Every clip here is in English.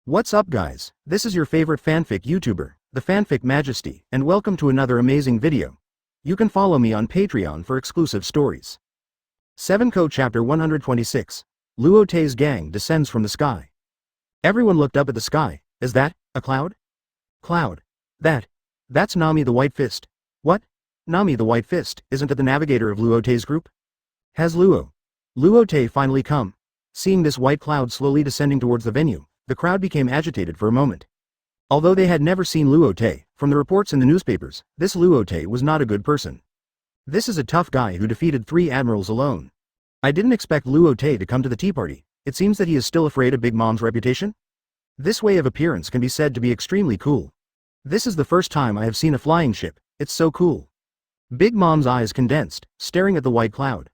What's up guys, this is your favorite fanfic YouTuber, the Fanfic Majesty, and welcome to another amazing video. You can follow me on Patreon for exclusive stories. 7 Chapter 126, Luo Te's gang descends from the sky. Everyone looked up at the sky. Is that a cloud? Cloud. That's Nami the White Fist. What? Nami the White Fist, isn't it the navigator of Luo Te's group? Has Luo Te finally come? Seeing this white cloud slowly descending towards the venue, the crowd became agitated for a moment. Although they had never seen Luo Te, from the reports in the newspapers, this Luo Te was not a good person. This is a tough guy who defeated 3 admirals alone. I didn't expect Luo Te to come to the tea party. It seems that he is still afraid of Big Mom's reputation? This way of appearance can be said to be extremely cool. This is the first time I have seen a flying ship, it's so cool. Big Mom's eyes condensed, staring at the white cloud.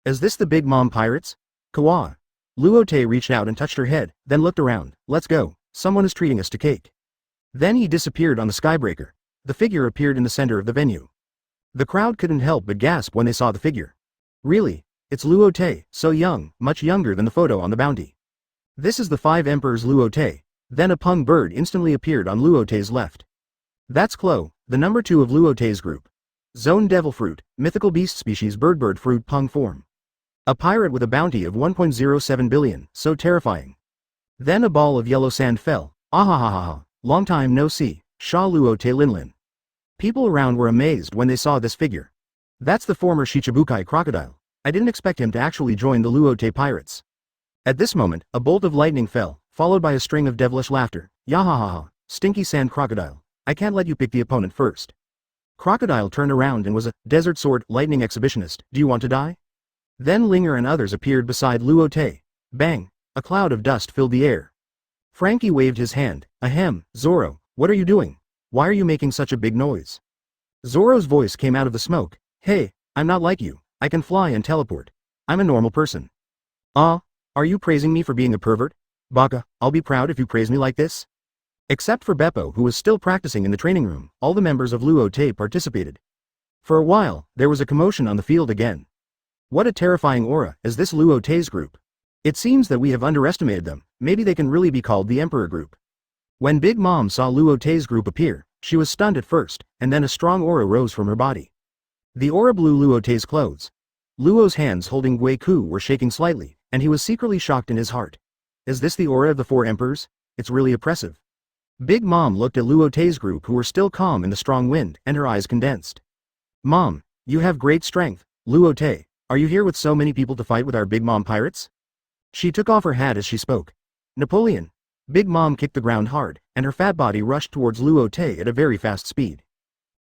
Is this the Big Mom pirates? Kawa. Luo Te reached out and touched her head, then looked around. Let's go, someone is treating us to cake. Then he disappeared on the skybreaker. The figure appeared in the center of the venue. The crowd couldn't help but gasp when they saw the figure. Really? It's Luo Te, so young, much younger than the photo on the bounty. This is the 5 Emperors Luo Te. Then a pung bird instantly appeared on Luo Te's left. That's Klo, the number 2 of Luo Te's group. Zone Devil Fruit, mythical beast species bird fruit pung form. A pirate with a bounty of 1.07 billion, so terrifying. Then a ball of yellow sand fell. Ahahaha, long time no see, Sha Luo Te Linlin. People around were amazed when they saw this figure. That's the former Shichibukai crocodile. I didn't expect him to actually join the Luo Te pirates. At this moment, a bolt of lightning fell, followed by a string of devilish laughter. Yahahaha, stinky sand crocodile. I can't let you pick the opponent first. Crocodile turned around and was a desert sword lightning exhibitionist. Do you want to die? Then Linger and others appeared beside Luo Te. Bang! A cloud of dust filled the air. Frankie waved his hand. Ahem, Zoro, what are you doing? Why are you making such a big noise? Zoro's voice came out of the smoke. Hey, I'm not like you. I can fly and teleport. I'm a normal person. Are you praising me for being a pervert? Baka, I'll be proud if you praise me like this. Except for Beppo, who was still practicing in the training room, all the members of Luo Te participated. For a while, there was a commotion on the field again. What a terrifying aura is this Luo Te's group. It seems that we have underestimated them. Maybe they can really be called the Emperor group. When Big Mom saw Luo Te's group appear, she was stunned at first, and then a strong aura rose from her body. The aura blew Luo Te's clothes. Luo's hands holding Gui Ku were shaking slightly, and he was secretly shocked in his heart. Is this the aura of the 4 emperors? It's really oppressive. Big Mom looked at Luo Te's group who were still calm in the strong wind, and her eyes condensed. Mom, you have great strength, Luo Te. Are you here with so many people to fight with our Big Mom pirates? She took off her hat as she spoke. Napoleon. Big Mom kicked the ground hard, and her fat body rushed towards Luo Te at a very fast speed.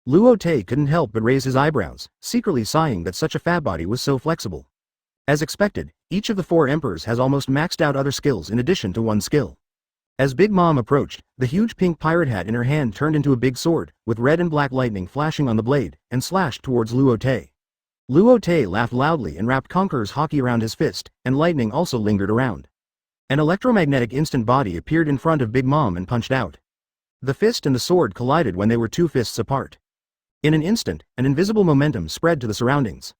Luo Te couldn't help but raise his eyebrows, secretly sighing that such a fat body was so flexible. As expected, each of the 4 emperors has almost maxed out other skills in addition to one skill. As Big Mom approached, the huge pink pirate hat in her hand turned into a big sword, with red and black lightning flashing on the blade, and slashed towards Luo Te. Luo Te laughed loudly and wrapped Conqueror's hockey around his fist, and lightning also lingered around. An electromagnetic instant body appeared in front of Big Mom and punched out. The fist and the sword collided when they were 2 fists apart. In an instant, an invisible momentum spread to the surroundings.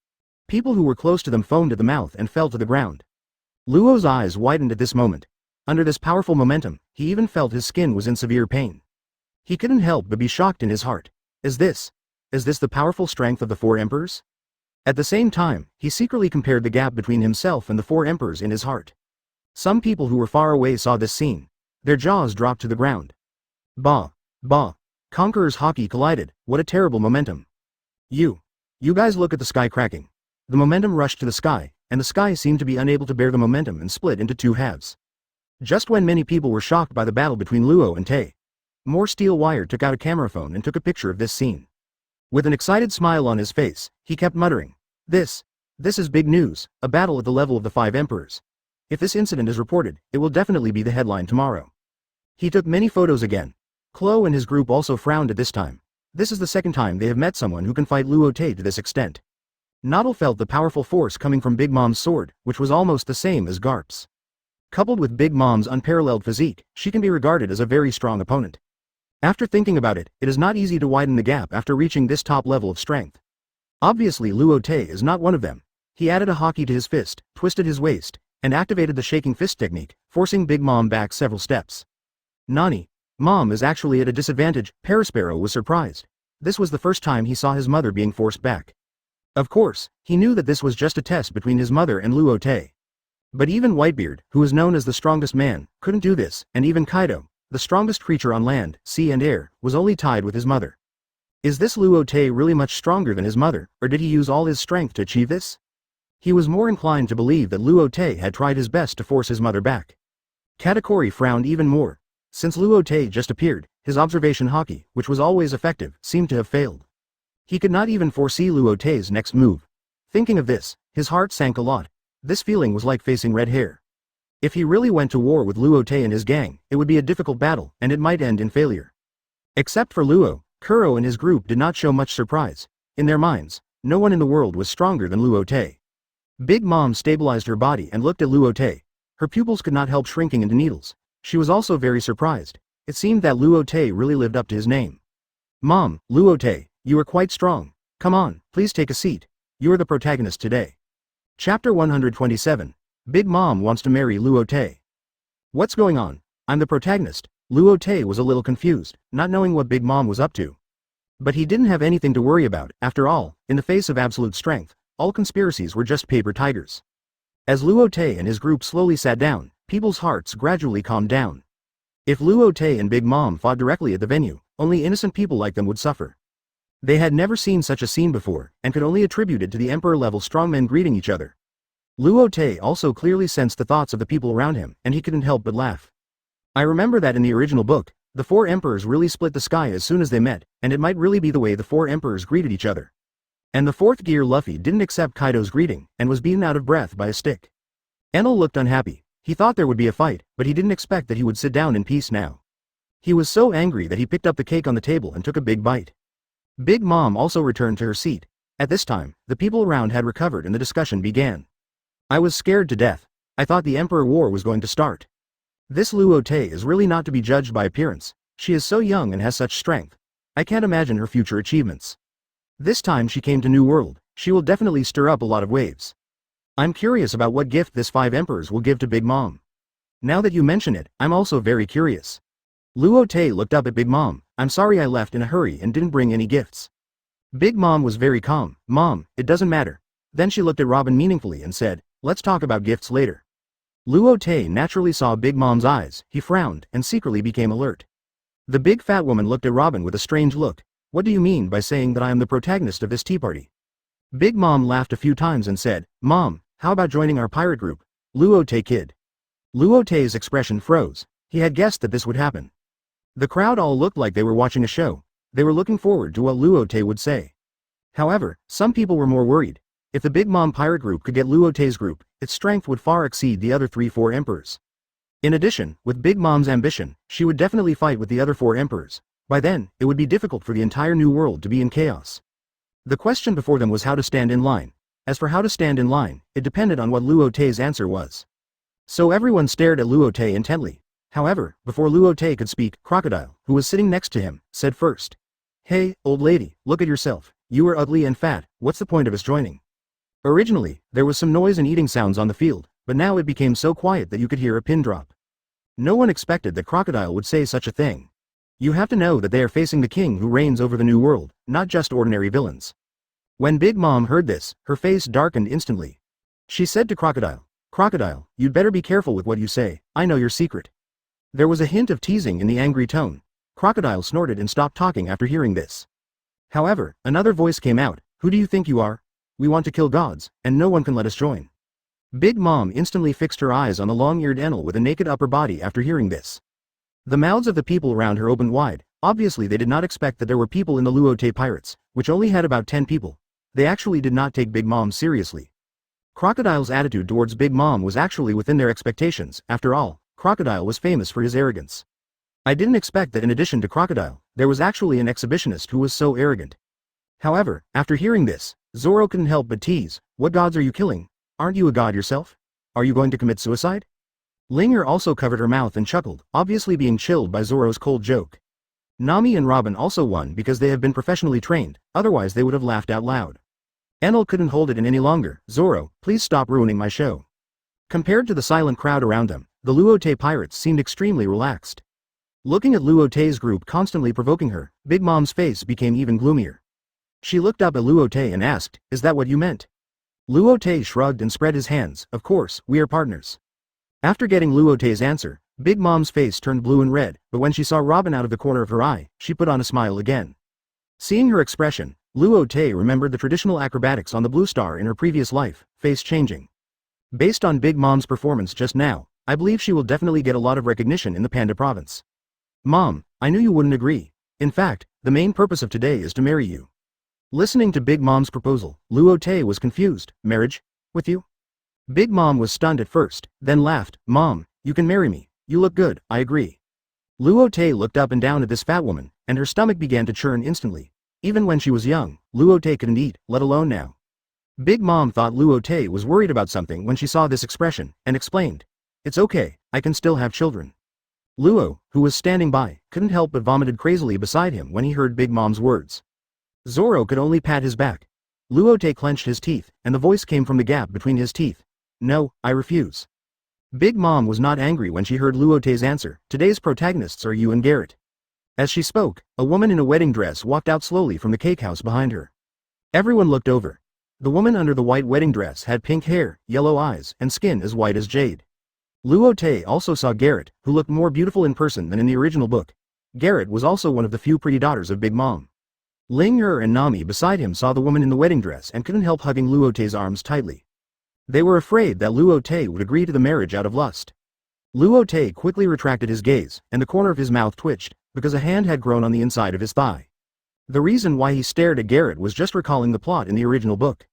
People who were close to them foamed at the mouth and fell to the ground. Luo's eyes widened at this moment. Under this powerful momentum, he even felt his skin was in severe pain. He couldn't help but be shocked in his heart. Is this the powerful strength of the 4 emperors? At the same time, he secretly compared the gap between himself and the 4 emperors in his heart. Some people who were far away saw this scene. Their jaws dropped to the ground. Bah! Conqueror's hockey collided. What a terrible momentum. You guys look at the sky cracking. The momentum rushed to the sky, and the sky seemed to be unable to bear the momentum and split into 2 halves. Just when many people were shocked by the battle between Luo and Te, More Steel Wire took out a camera phone and took a picture of this scene. With an excited smile on his face, he kept muttering. This is big news, a battle at the level of the 5 emperors. If this incident is reported, it will definitely be the headline tomorrow. He took many photos again. Klo and his group also frowned at this time. This is the second time they have met someone who can fight Luo Te to this extent. Noddle felt the powerful force coming from Big Mom's sword, which was almost the same as Garp's. Coupled with Big Mom's unparalleled physique, she can be regarded as a very strong opponent. After thinking about it, it is not easy to widen the gap after reaching this top level of strength. Obviously Luo Te is not one of them. He added a hockey to his fist, twisted his waist, and activated the shaking fist technique, forcing Big Mom back several steps. Nani? Mom is actually at a disadvantage. Parasparrow was surprised. This was the first time he saw his mother being forced back. Of course, he knew that this was just a test between his mother and Luo Te. But even Whitebeard, who is known as the strongest man, couldn't do this, and even Kaido, the strongest creature on land, sea and air, was only tied with his mother. Is this Luo Te really much stronger than his mother, or did he use all his strength to achieve this? He was more inclined to believe that Luo Te had tried his best to force his mother back. Katakuri frowned even more. Since Luo Te just appeared, his observation haki, which was always effective, seemed to have failed. He could not even foresee Luo Te's next move. Thinking of this, his heart sank a lot. This feeling was like facing red hair. If he really went to war with Luo Te and his gang, it would be a difficult battle, and it might end in failure. Except for Luo, Kuro and his group did not show much surprise. In their minds, no one in the world was stronger than Luo Te. Big Mom stabilized her body and looked at Luo Te. Her pupils could not help shrinking into needles. She was also very surprised. It seemed that Luo Te really lived up to his name. Mom, Luo Te, you are quite strong. Come on, please take a seat. You are the protagonist today. Chapter 127. Big Mom wants to marry Luo Te. What's going on? I'm the protagonist. Luo Te was a little confused, not knowing what Big Mom was up to. But he didn't have anything to worry about. After all, in the face of absolute strength, all conspiracies were just paper tigers. As Luo Te and his group slowly sat down, people's hearts gradually calmed down. If Luo Te and Big Mom fought directly at the venue, only innocent people like them would suffer. They had never seen such a scene before, and could only attribute it to the emperor-level strongmen greeting each other. Luo Te also clearly sensed the thoughts of the people around him, and he couldn't help but laugh. I remember that in the original book, the four emperors really split the sky as soon as they met, and it might really be the way the four emperors greeted each other. And the fourth gear Luffy didn't accept Kaido's greeting, and was beaten out of breath by a stick. Enel looked unhappy. He thought there would be a fight, but he didn't expect that he would sit down in peace now. He was so angry that he picked up the cake on the table and took a big bite. Big Mom also returned to her seat. At this time, the people around had recovered and the discussion began. I was scared to death. I thought the Emperor War was going to start. This Luo Te is really not to be judged by appearance. She is so young and has such strength. I can't imagine her future achievements. This time she came to New World, she will definitely stir up a lot of waves. I'm curious about what gift this 5 emperors will give to Big Mom. Now that you mention it, I'm also very curious. Luo Te looked up at Big Mom. I'm sorry I left in a hurry and didn't bring any gifts. Big Mom was very calm. Mom, it doesn't matter. Then she looked at Robin meaningfully and said, let's talk about gifts later. Luo Te naturally saw Big Mom's eyes. He frowned and secretly became alert. The big fat woman looked at Robin with a strange look. What do you mean by saying that I am the protagonist of this tea party? Big Mom laughed a few times and said, Mom, how about joining our pirate group? Luo Te kid. Luo Te's expression froze. He had guessed that this would happen. The crowd all looked like they were watching a show. They were looking forward to what Luo Te would say. However, some people were more worried. If the Big Mom pirate group could get Luo Te's group, its strength would far exceed the other 3-4 emperors. In addition, with Big Mom's ambition, she would definitely fight with the other 4 emperors. By then, it would be difficult for the entire New World to be in chaos. The question before them was how to stand in line. As for how to stand in line, it depended on what Luo Te's answer was. So everyone stared at Luo Te intently. However, before Luo Te could speak, Crocodile, who was sitting next to him, said first. Hey, old lady, look at yourself. You are ugly and fat, what's the point of us joining? Originally, there was some noise and eating sounds on the field, but now it became so quiet that you could hear a pin drop. No one expected that Crocodile would say such a thing. You have to know that they are facing the king who reigns over the New World, not just ordinary villains. When Big Mom heard this, her face darkened instantly. She said to Crocodile, Crocodile, you'd better be careful with what you say, I know your secret. There was a hint of teasing in the angry tone. Crocodile snorted and stopped talking after hearing this. However, another voice came out, who do you think you are? We want to kill gods, and no one can let us join. Big Mom instantly fixed her eyes on the long-eared Enel with a naked upper body after hearing this. The mouths of the people around her opened wide. Obviously they did not expect that there were people in the Luo Te pirates, which only had about 10 people. They actually did not take Big Mom seriously. Crocodile's attitude towards Big Mom was actually within their expectations. After all, Crocodile was famous for his arrogance. I didn't expect that in addition to Crocodile, there was actually an exhibitionist who was so arrogant. However, after hearing this, Zoro couldn't help but tease, what gods are you killing? Aren't you a god yourself? Are you going to commit suicide? Linger also covered her mouth and chuckled, obviously being chilled by Zoro's cold joke. Nami and Robin also won because they have been professionally trained, otherwise they would have laughed out loud. Enel couldn't hold it in any longer. Zoro, please stop ruining my show. Compared to the silent crowd around them, the Luo Te pirates seemed extremely relaxed. Looking at Luo Te's group constantly provoking her, Big Mom's face became even gloomier. She looked up at Luo Te and asked, "Is that what you meant?" Luo Te shrugged and spread his hands. "Of course, we are partners." After getting Luo Te's answer, Big Mom's face turned blue and red, but when she saw Robin out of the corner of her eye, she put on a smile again. Seeing her expression, Luo Te remembered the traditional acrobatics on the Blue Star in her previous life, face changing. Based on Big Mom's performance just now, I believe she will definitely get a lot of recognition in the Panda province. Mom, I knew you wouldn't agree. In fact, the main purpose of today is to marry you. Listening to Big Mom's proposal, Luo Te was confused. Marriage? With you? Big Mom was stunned at first, then laughed. Mom, you can marry me. You look good, I agree. Luo Te looked up and down at this fat woman, and her stomach began to churn instantly. Even when she was young, Luo Te couldn't eat, let alone now. Big Mom thought Luo Te was worried about something when she saw this expression, and explained. It's okay, I can still have children. Luo, who was standing by, couldn't help but vomited crazily beside him when he heard Big Mom's words. Zoro could only pat his back. Luo Te clenched his teeth, and the voice came from the gap between his teeth. No, I refuse. Big Mom was not angry when she heard Luo Te's answer. Today's protagonists are you and Garrett. As she spoke, a woman in a wedding dress walked out slowly from the cake house behind her. Everyone looked over. The woman under the white wedding dress had pink hair, yellow eyes, and skin as white as jade. Luo Te also saw Garrett, who looked more beautiful in person than in the original book. Garrett was also one of the few pretty daughters of Big Mom. Ling Er and Nami beside him saw the woman in the wedding dress and couldn't help hugging Luo Te's arms tightly. They were afraid that Luo Te would agree to the marriage out of lust. Luo Te quickly retracted his gaze, and the corner of his mouth twitched, because a hand had grown on the inside of his thigh. The reason why he stared at Garrett was just recalling the plot in the original book.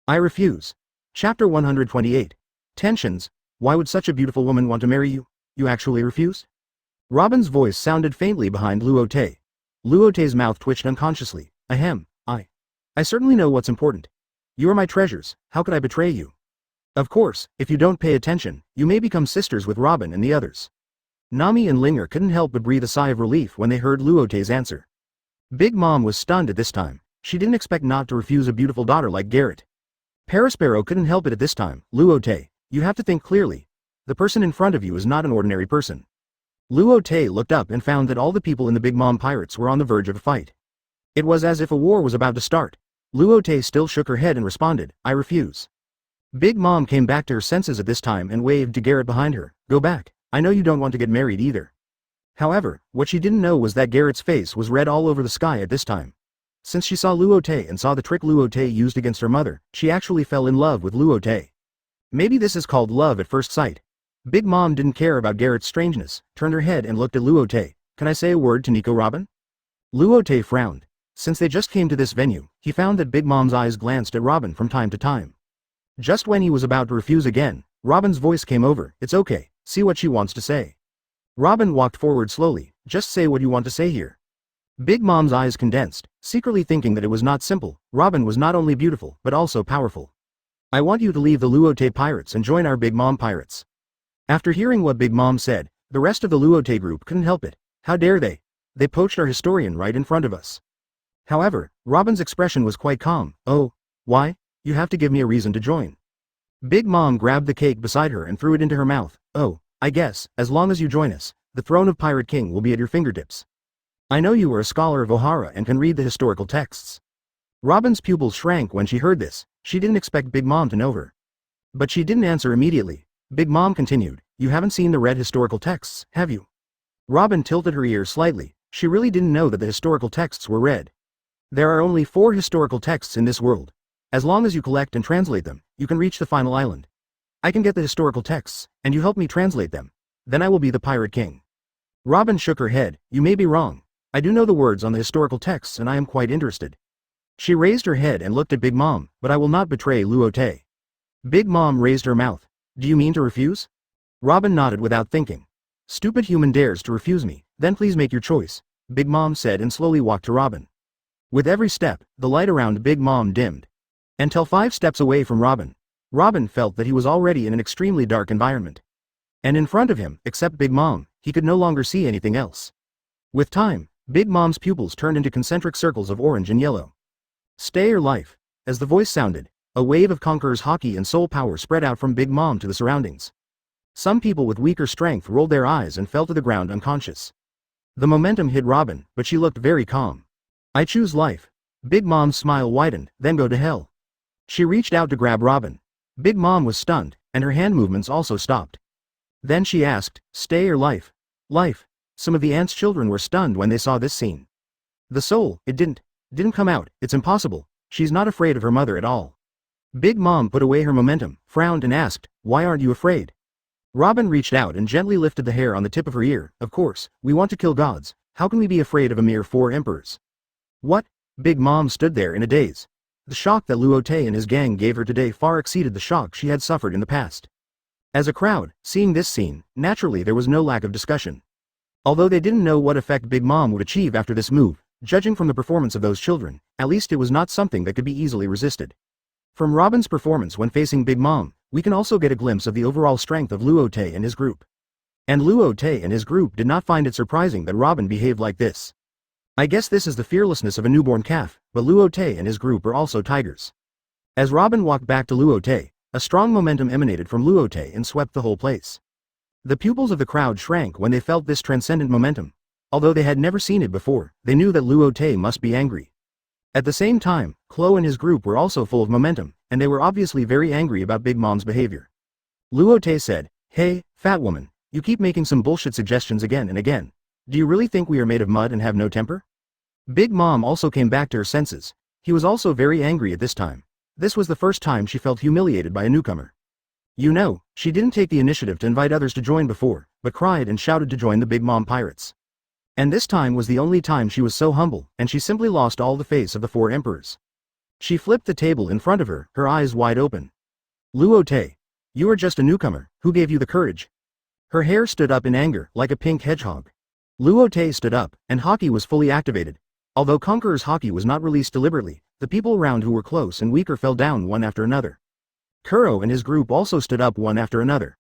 I refuse. Chapter 128. Tensions. Why would such a beautiful woman want to marry you? You actually refuse? Robin's voice sounded faintly behind Luo Te. Luo Te's mouth twitched unconsciously. Ahem, I certainly know what's important. You are my treasures, how could I betray you? Of course, if you don't pay attention, you may become sisters with Robin and the others. Nami and Linger couldn't help but breathe a sigh of relief when they heard Luo Te's answer. Big Mom was stunned at this time. She didn't expect not to refuse a beautiful daughter like Garrett. Parasparrow couldn't help it at this time. Luo Te, you have to think clearly. The person in front of you is not an ordinary person. Luo Te looked up and found that all the people in the Big Mom pirates were on the verge of a fight. It was as if a war was about to start. Luo Te still shook her head and responded, I refuse. Big Mom came back to her senses at this time and waved to Garrett behind her. Go back, I know you don't want to get married either. However, what she didn't know was that Garrett's face was red all over the sky at this time. Since she saw Luo Te and saw the trick Luo Te used against her mother, she actually fell in love with Luo Te. Maybe this is called love at first sight. Big Mom didn't care about Garrett's strangeness, turned her head and looked at Luo Te. Can I say a word to Nico Robin? Luo Te frowned. Since they just came to this venue, he found that Big Mom's eyes glanced at Robin from time to time. Just when he was about to refuse again, Robin's voice came over. It's okay, see what she wants to say. Robin walked forward slowly. Just say what you want to say here. Big Mom's eyes condensed, secretly thinking that it was not simple. Robin was not only beautiful, but also powerful. I want you to leave the Luo Te pirates and join our Big Mom pirates. After hearing what Big Mom said, the rest of the Luo Te group couldn't help it. How dare they? They poached our historian right in front of us. However, Robin's expression was quite calm. Oh, why? You have to give me a reason to join. Big Mom grabbed the cake beside her and threw it into her mouth. Oh, I guess, as long as you join us, the throne of Pirate King will be at your fingertips. I know you are a scholar of Ohara and can read the historical texts. Robin's pupils shrank when she heard this. She didn't expect Big Mom to know her. But she didn't answer immediately. Big Mom continued, you haven't seen the read historical texts, have you? Robin tilted her ears slightly. She really didn't know that the historical texts were read. There are only 4 historical texts in this world. As long as you collect and translate them, you can reach the final island. I can get the historical texts, and you help me translate them. Then I will be the Pirate King. Robin shook her head. You may be wrong. I do know the words on the historical texts and I am quite interested. She raised her head and looked at Big Mom, but I will not betray Luo Te. Big Mom raised her mouth. Do you mean to refuse? Robin nodded without thinking. Stupid human dares to refuse me, then please make your choice, Big Mom said and slowly walked to Robin. With every step, the light around Big Mom dimmed. Until 5 steps away from Robin. Robin felt that he was already in an extremely dark environment. And in front of him, except Big Mom, he could no longer see anything else. With time, Big Mom's pupils turned into concentric circles of orange and yellow. Stay or life. As the voice sounded, a wave of Conqueror's haki and soul power spread out from Big Mom to the surroundings. Some people with weaker strength rolled their eyes and fell to the ground unconscious. The momentum hit Robin, but she looked very calm. I choose life. Big Mom's smile widened, then go to hell. She reached out to grab Robin. Big Mom was stunned, and her hand movements also stopped. Then she asked, stay or life? Life. Some of the ants' children were stunned when they saw this scene. The soul, it didn't come out, it's impossible. She's not afraid of her mother at all. Big Mom put away her momentum, frowned and asked, why aren't you afraid? Robin reached out and gently lifted the hair on the tip of her ear. Of course, we want to kill gods. How can we be afraid of a mere 4 emperors? What? Big Mom stood there in a daze. The shock that Luo Te and his gang gave her today far exceeded the shock she had suffered in the past. As a crowd, seeing this scene, naturally there was no lack of discussion. Although they didn't know what effect Big Mom would achieve after this move, judging from the performance of those children, at least it was not something that could be easily resisted. From Robin's performance when facing Big Mom, we can also get a glimpse of the overall strength of Luo Te and his group. And Luo Te and his group did not find it surprising that Robin behaved like this. I guess this is the fearlessness of a newborn calf, but Luo Te and his group are also tigers. As Robin walked back to Luo Te, a strong momentum emanated from Luo Te and swept the whole place. The pupils of the crowd shrank when they felt this transcendent momentum. Although they had never seen it before, they knew that Luo Te must be angry. At the same time, Klo and his group were also full of momentum, and they were obviously very angry about Big Mom's behavior. Luo Te said, hey, fat woman, you keep making some bullshit suggestions again and again. Do you really think we are made of mud and have no temper? Big Mom also came back to her senses. He was also very angry at this time. This was the first time she felt humiliated by a newcomer. You know, she didn't take the initiative to invite others to join before, but cried and shouted to join the Big Mom pirates. And this time was the only time she was so humble, and she simply lost all the face of the 4 emperors. She flipped the table in front of her, her eyes wide open. Luo Te, you are just a newcomer, who gave you the courage? Her hair stood up in anger, like a pink hedgehog. Luo Te stood up, and Haki was fully activated. Although Conqueror's Haki was not released deliberately, the people around who were close and weaker fell down one after another. Kuro and his group also stood up one after another.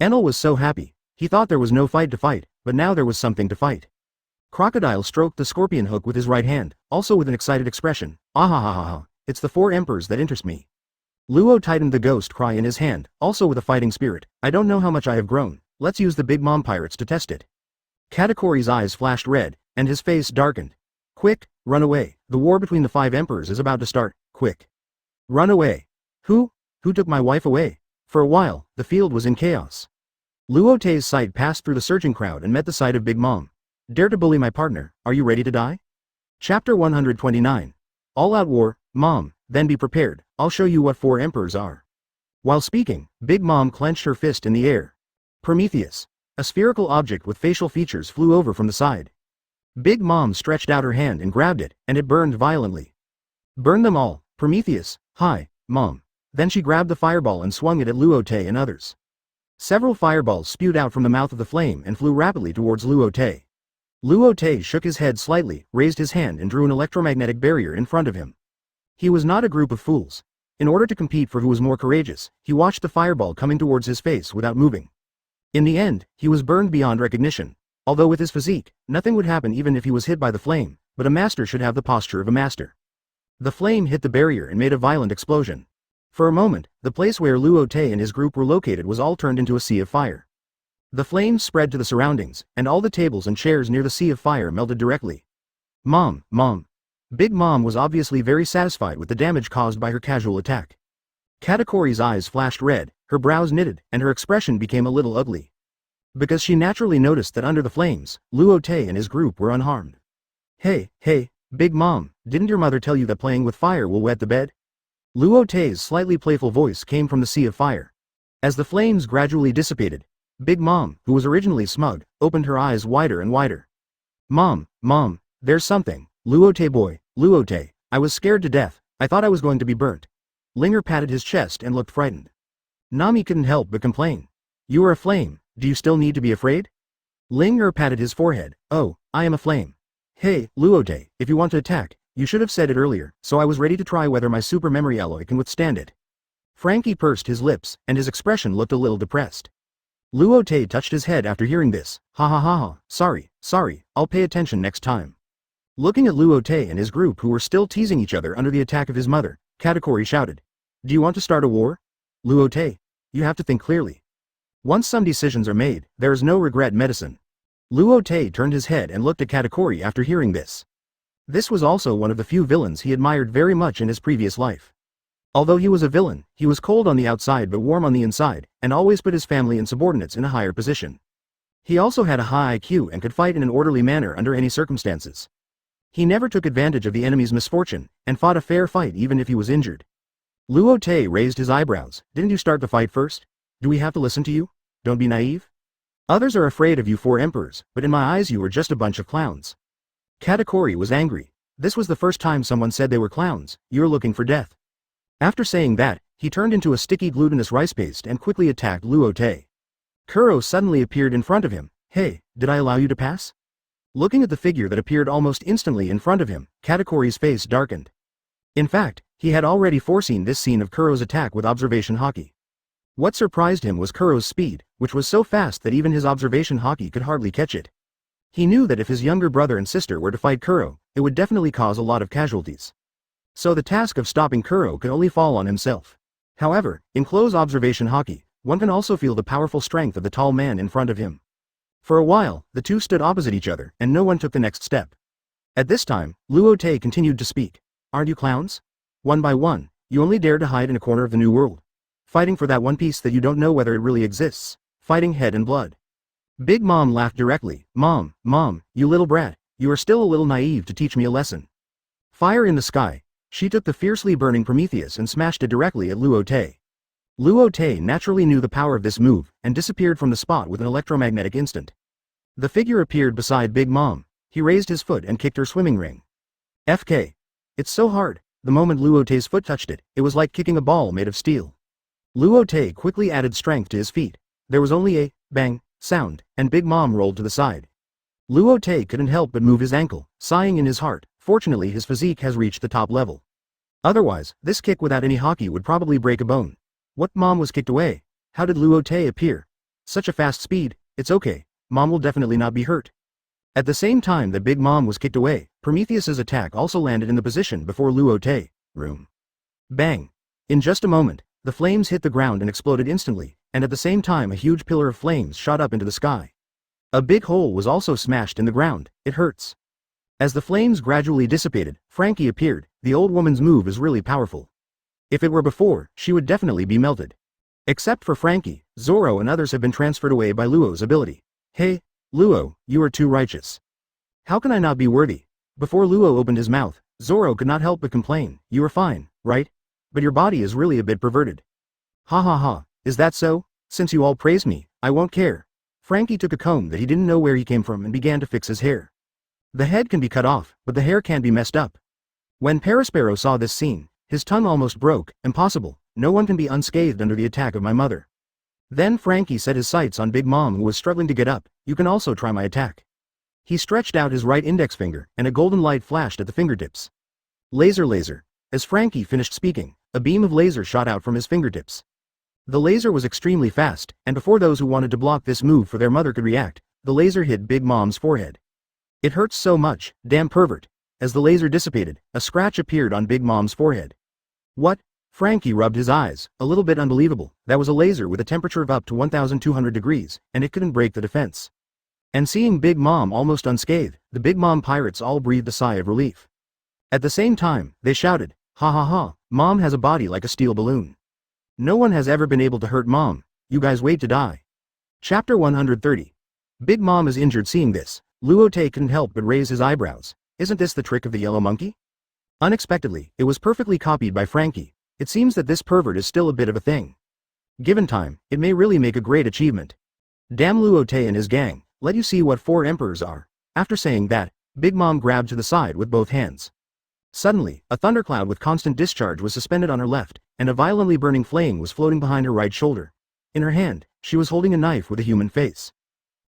Enel was so happy. He thought there was no fight to fight, but now there was something to fight. Crocodile stroked the scorpion hook with his right hand, also with an excited expression. Ahahaha, it's the 4 emperors that interest me. Luo tightened the ghost cry in his hand, also with a fighting spirit. I don't know how much I have grown, let's use the Big Mom pirates to test it. Katakori's eyes flashed red, and his face darkened. Quick, run away, the war between the 5 emperors is about to start, quick. Run away. Who took my wife away? For a while, the field was in chaos. Luo Te's sight passed through the surging crowd and met the sight of Big Mom. Dare to bully my partner, are you ready to die? Chapter 129. All out war, Mom, then be prepared, I'll show you what 4 emperors are. While speaking, Big Mom clenched her fist in the air. Prometheus. A spherical object with facial features flew over from the side. Big Mom stretched out her hand and grabbed it, and it burned violently. Burn them all, Prometheus, hi, Mom. Then she grabbed the fireball and swung it at Luo Te and others. Several fireballs spewed out from the mouth of the flame and flew rapidly towards Luo Te. Luo Te shook his head slightly, raised his hand and drew an electromagnetic barrier in front of him. He was not a group of fools. In order to compete for who was more courageous, he watched the fireball coming towards his face without moving. In the end, he was burned beyond recognition. Although with his physique, nothing would happen even if he was hit by the flame, but a master should have the posture of a master. The flame hit the barrier and made a violent explosion. For a moment, the place where Luo Te and his group were located was all turned into a sea of fire. The flames spread to the surroundings, and all the tables and chairs near the sea of fire melted directly. Mom. Big Mom was obviously very satisfied with the damage caused by her casual attack. Katakori's eyes flashed red, her brows knitted, and her expression became a little ugly. Because she naturally noticed that under the flames, Luo Te and his group were unharmed. Hey, Big Mom, didn't your mother tell you that playing with fire will wet the bed? Luo Te's slightly playful voice came from the sea of fire. As the flames gradually dissipated, Big Mom, who was originally smug, opened her eyes wider and wider. Mom, there's something. Luo Te boy, Luo Te, I was scared to death, I thought I was going to be burnt. Linger patted his chest and looked frightened. Nami couldn't help but complain. You are a flame, do you still need to be afraid? Linger patted his forehead. Oh, I am a flame. Hey, Luo Te, if you want to attack, you should have said it earlier, so I was ready to try whether my super memory alloy can withstand it. Frankie pursed his lips, and his expression looked a little depressed. Luo Te touched his head after hearing this. Ha, sorry, I'll pay attention next time. Looking at Luo Te and his group who were still teasing each other under the attack of his mother, Katakori shouted. Do you want to start a war? Luo Te, you have to think clearly. Once some decisions are made, there is no regret medicine. Luo Te turned his head and looked at Katakuri after hearing this. This was also one of the few villains he admired very much in his previous life. Although he was a villain, he was cold on the outside but warm on the inside, and always put his family and subordinates in a higher position. He also had a high IQ and could fight in an orderly manner under any circumstances. He never took advantage of the enemy's misfortune, and fought a fair fight even if he was injured. Luo Te raised his eyebrows. Didn't you start the fight first? Do we have to listen to you? Don't be naive. Others are afraid of you four emperors, but in my eyes you are just a bunch of clowns. Katakuri was angry. This was the first time someone said they were clowns. You're looking for death. After saying that, he turned into a sticky glutinous rice paste and quickly attacked Luo Te. Kuro suddenly appeared in front of him. Hey, did I allow you to pass? Looking at the figure that appeared almost instantly in front of him, Katakuri's face darkened. In fact, he had already foreseen this scene of Kuro's attack with observation haki. What surprised him was Kuro's speed, which was so fast that even his observation haki could hardly catch it. He knew that if his younger brother and sister were to fight Kuro, it would definitely cause a lot of casualties. So the task of stopping Kuro could only fall on himself. However, in close observation haki, one can also feel the powerful strength of the tall man in front of him. For a while, the two stood opposite each other and no one took the next step. At this time, Luo Te continued to speak. Aren't you clowns? One by one, you only dare to hide in a corner of the new world. Fighting for that one piece that you don't know whether it really exists. Fighting head and blood. Big Mom laughed directly. Mom, you little brat, you are still a little naive to teach me a lesson. Fire in the sky. She took the fiercely burning Prometheus and smashed it directly at Luo Te. Luo Te naturally knew the power of this move, and disappeared from the spot with an electromagnetic instant. The figure appeared beside Big Mom. He raised his foot and kicked her swimming ring. FK. It's so hard. The moment Luo Te's foot touched it, it was like kicking a ball made of steel. Luo Te quickly added strength to his feet. There was only a bang sound, and Big Mom rolled to the side. Luo Te couldn't help but move his ankle, sighing in his heart. Fortunately his physique has reached the top level. Otherwise, this kick without any haki would probably break a bone. What? Mom was kicked away? How did Luo Te appear? Such a fast speed. It's okay. Mom will definitely not be hurt. At the same time that Big Mom was kicked away, Prometheus's attack also landed in the position before Luo Te. Room. Bang. In just a moment, the flames hit the ground and exploded instantly, and at the same time a huge pillar of flames shot up into the sky. A big hole was also smashed in the ground. It hurts. As the flames gradually dissipated, Frankie appeared. The old woman's move is really powerful. If it were before, she would definitely be melted. Except for Frankie, Zoro and others have been transferred away by Luo's ability. Hey, Luo, you are too righteous. How can I not be worthy? Before Luo opened his mouth, Zoro could not help but complain. You are fine, right? But your body is really a bit perverted. Ha ha ha, is that so? Since you all praise me, I won't care. Frankie took a comb that he didn't know where he came from and began to fix his hair. The head can be cut off, but the hair can't be messed up. When Paraspero saw this scene, his tongue almost broke. Impossible, no one can be unscathed under the attack of my mother. Then Frankie set his sights on Big Mom, who was struggling to get up. You can also try my attack. He stretched out his right index finger, and a golden light flashed at the fingertips. Laser. As Frankie finished speaking, a beam of laser shot out from his fingertips. The laser was extremely fast, and before those who wanted to block this move for their mother could react, the laser hit Big Mom's forehead. It hurts so much, damn pervert. As the laser dissipated, a scratch appeared on Big Mom's forehead. What? Frankie rubbed his eyes, a little bit unbelievable. That was a laser with a temperature of up to 1200 degrees, and it couldn't break the defense. And seeing Big Mom almost unscathed, the Big Mom pirates all breathed a sigh of relief. At the same time, they shouted, ha ha ha, Mom has a body like a steel balloon. No one has ever been able to hurt Mom. You guys wait to die. Chapter 130. Big Mom is injured. Seeing this, Luo Te couldn't help but raise his eyebrows. Isn't this the trick of the yellow monkey? Unexpectedly, it was perfectly copied by Frankie. It seems that this pervert is still a bit of a thing. Given time, it may really make a great achievement. Damn Luo Te and his gang, let you see what 4 emperors are. After saying that, Big Mom grabbed to the side with both hands. Suddenly, a thundercloud with constant discharge was suspended on her left, and a violently burning flame was floating behind her right shoulder. In her hand, she was holding a knife with a human face.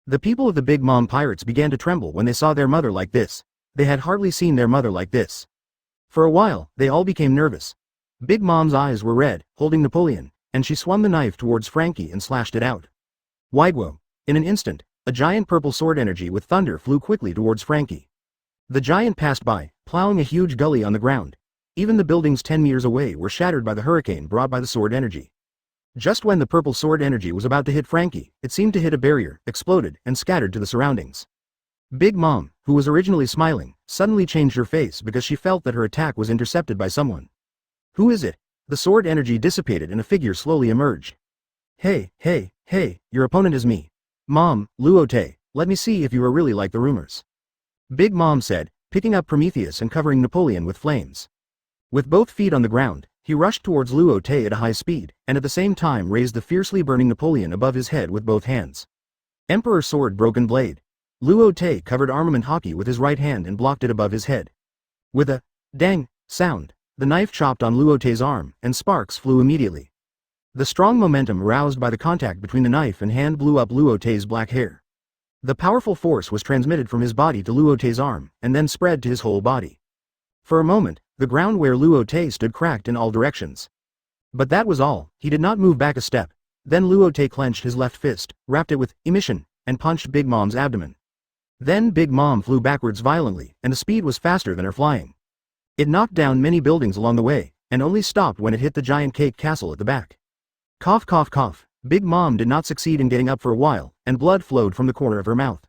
The people of the Big Mom pirates began to tremble when they saw their mother like this. They had hardly seen their mother like this. For a while, they all became nervous. Big Mom's eyes were red, holding Napoleon, and she swung the knife towards Frankie and slashed it out. Wigwo. In an instant, a giant purple sword energy with thunder flew quickly towards Frankie. The giant passed by, plowing a huge gully on the ground. Even the buildings 10 meters away were shattered by the hurricane brought by the sword energy. Just when the purple sword energy was about to hit Frankie, it seemed to hit a barrier, exploded, and scattered to the surroundings. Big Mom, who was originally smiling, suddenly changed her face because she felt that her attack was intercepted by someone. Who is it? The sword energy dissipated and a figure slowly emerged. Hey, your opponent is me. Mom, Luo Te, let me see if you are really like the rumors. Big Mom said, picking up Prometheus and covering Napoleon with flames. With both feet on the ground, he rushed towards Luo Te at a high speed, and at the same time raised the fiercely burning Napoleon above his head with both hands. Emperor Sword Broken Blade. Luo Te covered armament hockey with his right hand and blocked it above his head. With a dang sound, the knife chopped on Luo Te's arm, and sparks flew immediately. The strong momentum aroused by the contact between the knife and hand blew up Luo Te's black hair. The powerful force was transmitted from his body to Luo Te's arm, and then spread to his whole body. For a moment, the ground where Luo Te stood cracked in all directions. But that was all. He did not move back a step. Then Luo Te clenched his left fist, wrapped it with emission, and punched Big Mom's abdomen. Then Big Mom flew backwards violently, and the speed was faster than her flying. It knocked down many buildings along the way, and only stopped when it hit the giant cake castle at the back. Cough cough cough. Big Mom did not succeed in getting up for a while, and blood flowed from the corner of her mouth.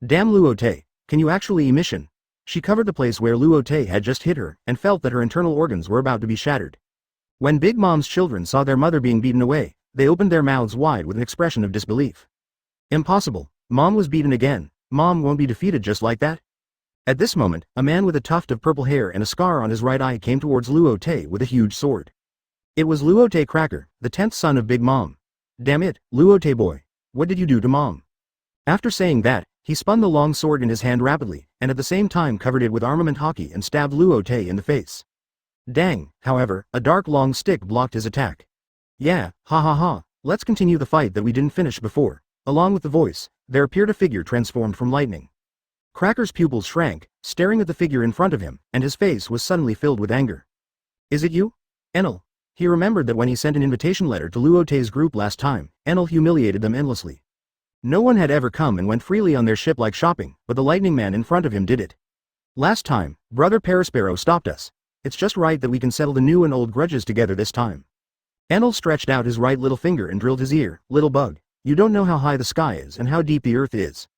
Damn Luo Te, can you actually emission? She covered the place where Luo Te had just hit her, and felt that her internal organs were about to be shattered. When Big Mom's children saw their mother being beaten away, they opened their mouths wide with an expression of disbelief. Impossible. Mom was beaten again. Mom won't be defeated just like that? At this moment, a man with a tuft of purple hair and a scar on his right eye came towards Luo Te with a huge sword. It was Luo Te Cracker, the 10th son of Big Mom. Damn it, Luo Te boy. What did you do to Mom? After saying that, he spun the long sword in his hand rapidly, and at the same time covered it with armament hockey and stabbed Luo Te in the face. Dang, however, a dark long stick blocked his attack. Yeah, ha ha ha, let's continue the fight that we didn't finish before. Along with the voice, there appeared a figure transformed from lightning. Cracker's pupils shrank, staring at the figure in front of him, and his face was suddenly filled with anger. Is it you? Enel. He remembered that when he sent an invitation letter to Luo Te's group last time, Enel humiliated them endlessly. No one had ever come and went freely on their ship like shopping, but the lightning man in front of him did it. Last time, Brother Paraspero stopped us. It's just right that we can settle the new and old grudges together this time. Enel stretched out his right little finger and drilled his ear. Little bug, you don't know how high the sky is and how deep the earth is.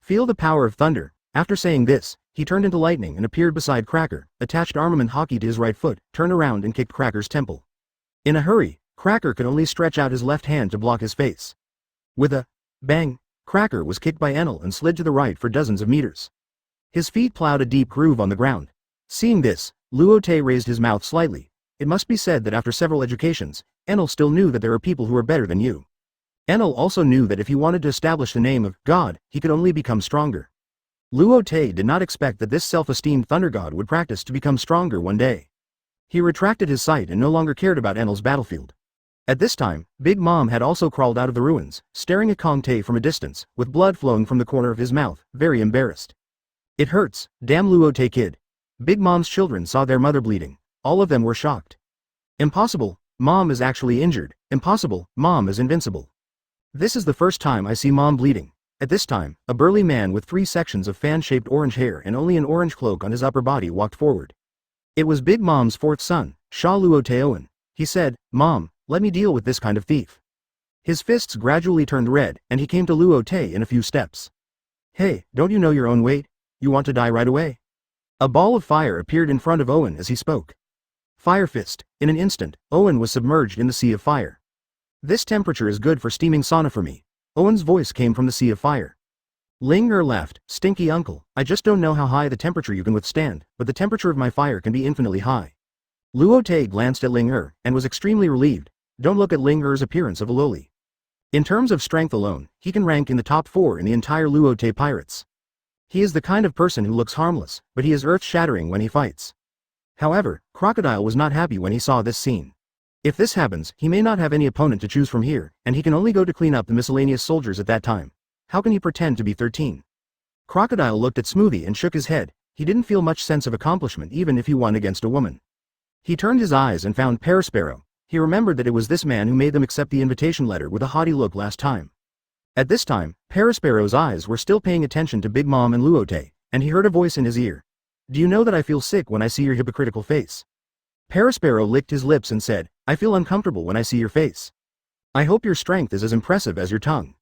Feel the power of thunder. After saying this, he turned into lightning and appeared beside Cracker, attached armament hockey to his right foot, turned around and kicked Cracker's temple. In a hurry, Cracker could only stretch out his left hand to block his face. With a bang, Cracker was kicked by Enel and slid to the right for dozens of meters. His feet plowed a deep groove on the ground. Seeing this, Luo Te raised his mouth slightly. It must be said that after several educations, Enel still knew that there are people who are better than you. Enel also knew that if he wanted to establish the name of God, he could only become stronger. Luo Te did not expect that this self-esteemed thunder god would practice to become stronger one day. He retracted his sight and no longer cared about Enel's battlefield. At this time, Big Mom had also crawled out of the ruins, staring at Kong Te from a distance, with blood flowing from the corner of his mouth, very embarrassed. It hurts, damn Luo Te kid. Big Mom's children saw their mother bleeding. All of them were shocked. Impossible, Mom is actually injured. Impossible, Mom is invincible. This is the first time I see Mom bleeding. At this time, a burly man with 3 sections of fan-shaped orange hair and only an orange cloak on his upper body walked forward. It was Big Mom's 4th son, Shao Luo Te. He said, Mom, let me deal with this kind of thief. His fists gradually turned red, and he came to Luo Te in a few steps. Hey, don't you know your own weight? You want to die right away? A ball of fire appeared in front of Owen as he spoke. Fire fist. In an instant, Owen was submerged in the sea of fire. This temperature is good for steaming sauna for me. Owen's voice came from the sea of fire. Ling Er laughed, stinky uncle, I just don't know how high the temperature you can withstand, but the temperature of my fire can be infinitely high. Luo Te glanced at Ling Er, and was extremely relieved. Don't look at Ling Er's appearance of a loli. In terms of strength alone, he can rank in the top 4 in the entire Luo Te pirates. He is the kind of person who looks harmless, but he is earth-shattering when he fights. However, Crocodile was not happy when he saw this scene. If this happens, he may not have any opponent to choose from here, and he can only go to clean up the miscellaneous soldiers at that time. How can he pretend to be 13? Crocodile looked at Smoothie and shook his head. He didn't feel much sense of accomplishment even if he won against a woman. He turned his eyes and found Paraspero. He remembered that it was this man who made them accept the invitation letter with a haughty look last time. At this time, Paraspero's eyes were still paying attention to Big Mom and Luo Te, and he heard a voice in his ear. Do you know that I feel sick when I see your hypocritical face? Paraspero licked his lips and said, I feel uncomfortable when I see your face. I hope your strength is as impressive as your tongue.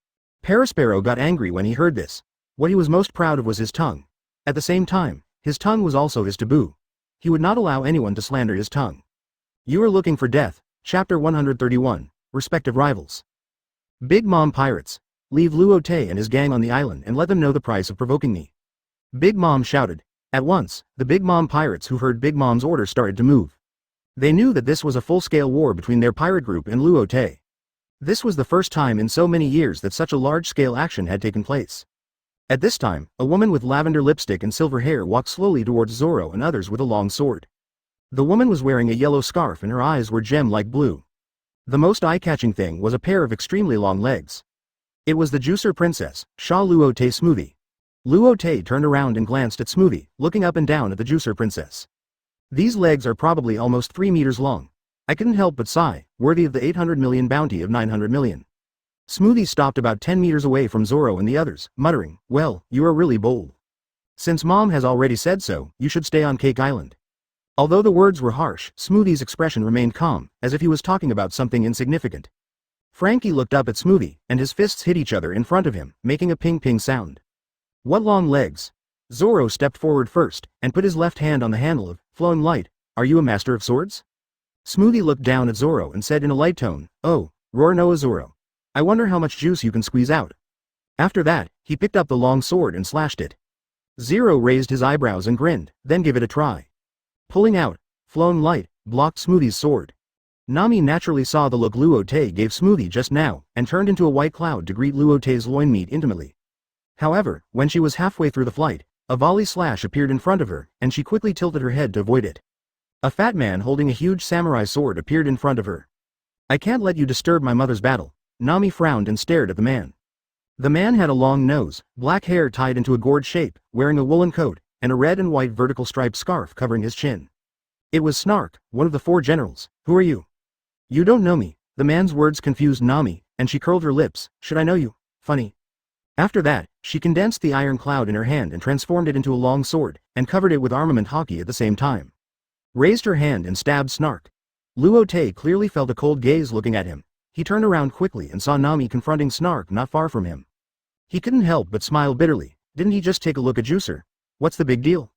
Parasparrow got angry when he heard this. What he was most proud of was his tongue. At the same time, his tongue was also his taboo. He would not allow anyone to slander his tongue. You are looking for death. Chapter 131, Respective Rivals. Big Mom Pirates. Leave Luo Te and his gang on the island and let them know the price of provoking me. Big Mom shouted. At once, the Big Mom pirates who heard Big Mom's order started to move. They knew that this was a full-scale war between their pirate group and Luo Te. This was the first time in so many years that such a large-scale action had taken place. At this time, a woman with lavender lipstick and silver hair walked slowly towards Zoro and others with a long sword. The woman was wearing a yellow scarf and her eyes were gem-like blue. The most eye-catching thing was a pair of extremely long legs. It was the juicer princess, Shao Luo Te Smoothie. Luo Te turned around and glanced at Smoothie, looking up and down at the juicer princess. These legs are probably almost 3 meters long. I couldn't help but sigh, worthy of the 800 million bounty of 900 million. Smoothie stopped about 10 meters away from Zoro and the others, muttering, well, you are really bold. Since Mom has already said so, you should stay on Cake Island. Although the words were harsh, Smoothie's expression remained calm, as if he was talking about something insignificant. Frankie looked up at Smoothie, and his fists hit each other in front of him, making a ping-ping sound. What long legs? Zoro stepped forward first, and put his left hand on the handle of Flowing Light. Are you a master of swords? Smoothie looked down at Zoro and said in a light tone, oh, roar no Zoro. I wonder how much juice you can squeeze out. After that, he picked up the long sword and slashed it. Zoro raised his eyebrows and grinned, then gave it a try. Pulling out, Flowing Light, blocked Smoothie's sword. Nami naturally saw the look Luo Te gave Smoothie just now, and turned into a white cloud to greet Luo Te's loin meat intimately. However, when she was halfway through the flight, a volley slash appeared in front of her, and she quickly tilted her head to avoid it. A fat man holding a huge samurai sword appeared in front of her. I can't let you disturb my mother's battle. Nami frowned and stared at the man. The man had a long nose, black hair tied into a gourd shape, wearing a woolen coat, and a red and white vertical striped scarf covering his chin. It was Snark, one of the 4 generals. Who are you? You don't know me. The man's words confused Nami, and she curled her lips. Should I know you? Funny. After that, she condensed the iron cloud in her hand and transformed it into a long sword, and covered it with armament hockey at the same time. Raised her hand and stabbed Snark. Luo Te clearly felt a cold gaze looking at him. He turned around quickly and saw Nami confronting Snark not far from him. He couldn't help but smile bitterly. Didn't he just take a look at Juicer? What's the big deal?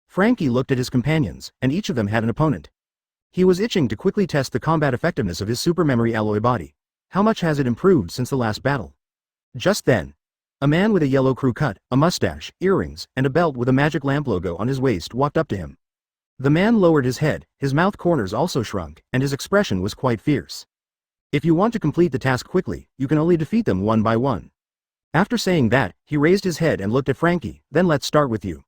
Frankie looked at his companions, and each of them had an opponent. He was itching to quickly test the combat effectiveness of his super memory alloy body. How much has it improved since the last battle? Just then, a man with a yellow crew cut, a mustache, earrings, and a belt with a magic lamp logo on his waist walked up to him. The man lowered his head, his mouth corners also shrunk, and his expression was quite fierce. If you want to complete the task quickly, you can only defeat them one by one. After saying that, he raised his head and looked at Frankie, then let's start with you.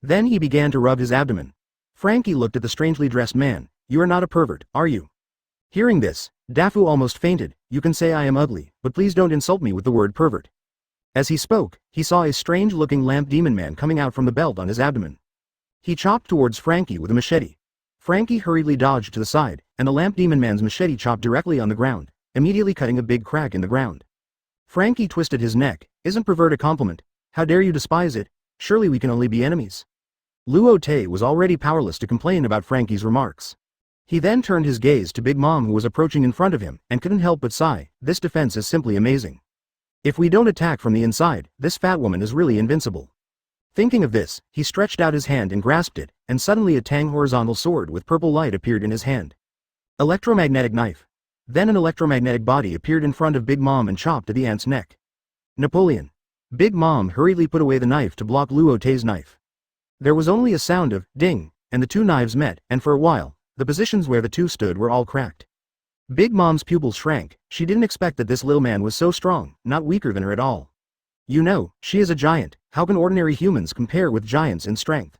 Then he began to rub his abdomen. Frankie looked at the strangely dressed man. You are not a pervert, are you? Hearing this, Dafu almost fainted. You can say I am ugly, but please don't insult me with the word pervert. As he spoke, he saw a strange-looking lamp demon man coming out from the belt on his abdomen. He chopped towards Frankie with a machete. Frankie hurriedly dodged to the side, and the lamp demon man's machete chopped directly on the ground, immediately cutting a big crack in the ground. Frankie twisted his neck. Isn't pervert a compliment? How dare you despise it? Surely we can only be enemies. Luo Te was already powerless to complain about Frankie's remarks. He then turned his gaze to Big Mom who was approaching in front of him, and couldn't help but sigh. This defense is simply amazing. If we don't attack from the inside, this fat woman is really invincible. Thinking of this, he stretched out his hand and grasped it, and suddenly a tang horizontal sword with purple light appeared in his hand. Electromagnetic knife. Then an electromagnetic body appeared in front of Big Mom and chopped at the ant's neck. Napoleon. Big Mom hurriedly put away the knife to block Luo Te's knife. There was only a sound of ding, and the 2 knives met, and for a while, the positions where the 2 stood were all cracked. Big Mom's pupils shrank. She didn't expect that this little man was so strong, not weaker than her at all. You know, she is a giant. How can ordinary humans compare with giants in strength?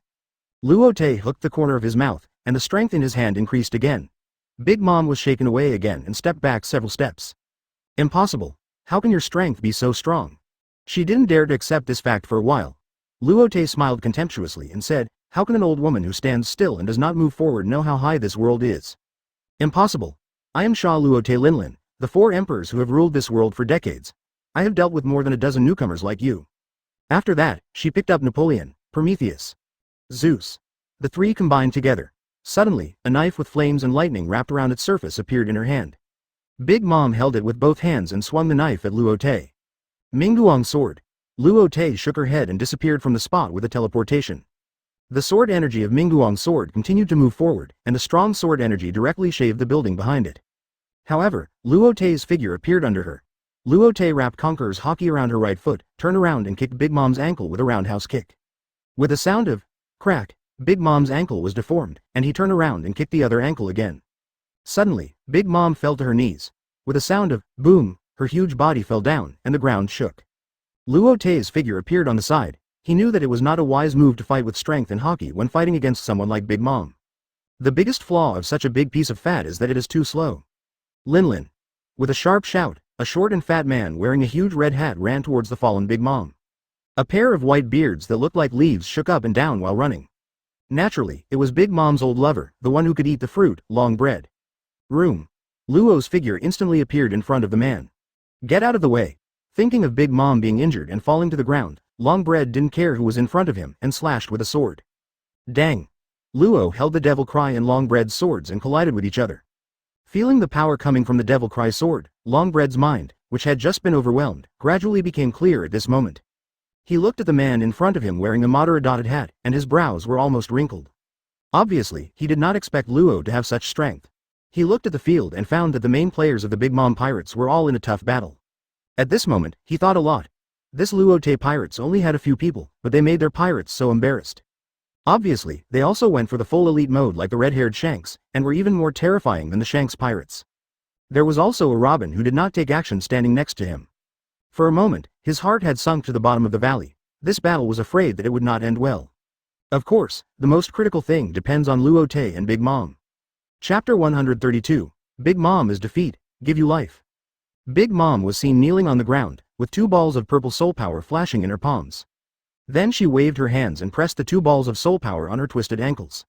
Luo Te hooked the corner of his mouth, and the strength in his hand increased again. Big Mom was shaken away again and stepped back several steps. Impossible. How can your strength be so strong? She didn't dare to accept this fact for a while. Luo Te smiled contemptuously and said, how can an old woman who stands still and does not move forward know how high this world is? Impossible. I am Shao Luo Te Linlin, the 4 emperors who have ruled this world for decades. I have dealt with more than a dozen newcomers like you. After that, she picked up Napoleon, Prometheus, Zeus. The 3 combined together. Suddenly, a knife with flames and lightning wrapped around its surface appeared in her hand. Big Mom held it with both hands and swung the knife at Luo Te. Mingguang sword. Luo Te shook her head and disappeared from the spot with a teleportation. The sword energy of Mingguang's sword continued to move forward, and a strong sword energy directly shaved the building behind it. However, Luo Te's figure appeared under her. Luo Te wrapped Conqueror's hockey around her right foot, turned around and kicked Big Mom's ankle with a roundhouse kick. With a sound of crack, Big Mom's ankle was deformed, and he turned around and kicked the other ankle again. Suddenly, Big Mom fell to her knees. With a sound of boom, her huge body fell down, and the ground shook. Luo Te's figure appeared on the side. He knew that it was not a wise move to fight with strength in hockey when fighting against someone like Big Mom. The biggest flaw of such a big piece of fat is that it is too slow. Lin. With a sharp shout, a short and fat man wearing a huge red hat ran towards the fallen Big Mom. A pair of white beards that looked like leaves shook up and down while running. Naturally, it was Big Mom's old lover, the one who could eat the fruit, long bread. Room. Luo's figure instantly appeared in front of the man. Get out of the way. Thinking of Big Mom being injured and falling to the ground, Longbread didn't care who was in front of him and slashed with a sword. Dang. Luo held the Devil Cry and Longbread's swords and collided with each other. Feeling the power coming from the Devil Cry sword, Longbread's mind, which had just been overwhelmed, gradually became clear at this moment. He looked at the man in front of him wearing a moderate dotted hat, and his brows were almost wrinkled. Obviously, he did not expect Luo to have such strength. He looked at the field and found that the main players of the Big Mom Pirates were all in a tough battle. At this moment, he thought a lot. This Luo Te pirates only had a few people, but they made their pirates so embarrassed. Obviously, they also went for the full elite mode like the red-haired Shanks, and were even more terrifying than the Shanks pirates. There was also a Robin who did not take action standing next to him. For a moment, his heart had sunk to the bottom of the valley. This battle was afraid that it would not end well. Of course, the most critical thing depends on Luo Te and Big Mom. Chapter 132. Big Mom is defeat, give you life. Big Mom was seen kneeling on the ground, with 2 balls of purple soul power flashing in her palms. Then she waved her hands and pressed the 2 balls of soul power on her twisted ankles.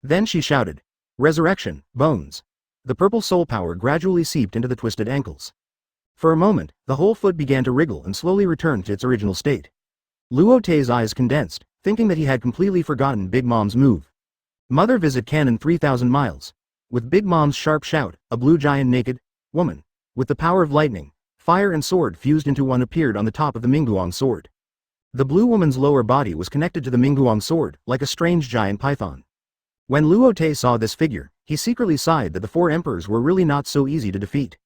Then she shouted, "Resurrection, bones." The purple soul power gradually seeped into the twisted ankles. For a moment, the whole foot began to wriggle and slowly returned to its original state. Luo Te's eyes condensed, thinking that he had completely forgotten Big Mom's move. Mother visit Cannon 3,000 miles. With Big Mom's sharp shout, a blue giant naked woman, with the power of lightning, fire and sword fused into one appeared on the top of the Mingguang sword. The blue woman's lower body was connected to the Mingguang sword, like a strange giant python. When Luo Te saw this figure, he secretly sighed that the 4 emperors were really not so easy to defeat.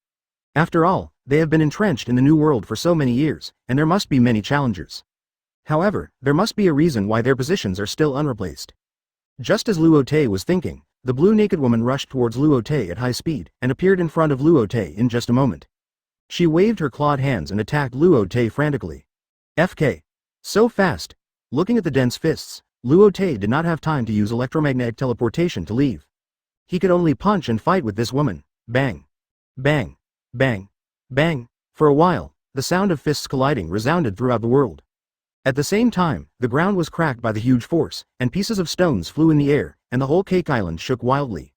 After all, they have been entrenched in the New World for so many years, and there must be many challengers. However, there must be a reason why their positions are still unreplaced. Just as Luo Te was thinking, the blue naked woman rushed towards Luo Te at high speed, and appeared in front of Luo Te in just a moment. She waved her clawed hands and attacked Luo Te frantically. FK. So fast. Looking at the dense fists, Luo Te did not have time to use electromagnetic teleportation to leave. He could only punch and fight with this woman. Bang. Bang. Bang. Bang. For a while, the sound of fists colliding resounded throughout the world. At the same time, the ground was cracked by the huge force, and pieces of stones flew in the air, and the whole Cake Island shook wildly.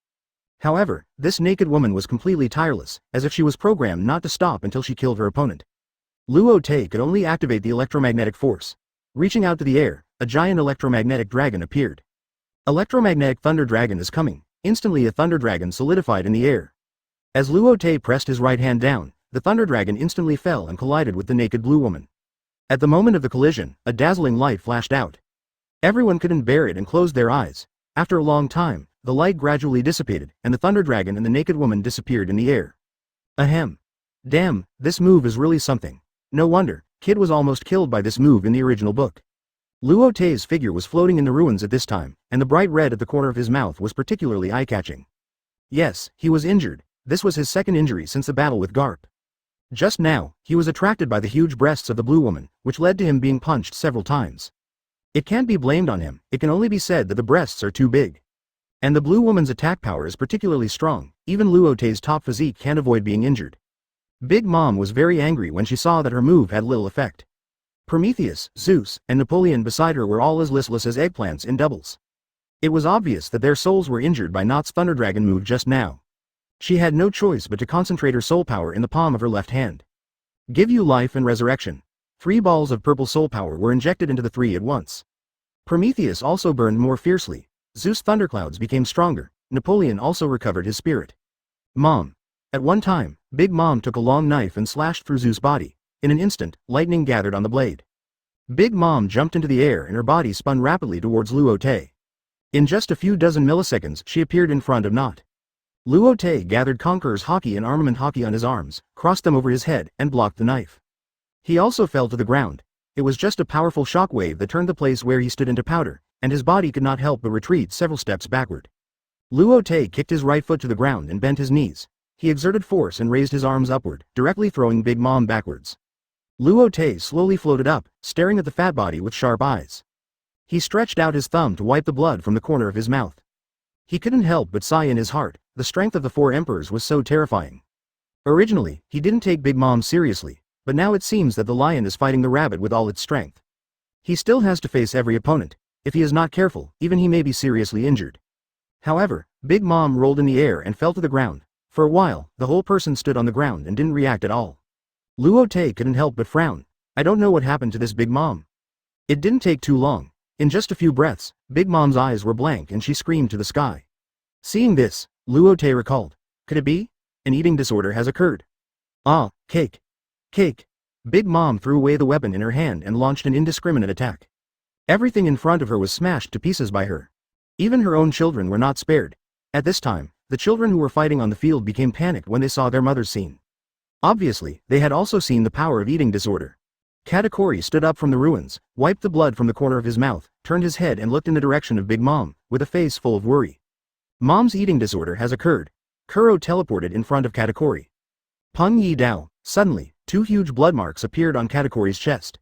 However, this naked woman was completely tireless, as if she was programmed not to stop until she killed her opponent. Luo Te could only activate the electromagnetic force. Reaching out to the air, a giant electromagnetic dragon appeared. Electromagnetic Thunder Dragon is coming. Instantly a Thunder Dragon solidified in the air. As Luo Te pressed his right hand down, the Thunder Dragon instantly fell and collided with the naked blue woman. At the moment of the collision, a dazzling light flashed out. Everyone couldn't bear it and closed their eyes. After a long time, the light gradually dissipated, and the Thunder Dragon and the naked woman disappeared in the air. Ahem. Damn, this move is really something. No wonder, Kid was almost killed by this move in the original book. Luo Te's figure was floating in the ruins at this time, and the bright red at the corner of his mouth was particularly eye-catching. Yes, he was injured. This was his second injury since the battle with Garp. Just now, he was attracted by the huge breasts of the blue woman, which led to him being punched several times. It can't be blamed on him, it can only be said that the breasts are too big. And the blue woman's attack power is particularly strong, even Luo Te's top physique can't avoid being injured. Big Mom was very angry when she saw that her move had little effect. Prometheus, Zeus, and Napoleon beside her were all as listless as eggplants in doubles. It was obvious that their souls were injured by Not's Thunder Dragon move just now. She had no choice but to concentrate her soul power in the palm of her left hand. Give you life and resurrection. 3 balls of purple soul power were injected into the 3 at once. Prometheus also burned more fiercely. Zeus' thunderclouds became stronger. Napoleon also recovered his spirit. Mom. At one time, Big Mom took a long knife and slashed through Zeus' body. In an instant, lightning gathered on the blade. Big Mom jumped into the air and her body spun rapidly towards Luo Te. In just a few dozen milliseconds she appeared in front of Not. Luo Te gathered Conqueror's Haki and Armament Haki on his arms, crossed them over his head, and blocked the knife. He also fell to the ground. It was just a powerful shockwave that turned the place where he stood into powder, and his body could not help but retreat several steps backward. Luo Te kicked his right foot to the ground and bent his knees. He exerted force and raised his arms upward, directly throwing Big Mom backwards. Luo Te slowly floated up, staring at the fat body with sharp eyes. He stretched out his thumb to wipe the blood from the corner of his mouth. He couldn't help but sigh in his heart. The strength of the four emperors was so terrifying. Originally, he didn't take Big Mom seriously, but now it seems that the lion is fighting the rabbit with all its strength. He still has to face every opponent. If he is not careful, even he may be seriously injured. However, Big Mom rolled in the air and fell to the ground. For a while, the whole person stood on the ground and didn't react at all. Luo Te couldn't help but frown. I don't know what happened to this Big Mom. It didn't take too long. In just a few breaths, Big Mom's eyes were blank and she screamed to the sky. Seeing this, Luo Te recalled. Could it be? An eating disorder has occurred. Ah, cake. Cake. Big Mom threw away the weapon in her hand and launched an indiscriminate attack. Everything in front of her was smashed to pieces by her. Even her own children were not spared. At this time, the children who were fighting on the field became panicked when they saw their mother's scene. Obviously, they had also seen the power of eating disorder. Katakuri stood up from the ruins, wiped the blood from the corner of his mouth, turned his head and looked in the direction of Big Mom, with a face full of worry. Mom's eating disorder has occurred. Kuro teleported in front of Katakuri. Peng Yi Dao. Suddenly, two huge blood marks appeared on Katakuri's chest.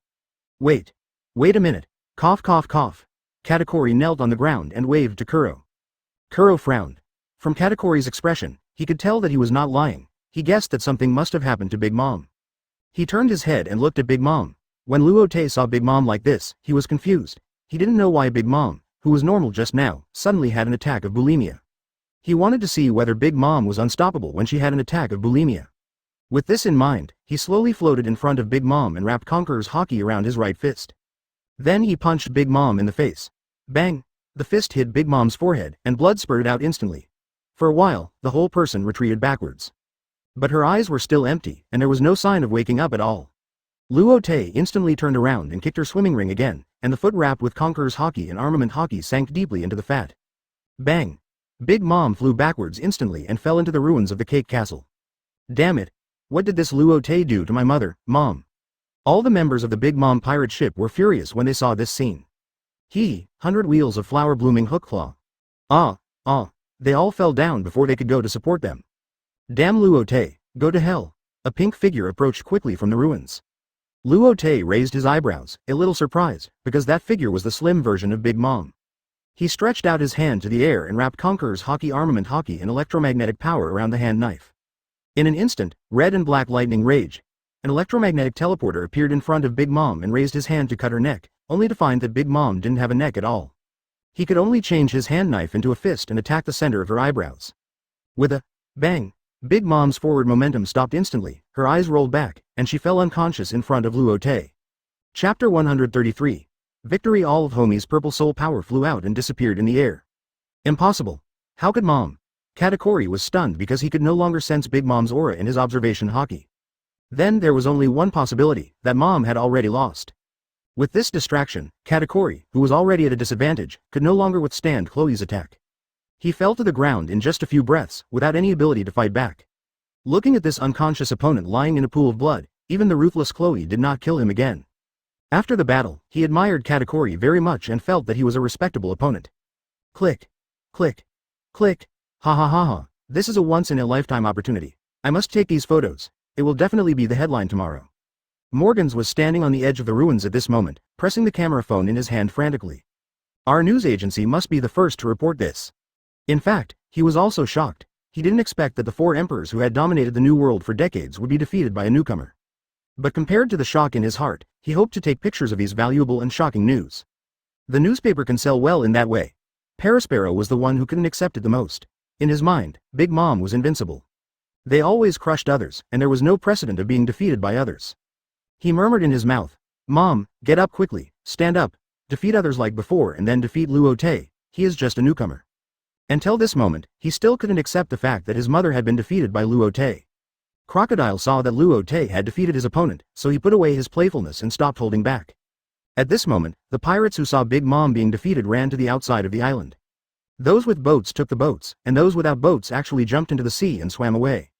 Wait a minute. Cough cough cough. Katakuri knelt on the ground and waved to Kuro. Kuro frowned. From Katakuri's expression, he could tell that he was not lying. He guessed that something must have happened to Big Mom. He turned his head and looked at Big Mom. When Luo Te saw Big Mom like this, he was confused. He didn't know why Big Mom, who was normal just now, suddenly had an attack of bulimia. He wanted to see whether Big Mom was unstoppable when she had an attack of bulimia. With this in mind, he slowly floated in front of Big Mom and wrapped Conqueror's Haki around his right fist. Then he punched Big Mom in the face. Bang! The fist hit Big Mom's forehead, and blood spurted out instantly. For a while, the whole person retreated backwards. But her eyes were still empty, and there was no sign of waking up at all. Luo Te instantly turned around and kicked her swimming ring again, and the foot wrapped with Conqueror's Haki and Armament Haki sank deeply into the fat. Bang! Big Mom flew backwards instantly and fell into the ruins of the cake castle. Damn it! What did this Luo Te do to my mother, Mom? All the members of the Big Mom pirate ship were furious when they saw this scene. 100 wheels of flower blooming hook claw. They all fell down before they could go to support them. Damn Luo Te, go to hell. A pink figure approached quickly from the ruins. Luo Te raised his eyebrows, a little surprised, because that figure was the slim version of Big Mom. He stretched out his hand to the air and wrapped Conqueror's Haki Armament Haki and electromagnetic power around the hand knife. In an instant, red and black lightning raged. An electromagnetic teleporter appeared in front of Big Mom and raised his hand to cut her neck, only to find that Big Mom didn't have a neck at all. He could only change his hand knife into a fist and attack the center of her eyebrows. With a bang, Big Mom's forward momentum stopped instantly, her eyes rolled back, and she fell unconscious in front of Luo Te. Chapter 133. Victory. All of Homie's purple soul power flew out and disappeared in the air. Impossible. How could Mom? Katakuri was stunned because he could no longer sense Big Mom's aura in his observation Haki. Then there was only one possibility, that Mom had already lost. With this distraction, Katakuri, who was already at a disadvantage, could no longer withstand Chloe's attack. He fell to the ground in just a few breaths, without any ability to fight back. Looking at this unconscious opponent lying in a pool of blood, even the ruthless Chloe did not kill him again. After the battle, he admired Katakuri very much and felt that he was a respectable opponent. Click. Click. Click. Ha ha ha ha. This is a once-in-a-lifetime opportunity. I must take these photos. It will definitely be the headline tomorrow. Morgans was standing on the edge of the ruins at this moment, pressing the camera phone in his hand frantically. Our news agency must be the first to report this. In fact, he was also shocked. He didn't expect that the four emperors who had dominated the New World for decades would be defeated by a newcomer. But compared to the shock in his heart, he hoped to take pictures of these valuable and shocking news. The newspaper can sell well in that way. Parasparrow was the one who couldn't accept it the most. In his mind, Big Mom was invincible. They always crushed others, and there was no precedent of being defeated by others. He murmured in his mouth, Mom, get up quickly, stand up, defeat others like before and then defeat Luo Te, he is just a newcomer. Until this moment, he still couldn't accept the fact that his mother had been defeated by Luo Te. Crocodile saw that Luo Te had defeated his opponent, so he put away his playfulness and stopped holding back. At this moment, the pirates who saw Big Mom being defeated ran to the outside of the island. Those with boats took the boats, and those without boats actually jumped into the sea and swam away.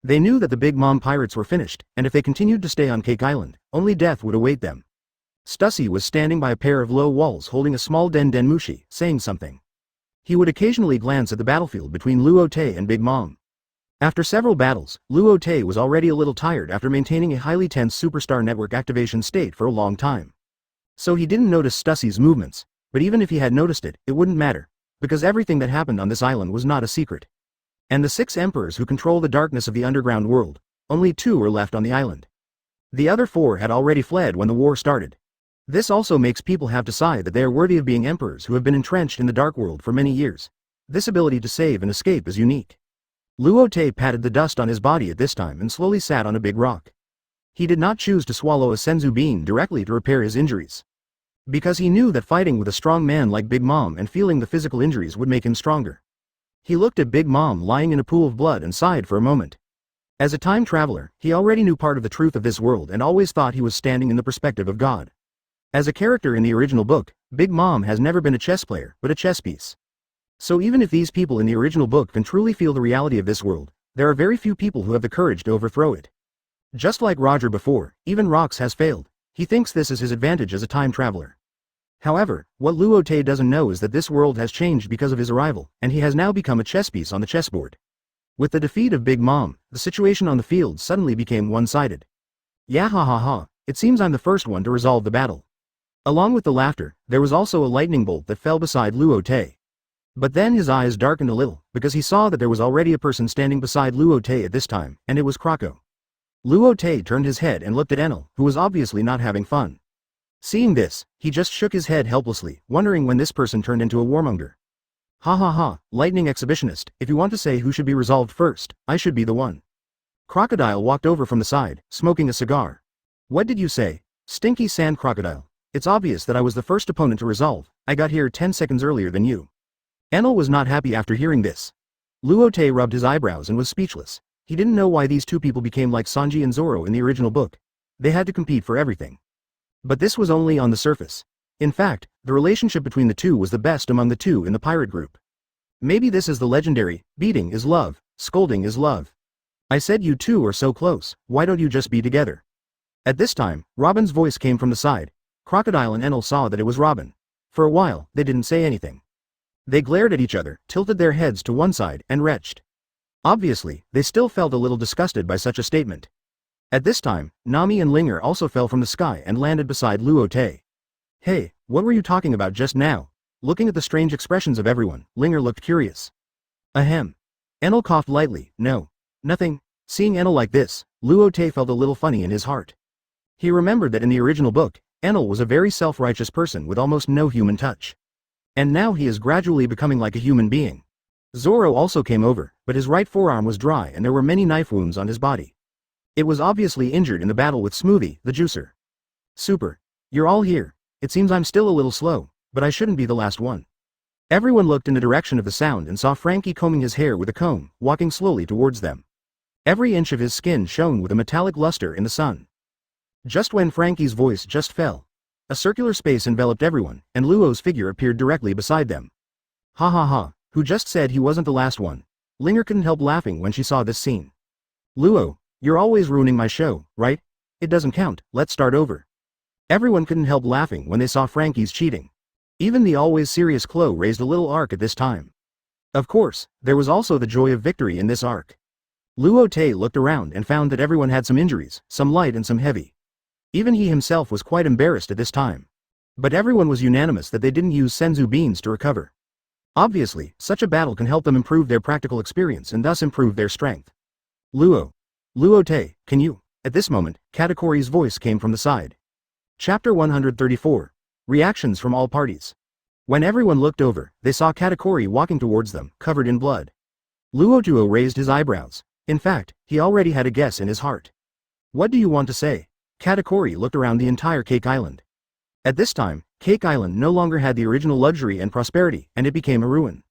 They knew that the Big Mom pirates were finished, and if they continued to stay on Cake Island, only death would await them. Stussy was standing by a pair of low walls holding a small den-den-mushi, saying something. He would occasionally glance at the battlefield between Luo Te and Big Mom. After several battles, Luo Te was already a little tired after maintaining a highly tense superstar network activation state for a long time. So he didn't notice Stussy's movements, but even if he had noticed it, it wouldn't matter, because everything that happened on this island was not a secret. And the 6 emperors who control the darkness of the underground world, only 2 were left on the island. The other 4 had already fled when the war started. This also makes people have to sigh that they are worthy of being emperors who have been entrenched in the dark world for many years. This ability to save and escape is unique. Luo Te patted the dust on his body at this time and slowly sat on a big rock. He did not choose to swallow a senzu bean directly to repair his injuries. Because he knew that fighting with a strong man like Big Mom and feeling the physical injuries would make him stronger. He looked at Big Mom lying in a pool of blood and sighed for a moment. As a time traveler, he already knew part of the truth of this world and always thought he was standing in the perspective of God. As a character in the original book, Big Mom has never been a chess player, but a chess piece. So even if these people in the original book can truly feel the reality of this world, there are very few people who have the courage to overthrow it. Just like Roger before, even Rox has failed. He thinks this is his advantage as a time traveler. However, what Luo Te doesn't know is that this world has changed because of his arrival, and he has now become a chess piece on the chessboard. With the defeat of Big Mom, the situation on the field suddenly became one-sided. Yeah ha ha ha, it seems I'm the first one to resolve the battle. Along with the laughter, there was also a lightning bolt that fell beside Luo Te. But then his eyes darkened a little, because he saw that there was already a person standing beside Luo Te at this time, and it was Croco. Luo Te turned his head and looked at Enel, who was obviously not having fun. Seeing this, he just shook his head helplessly, wondering when this person turned into a warmonger. Ha ha ha, lightning exhibitionist, if you want to say who should be resolved first, I should be the one. Crocodile walked over from the side, smoking a cigar. What did you say? Stinky Sand Crocodile. It's obvious that I was the first opponent to resolve. I got here 10 seconds earlier than you. Enel was not happy after hearing this. Luo Te rubbed his eyebrows and was speechless. He didn't know why these 2 people became like Sanji and Zoro in the original book. They had to compete for everything. But this was only on the surface. In fact, the relationship between the 2 was the best among the 2 in the pirate group. Maybe this is the legendary, beating is love, scolding is love. I said you 2 are so close, why don't you just be together? At this time, Robin's voice came from the side. Crocodile and Enel saw that it was Robin. For a while, they didn't say anything. They glared at each other, tilted their heads to one side, and retched. Obviously, they still felt a little disgusted by such a statement. At this time, Nami and Linger also fell from the sky and landed beside Luo Te. Hey, what were you talking about just now? Looking at the strange expressions of everyone, Linger looked curious. Ahem. Enel coughed lightly. No. Nothing. Seeing Enel like this, Luo Te felt a little funny in his heart. He remembered that in the original book, Enel was a very self-righteous person with almost no human touch. And now he is gradually becoming like a human being. Zoro also came over, but his right forearm was dry and there were many knife wounds on his body. It was obviously injured in the battle with Smoothie, the juicer. Super. You're all here. It seems I'm still a little slow, but I shouldn't be the last one. Everyone looked in the direction of the sound and saw Frankie combing his hair with a comb, walking slowly towards them. Every inch of his skin shone with a metallic luster in the sun. Just when Frankie's voice just fell, a circular space enveloped everyone, and Luo's figure appeared directly beside them. Ha ha ha, who just said he wasn't the last one? Linger couldn't help laughing when she saw this scene. Luo, you're always ruining my show, right? It doesn't count, let's start over. Everyone couldn't help laughing when they saw Frankie's cheating. Even the always serious Chloe raised a little arc at this time. Of course, there was also the joy of victory in this arc. Luo Te looked around and found that everyone had some injuries, some light and some heavy. Even he himself was quite embarrassed at this time. But everyone was unanimous that they didn't use senzu beans to recover. Obviously, such a battle can help them improve their practical experience and thus improve their strength. Luo Te, can you? At this moment, Katakori's voice came from the side. Chapter 134. Reactions from all parties. When everyone looked over, they saw Katakori walking towards them, covered in blood. Luotuo raised his eyebrows. In fact, he already had a guess in his heart. What do you want to say? Katakori looked around the entire Cake Island. At this time, Cake Island no longer had the original luxury and prosperity, and it became a ruin.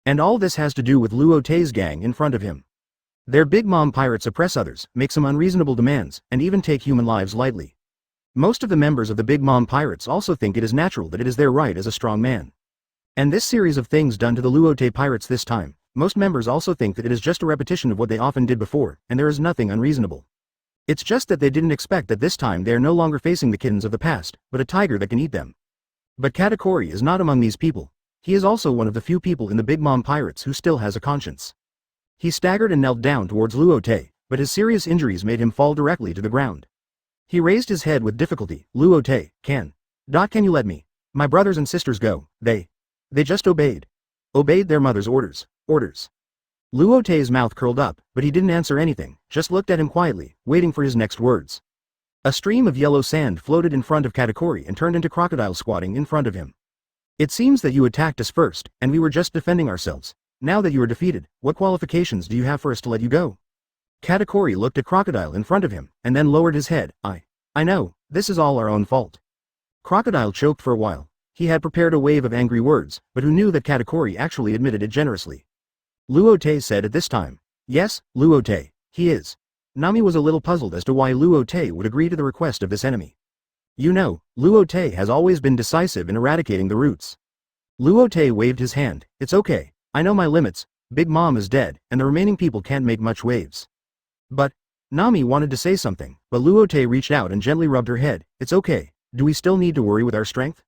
And all this has to do with Luo Te's gang in front of him. Their Big Mom pirates oppress others, make some unreasonable demands, and even take human lives lightly. Most of the members of the Big Mom pirates also think it is natural that it is their right as a strong man. And this series of things done to the Luo Te pirates this time, most members also think that it is just a repetition of what they often did before, and there is nothing unreasonable. It's just that they didn't expect that this time they are no longer facing the kittens of the past, but a tiger that can eat them. But Katakuri is not among these people. He is also one of the few people in the Big Mom pirates who still has a conscience. He staggered and knelt down towards Luo Te, but his serious injuries made him fall directly to the ground. He raised his head with difficulty. Luo Te, can you let me? My brothers and sisters go? They just obeyed. Obeyed their mother's orders. Luo Te's mouth curled up, but he didn't answer anything, just looked at him quietly, waiting for his next words. A stream of yellow sand floated in front of Katakuri and turned into crocodile squatting in front of him. It seems that you attacked us first, and we were just defending ourselves. Now that you are defeated, what qualifications do you have for us to let you go? Katakuri looked at Crocodile in front of him, and then lowered his head. I know, this is all our own fault. Crocodile choked for a while. He had prepared a wave of angry words, but who knew that Katakuri actually admitted it generously. Luo Te said at this time. Yes, Luo Te, he is. Nami was a little puzzled as to why Luo Te would agree to the request of this enemy. You know, Luo Te has always been decisive in eradicating the roots. Luo Te waved his hand. It's okay, I know my limits. Big Mom is dead, and the remaining people can't make much waves. But, Nami wanted to say something, but Luo Te reached out and gently rubbed her head. It's okay, do we still need to worry with our strength?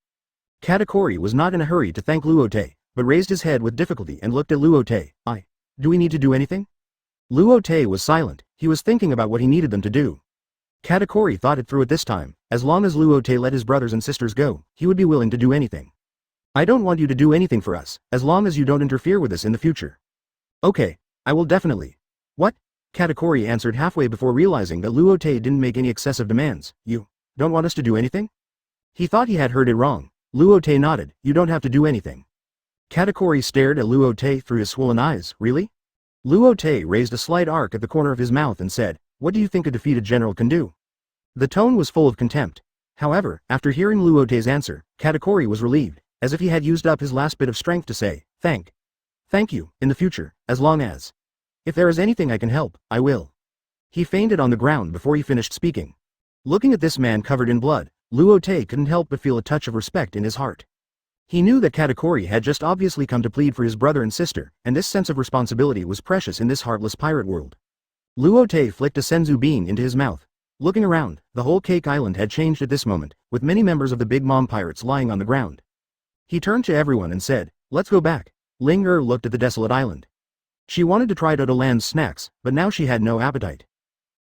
Katakuri was not in a hurry to thank Luo Te, but raised his head with difficulty and looked at Luo Te. Do we need to do anything? Luo Te was silent. He was thinking about what he needed them to do. Katakuri thought it through at this time. As long as Luo Te let his brothers and sisters go, he would be willing to do anything. I don't want you to do anything for us, as long as you don't interfere with us in the future. Okay, I will definitely. What? Katakuri answered halfway before realizing that Luo Te didn't make any excessive demands. You don't want us to do anything? He thought he had heard it wrong. Luo Te nodded. You don't have to do anything. Katakuri stared at Luo Te through his swollen eyes. Really? Luo Te raised a slight arc at the corner of his mouth and said, what do you think a defeated general can do? The tone was full of contempt. However, after hearing Luo Te's answer, Katakuri was relieved, as if he had used up his last bit of strength to say, thank you, in the future, as long as. If there is anything I can help, I will. He fainted on the ground before he finished speaking. Looking at this man covered in blood, Luo Te couldn't help but feel a touch of respect in his heart. He knew that Katakuri had just obviously come to plead for his brother and sister, and this sense of responsibility was precious in this heartless pirate world. Luo Te flicked a senzu bean into his mouth. Looking around, the whole Cake Island had changed at this moment, with many members of the Big Mom pirates lying on the ground. He turned to everyone and said, let's go back. Ling Er looked at the desolate island. She wanted to try Totto Land's snacks, but now she had no appetite.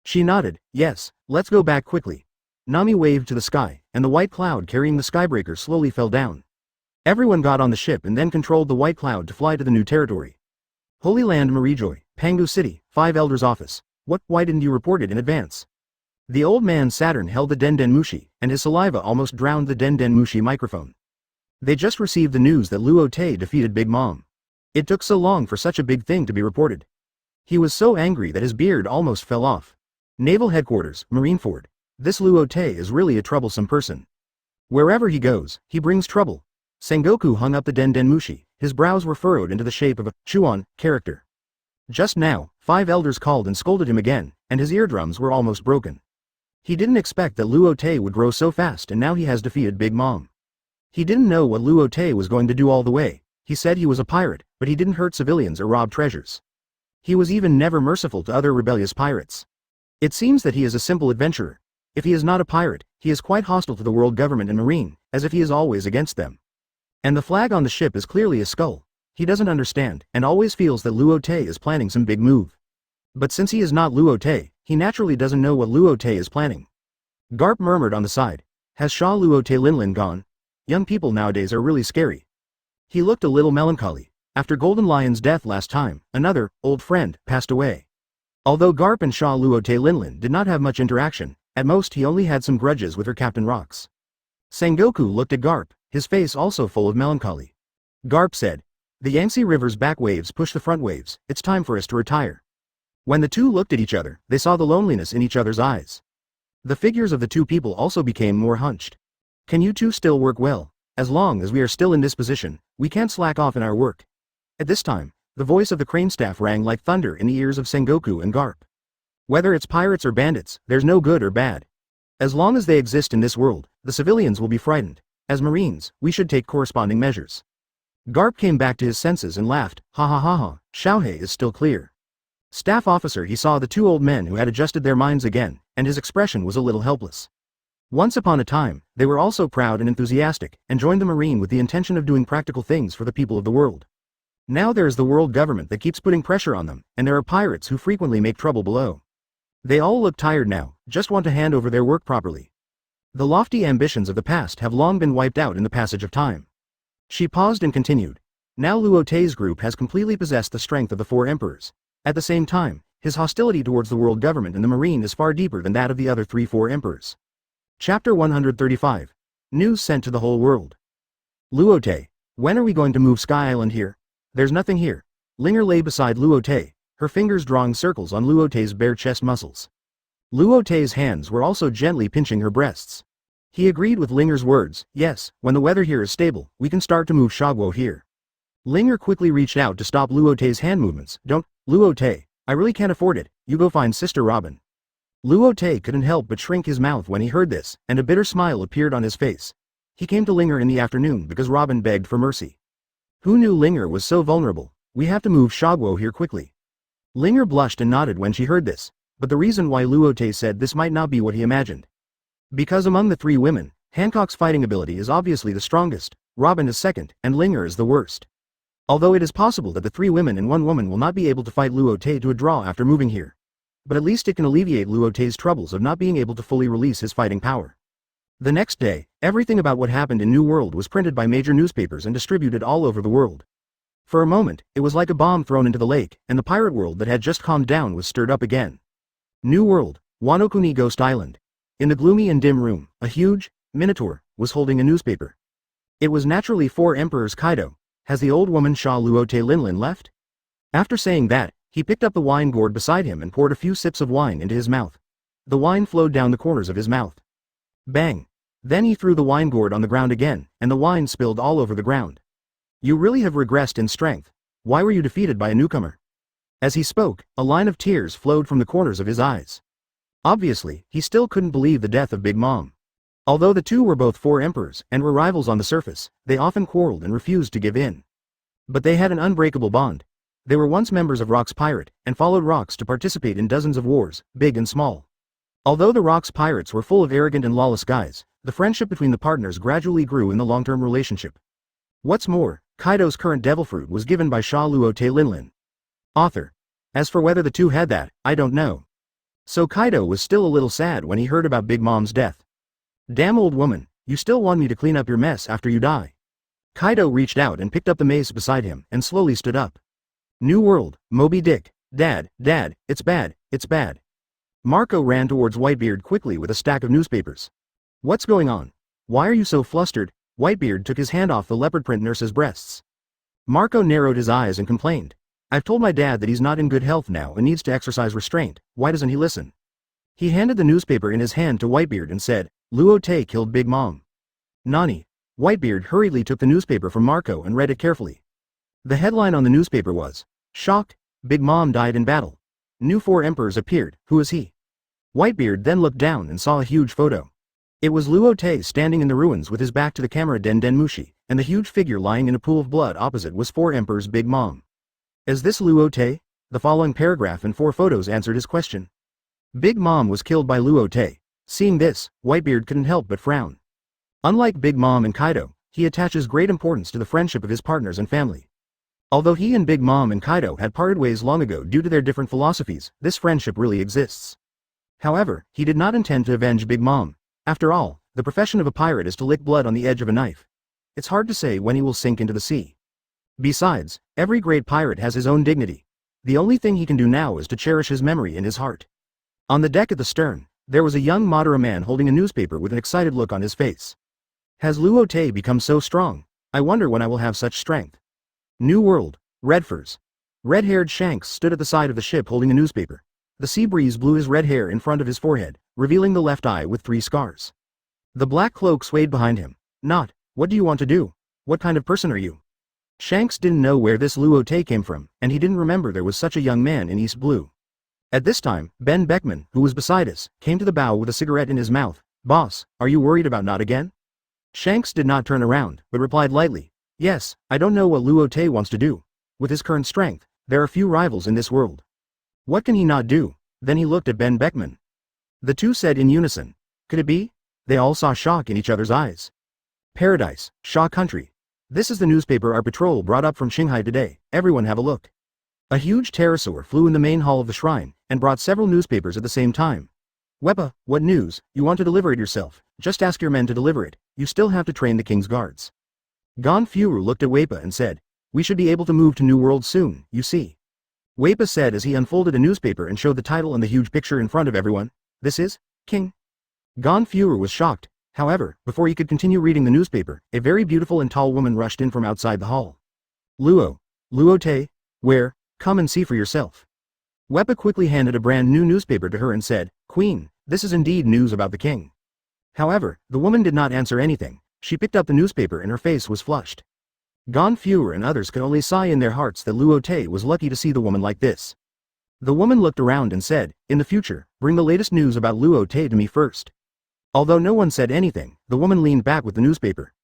She nodded. Yes, let's go back quickly. Nami waved to the sky, and the white cloud carrying the skybreaker slowly fell down. Everyone got on the ship and then controlled the white cloud to fly to the new territory. Holy Land Marijoy, Pangu City, 5 Elders Office. Why didn't you report it in advance? The old man Saturn held the Den Den Mushi, and his saliva almost drowned the Den Den Mushi microphone. They just received the news that Luo Te defeated Big Mom. It took so long for such a big thing to be reported. He was so angry that his beard almost fell off. Naval Headquarters, Marineford. This Luo Te is really a troublesome person. Wherever he goes, he brings trouble. Sengoku hung up the Den Den Mushi. His brows were furrowed into the shape of a Chuan character. Just now, 5 elders called and scolded him again, and his eardrums were almost broken. He didn't expect that Luo Te would grow so fast, and now he has defeated Big Mom. He didn't know what Luo Te was going to do all the way. He said he was a pirate, but he didn't hurt civilians or rob treasures. He was even never merciful to other rebellious pirates. It seems that he is a simple adventurer. If he is not a pirate, he is quite hostile to the world government and marine, as if he is always against them. And the flag on the ship is clearly a skull. He doesn't understand, and always feels that Luo Te is planning some big move. But since he is not Luo Te, he naturally doesn't know what Luo Te is planning. Garp murmured on the side. Has Sha Luo Te Linlin gone? Young people nowadays are really scary. He looked a little melancholy. After Golden Lion's death last time, another, old friend, passed away. Although Garp and Sha Luo Te Linlin did not have much interaction, at most he only had some grudges with her Captain Rocks. Sengoku looked at Garp, his face also full of melancholy. Garp said, the Yangtze River's back waves push the front waves, it's time for us to retire. When the two looked at each other, they saw the loneliness in each other's eyes. The figures of the two people also became more hunched. Can you two still work well? As long as we are still in this position, we can't slack off in our work. At this time, The voice of the crane staff rang like thunder in the ears of Sengoku and Garp. Whether it's pirates or bandits, there's no good or bad. As long as they exist in this world, the civilians will be frightened. As Marines, we should take corresponding measures. Garp came back to his senses and laughed, ha ha ha ha, Xiaohei is still clear. Staff officer, he saw the two old men who had adjusted their minds again, and his expression was a little helpless. Once upon a time, they were also proud and enthusiastic, and joined the Marine with the intention of doing practical things for the people of the world. Now there is the world government that keeps putting pressure on them, and there are pirates who frequently make trouble below. They all look tired now, just want to hand over their work properly. The lofty ambitions of the past have long been wiped out in the passage of time. She paused and continued. Now Luo Te's group has completely possessed the strength of the four emperors. At the same time, his hostility towards the world government and the Marine is far deeper than that of the other four emperors. Chapter 135. News sent to the whole world. Luo Te, when are we going to move Sky Island here? There's nothing here. Linger lay beside Luo Te, her fingers drawing circles on Luo Te's bare chest muscles. Luo Te's hands were also gently pinching her breasts. He agreed with Linger's words, yes, when the weather here is stable, we can start to move Shagwo here. Linger quickly reached out to stop Luo Te's hand movements. Don't, Luo Te, I really can't afford it, you go find Sister Robin. Luo Te couldn't help but shrink his mouth when he heard this, and a bitter smile appeared on his face. He came to Linger in the afternoon because Robin begged for mercy. Who knew Linger was so vulnerable? We have to move Shagwo here quickly. Linger blushed and nodded when she heard this, but the reason why Luo Te said this might not be what he imagined. Because among the three women, Hancock's fighting ability is obviously the strongest, Robin is second, and Linger is the worst. Although it is possible that the three women and one woman will not be able to fight Luo Te to a draw after moving here. But at least it can alleviate Luo Te's troubles of not being able to fully release his fighting power. The next day, everything about what happened in New World was printed by major newspapers and distributed all over the world. For a moment, it was like a bomb thrown into the lake, and the pirate world that had just calmed down was stirred up again. New World, Wanokuni Ghost Island. In the gloomy and dim room, a huge minotaur was holding a newspaper. It was naturally four emperors. Kaido. Has the old woman Sha Luo Te Linlin left? After saying that, he picked up the wine gourd beside him and poured a few sips of wine into his mouth. The wine flowed down the corners of his mouth. Bang! Then he threw the wine gourd on the ground again, and the wine spilled all over the ground. You really have regressed in strength. Why were you defeated by a newcomer? As he spoke, a line of tears flowed from the corners of his eyes. Obviously, he still couldn't believe the death of Big Mom. Although the two were both four emperors and were rivals on the surface, they often quarreled and refused to give in. But they had an unbreakable bond. They were once members of Rock's Pirate, and followed Rock's to participate in dozens of wars, big and small. Although the Rock's pirates were full of arrogant and lawless guys, the friendship between the partners gradually grew in the long-term relationship. What's more, Kaido's current devil fruit was given by Sha Luo Te Linlin. Author. As for whether the two had that, I don't know. So Kaido was still a little sad when he heard about Big Mom's death. Damn old woman, you still want me to clean up your mess after you die. Kaido reached out and picked up the mace beside him and slowly stood up. New World, Moby Dick. Dad, it's bad, it's bad. Marco ran towards Whitebeard quickly with a stack of newspapers. What's going on? Why are you so flustered? Whitebeard took his hand off the leopard print nurse's breasts. Marco narrowed his eyes and complained. I've told my dad that he's not in good health now and needs to exercise restraint. Why doesn't he listen? He handed the newspaper in his hand to Whitebeard and said, Luo Te killed Big Mom. Nani? Whitebeard hurriedly took the newspaper from Marco and read it carefully. The headline on the newspaper was, Shocked, Big Mom died in battle. New four emperors appeared. Who is he? Whitebeard then looked down and saw a huge photo. It was Luo Te standing in the ruins with his back to the camera Den Mushi, and the huge figure lying in a pool of blood opposite was four emperors Big Mom. Is this Luo Te? The following paragraph and four photos answered his question. Big Mom was killed by Luo Te. Seeing this, Whitebeard couldn't help but frown. Unlike Big Mom and Kaido, he attaches great importance to the friendship of his partners and family. Although he and Big Mom and Kaido had parted ways long ago due to their different philosophies, this friendship really exists. However, he did not intend to avenge Big Mom. After all, the profession of a pirate is to lick blood on the edge of a knife. It's hard to say when he will sink into the sea. Besides, every great pirate has his own dignity. The only thing he can do now is to cherish his memory in his heart. On the deck at the stern, there was a young Madara man holding a newspaper with an excited look on his face. Has Luo Te become so strong? I wonder when I will have such strength. New World, Redfurs. Red-haired Shanks stood at the side of the ship holding a newspaper. The sea breeze blew his red hair in front of his forehead, revealing the left eye with 3 scars. The black cloak swayed behind him. Not, what do you want to do? What kind of person are you? Shanks didn't know where this Luo Te came from, and he didn't remember there was such a young man in East Blue. At this time, Ben Beckman, who was beside us, came to the bow with a cigarette in his mouth. "Boss, are you worried about not again?" Shanks did not turn around, but replied lightly, "Yes, I don't know what Luo Te wants to do. With his current strength, there are few rivals in this world. What can he not do?" Then he looked at Ben Beckman. The two said in unison, "Could it be?" They all saw shock in each other's eyes. Paradise, Shao Country. This is the newspaper our patrol brought up from Shanghai today. Everyone have a look. A huge pterosaur flew in the main hall of the shrine, and brought several newspapers at the same time. "Weppa, what news? You want to deliver it yourself? Just ask your men to deliver it. You still have to train the king's guards." Gon Furu looked at Weppa and said, "We should be able to move to New World soon, you see." Weppa said as he unfolded a newspaper and showed the title and the huge picture in front of everyone. "This is King." Gon Furu was shocked. However, before he could continue reading the newspaper, a very beautiful and tall woman rushed in from outside the hall. "Luo Te, where? Come and see for yourself." Weppa quickly handed a brand new newspaper to her and said, "Queen, this is indeed news about the king." However, the woman did not answer anything. She picked up the newspaper and her face was flushed. Gon Furu and others could only sigh in their hearts that Luo Te was lucky to see the woman like this. The woman looked around and said, "In the future, bring the latest news about Luo Te to me first." Although no one said anything, the woman leaned back with the newspaper.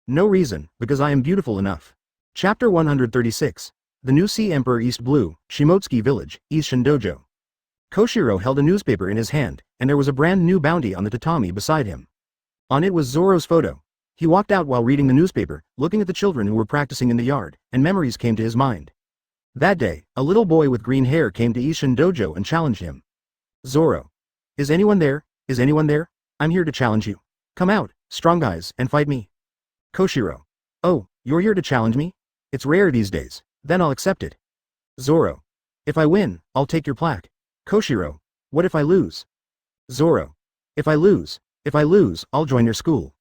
"No reason, because I am beautiful enough." Chapter 136. The New Sea Emperor East Blue, Shimotsuki Village, East Shindojo. Koshiro held a newspaper in his hand, and there was a brand new bounty on the tatami beside him. On it was Zoro's photo. He walked out while reading the newspaper, looking at the children who were practicing in the yard, and memories came to his mind. That day, a little boy with green hair came to East Shindojo and challenged him. "Zoro. Is anyone there? Is anyone there? I'm here to challenge you. Come out, strong guys, and fight me." Koshiro. "Oh, you're here to challenge me? It's rare these days. Then I'll accept it." Zoro. "If I win, I'll take your plaque." Koshiro. "What if I lose?" Zoro. If I lose, I'll join your school."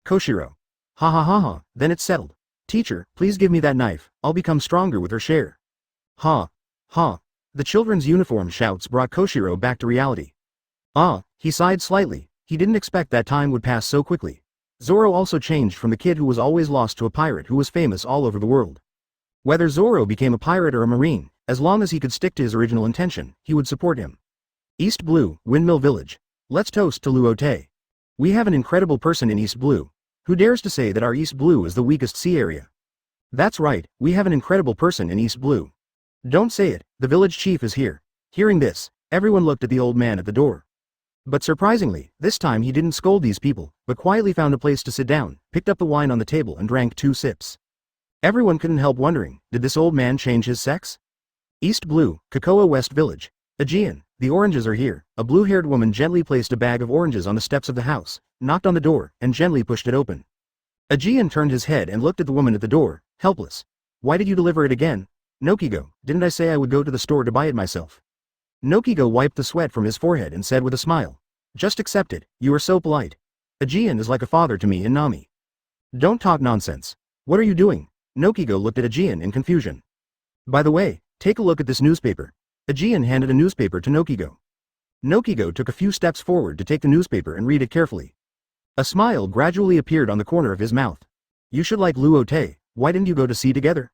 Koshiro. "Ha ha ha ha, then it's settled. Teacher, please give me that knife, I'll become stronger with her share." Ha. Ha. The children's uniform shouts brought Koshiro back to reality. Ah, he sighed slightly. He didn't expect that time would pass so quickly. Zoro also changed from the kid who was always lost to a pirate who was famous all over the world. Whether Zoro became a pirate or a marine, as long as he could stick to his original intention, he would support him. East Blue, Windmill Village. Let's toast to Luo Te. We have an incredible person in East Blue. Who dares to say that our East Blue is the weakest sea area? That's right, we have an incredible person in East Blue. Don't say it, the village chief is here. Hearing this, everyone looked at the old man at the door. But surprisingly, this time he didn't scold these people, but quietly found a place to sit down, picked up the wine on the table and drank 2 sips. Everyone couldn't help wondering, did this old man change his sex? East Blue, Cocoa West Village. Aegean, the oranges are here. A blue-haired woman gently placed a bag of oranges on the steps of the house, knocked on the door, and gently pushed it open. Aegean turned his head and looked at the woman at the door, helpless. "Why did you deliver it again?" "Nokigo, didn't I say I would go to the store to buy it myself?" Nokigo wiped the sweat from his forehead and said with a smile, "Just accept it, you are so polite. Aegean is like a father to me and Nami." "Don't talk nonsense. What are you doing?" Nokigo looked at Aegean in confusion. "By the way, take a look at this newspaper." Aegean handed a newspaper to Nokigo. Nokigo took a few steps forward to take the newspaper and read it carefully. A smile gradually appeared on the corner of his mouth. "You should like Luo Te, why didn't you go to sea together?"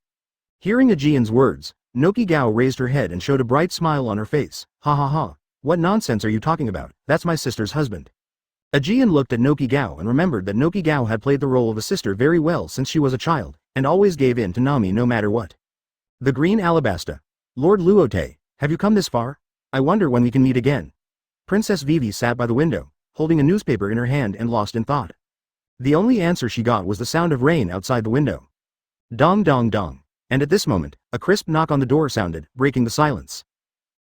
Hearing Aegean's words, Nokigao raised her head and showed a bright smile on her face. "Ha ha ha, what nonsense are you talking about? That's my sister's husband." Aegean looked at Nokigao and remembered that Nokigao had played the role of a sister very well since she was a child, and always gave in to Nami no matter what. "The Green Alabasta. Lord Luo Te, have you come this far? I wonder when we can meet again." Princess Vivi sat by the window, holding a newspaper in her hand and lost in thought. The only answer she got was the sound of rain outside the window. Dong dong dong, and at this moment, a crisp knock on the door sounded, breaking the silence.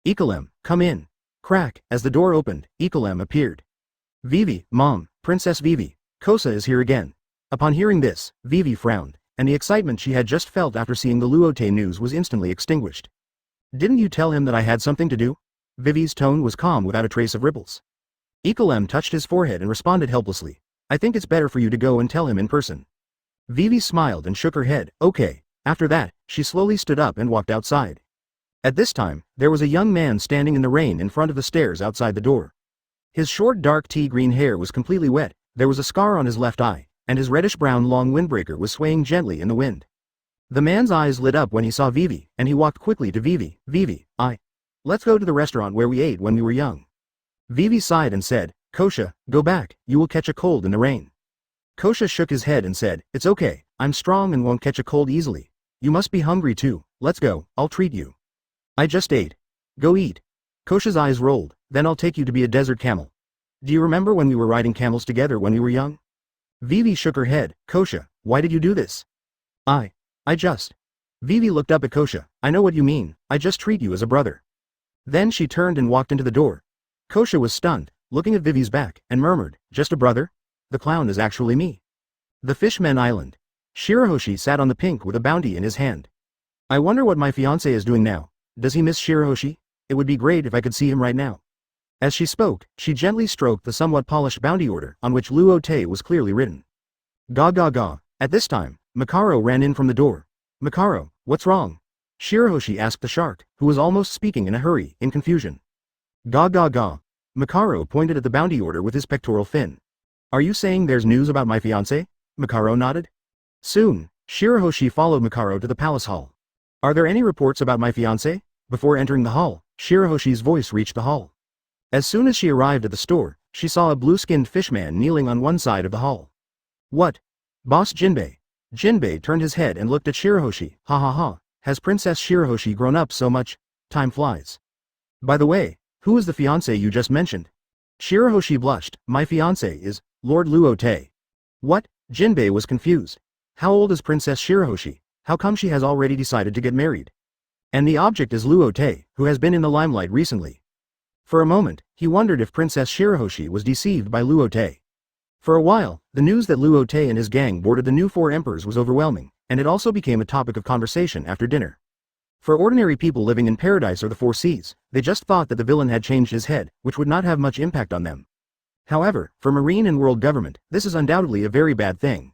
"Ikolem, come in." Crack, as the door opened, Ikolem appeared. "Vivi, Mom, Princess Vivi, Kosa is here again." Upon hearing this, Vivi frowned, and the excitement she had just felt after seeing the Luo Te news was instantly extinguished. "Didn't you tell him that I had something to do?" Vivi's tone was calm without a trace of ripples. Ikolem touched his forehead and responded helplessly, "I think it's better for you to go and tell him in person." Vivi smiled and shook her head, "Okay." After that, she slowly stood up and walked outside. At this time, there was a young man standing in the rain in front of the stairs outside the door. His short dark tea-green hair was completely wet, there was a scar on his left eye, and his reddish-brown long windbreaker was swaying gently in the wind. The man's eyes lit up when he saw Vivi, and he walked quickly to Vivi. Vivi, let's go to the restaurant where we ate when we were young. Vivi sighed and said, Kosha, go back, you will catch a cold in the rain. Kosha shook his head and said, it's okay, I'm strong and won't catch a cold easily. You must be hungry too, let's go, I'll treat you. I just ate. Go eat. Kosha's eyes rolled, then I'll take you to be a desert camel. Do you remember when we were riding camels together when we were young? Vivi shook her head, Kosha, why did you do this? I just. Vivi looked up at Kosha, I know what you mean, I just treat you as a brother. Then she turned and walked into the door. Kosha was stunned, looking at Vivi's back, and murmured, just a brother? The clown is actually me. The Fishmen Island. Shirahoshi sat on the pink with a bounty in his hand. I wonder what my fiancé is doing now. Does he miss Shirahoshi? It would be great if I could see him right now. As she spoke, she gently stroked the somewhat polished bounty order on which Luo Te was clearly written. Ga ga ga. At this time, Mikaro ran in from the door. Mikaro, what's wrong? Shirahoshi asked the shark, who was almost speaking in a hurry, in confusion. Ga ga ga. Mikaro pointed at the bounty order with his pectoral fin. Are you saying there's news about my fiancé? Mikaro nodded. Soon, Shirahoshi followed Mikaro to the palace hall. Are there any reports about my fiancé? Before entering the hall, Shirahoshi's voice reached the hall. As soon as she arrived at the store, she saw a blue-skinned fishman kneeling on one side of the hall. What? Boss Jinbei. Jinbei turned his head and looked at Shirahoshi. Ha ha ha, has Princess Shirahoshi grown up so much? Time flies. By the way, who is the fiancé you just mentioned? Shirahoshi blushed. My fiancé is Lord Luo Te. What? Jinbei was confused. How old is Princess Shirahoshi? How come she has already decided to get married? And the object is Luo Te, who has been in the limelight recently. For a moment, he wondered if Princess Shirahoshi was deceived by Luo Te. For a while, the news that Luo Te and his gang boarded the new 4 emperors was overwhelming, and it also became a topic of conversation after dinner. For ordinary people living in paradise or the 4 seas, they just thought that the villain had changed his head, which would not have much impact on them. However, for marine and world government, this is undoubtedly a very bad thing.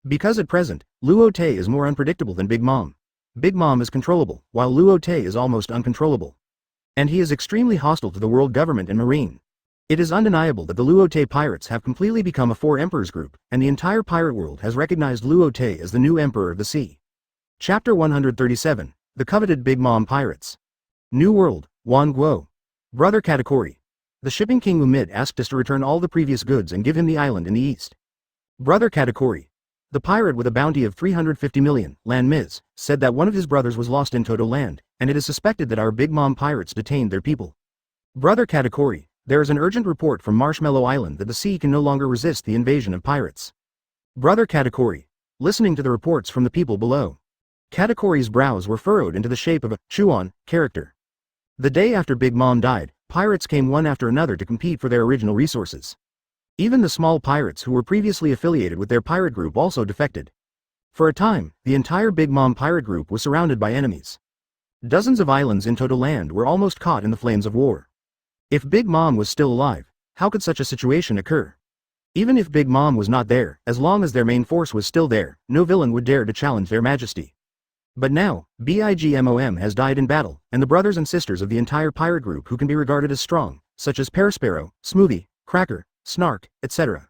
Because at present, Luo Te is more unpredictable than Big Mom. Big Mom is controllable, while Luo Te is almost uncontrollable. And he is extremely hostile to the world government and marine. It is undeniable that the Luo Te pirates have completely become a 4 emperors group, and the entire pirate world has recognized Luo Te as the new emperor of the sea. Chapter 137, The Coveted Big Mom Pirates. New World, Wan Guo. Brother Katakuri. The shipping king Umid asked us to return all the previous goods and give him the island in the east. Brother Katakuri. The pirate with a bounty of 350 million, Lan Miz, said that one of his brothers was lost in Totto land, and it is suspected that our Big Mom pirates detained their people. Brother Katakuri, there is an urgent report from Marshmallow Island that the sea can no longer resist the invasion of pirates. Brother Katakuri, listening to the reports from the people below. Katakuri's brows were furrowed into the shape of a Chuan character. The day after Big Mom died, pirates came one after another to compete for their original resources. Even the small pirates who were previously affiliated with their pirate group also defected. For a time, the entire Big Mom pirate group was surrounded by enemies. Dozens of islands in Totto land were almost caught in the flames of war. If Big Mom was still alive, how could such a situation occur? Even if Big Mom was not there, as long as their main force was still there, no villain would dare to challenge their majesty. But now, Big Mom has died in battle, and the brothers and sisters of the entire pirate group who can be regarded as strong, such as Perisparrow, Smoothie, Cracker, Snark, etc.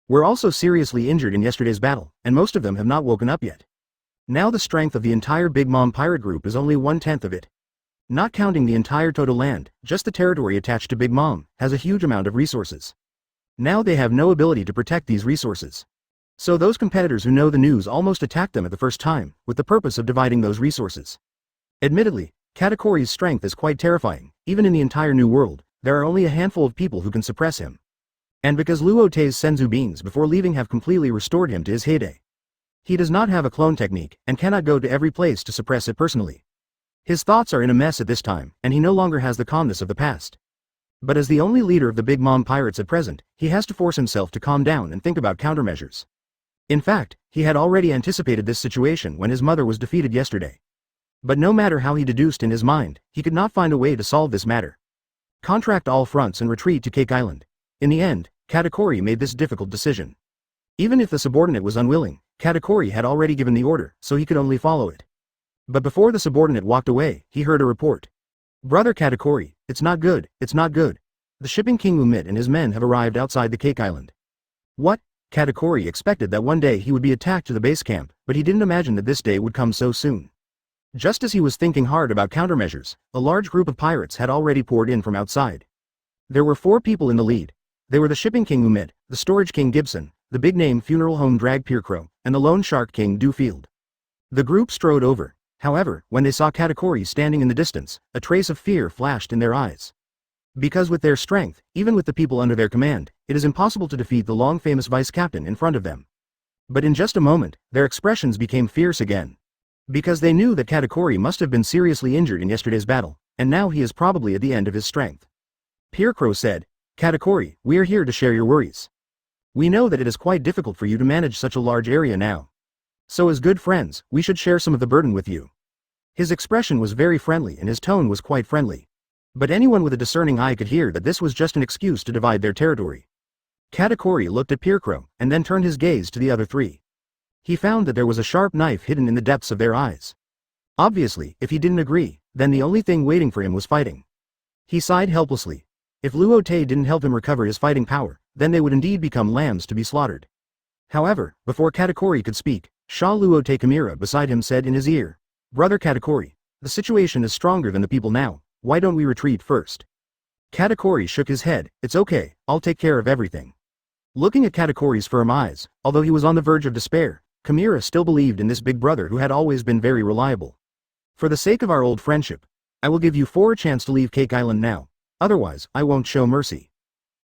were also seriously injured in yesterday's battle, and most of them have not woken up yet. Now the strength of the entire Big Mom pirate group is only 1/10 of it. Not counting the entire Totto land, just the territory attached to Big Mom has a huge amount of resources. Now they have no ability to protect these resources. So those competitors who know the news almost attacked them at the first time, with the purpose of dividing those resources. Admittedly, Katakuri's strength is quite terrifying. Even in the entire New World, there are only a handful of people who can suppress him. And because Luo Te's senzu beans before leaving have completely restored him to his heyday. He does not have a clone technique, and cannot go to every place to suppress it personally. His thoughts are in a mess at this time, and he no longer has the calmness of the past. But as the only leader of the Big Mom pirates at present, he has to force himself to calm down and think about countermeasures. In fact, he had already anticipated this situation when his mother was defeated yesterday. But no matter how he deduced in his mind, he could not find a way to solve this matter. Contract all fronts and retreat to Cake Island. In the end, Katakuri made this difficult decision. Even if the subordinate was unwilling, Katakuri had already given the order, so he could only follow it. But before the subordinate walked away, he heard a report. Brother Katakuri, it's not good, it's not good. The shipping king Umit and his men have arrived outside the Cake Island. What? Katakuri expected that one day he would be attacked to the base camp, but he didn't imagine that this day would come so soon. Just as he was thinking hard about countermeasures, a large group of pirates had already poured in from outside. There were 4 people in the lead. They were the Shipping King Umit, the Storage King Gibson, the big-name Funeral Home Drag Piercrow, and the Loan Shark King Dewfield. The group strode over. However, when they saw Katakuri standing in the distance, a trace of fear flashed in their eyes. Because with their strength, even with the people under their command, it is impossible to defeat the long-famous vice-captain in front of them. But in just a moment, their expressions became fierce again. Because they knew that Katakuri must have been seriously injured in yesterday's battle, and now he is probably at the end of his strength. Piercrow said, "Katakuri, we are here to share your worries. We know that it is quite difficult for you to manage such a large area now. So as good friends, we should share some of the burden with you." His expression was very friendly and his tone was quite friendly. But anyone with a discerning eye could hear that this was just an excuse to divide their territory. Katakuri looked at Piercrow, and then turned his gaze to the other 3. He found that there was a sharp knife hidden in the depths of their eyes. Obviously, if he didn't agree, then the only thing waiting for him was fighting. He sighed helplessly. If Luo Te didn't help him recover his fighting power, then they would indeed become lambs to be slaughtered. However, before Katakuri could speak, Luo Te Kimura beside him said in his ear, "Brother Katakuri, the situation is stronger than the people now, why don't we retreat first?" Katakuri shook his head, "It's okay, I'll take care of everything." Looking at Katakuri's firm eyes, although he was on the verge of despair, Kimura still believed in this big brother who had always been very reliable. "For the sake of our old friendship, I will give you 4 a chance to leave Cake Island now, otherwise I won't show mercy."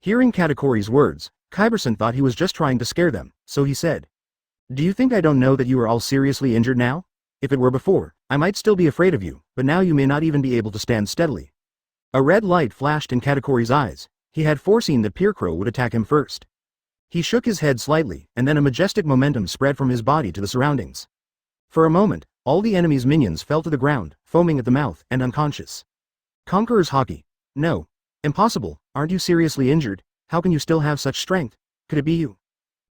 Hearing Katakuri's words, Kaiberson thought he was just trying to scare them, so he said, "Do you think I don't know that you are all seriously injured now? If it were before, I might still be afraid of you, but now you may not even be able to stand steadily." A red light flashed in Katakuri's eyes. He had foreseen that Piercrow would attack him first. He shook his head slightly, and then a majestic momentum spread from his body to the surroundings. For a moment, all the enemy's minions fell to the ground, foaming at the mouth and unconscious. Conqueror's Haki. "No. Impossible, aren't you seriously injured? How can you still have such strength? Could it be you?"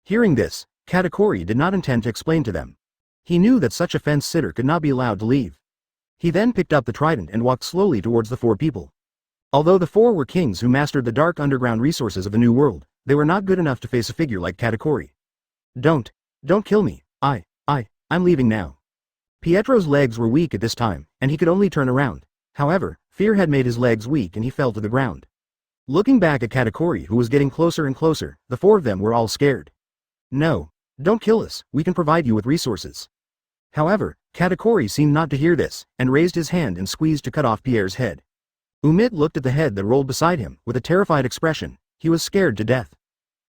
Hearing this, Katakuri did not intend to explain to them. He knew that such a fence-sitter could not be allowed to leave. He then picked up the trident and walked slowly towards the 4 people. Although the 4 were kings who mastered the dark underground resources of the New World, they were not good enough to face a figure like Katakuri. Don't kill me, I'm leaving now." Pietro's legs were weak at this time, and he could only turn around. However, fear had made his legs weak and he fell to the ground. Looking back at Katakuri who was getting closer and closer, the 4 of them were all scared. "No, don't kill us, we can provide you with resources." However, Katakuri seemed not to hear this, and raised his hand and squeezed to cut off Pierre's head. Umit looked at the head that rolled beside him, with a terrified expression. He was scared to death.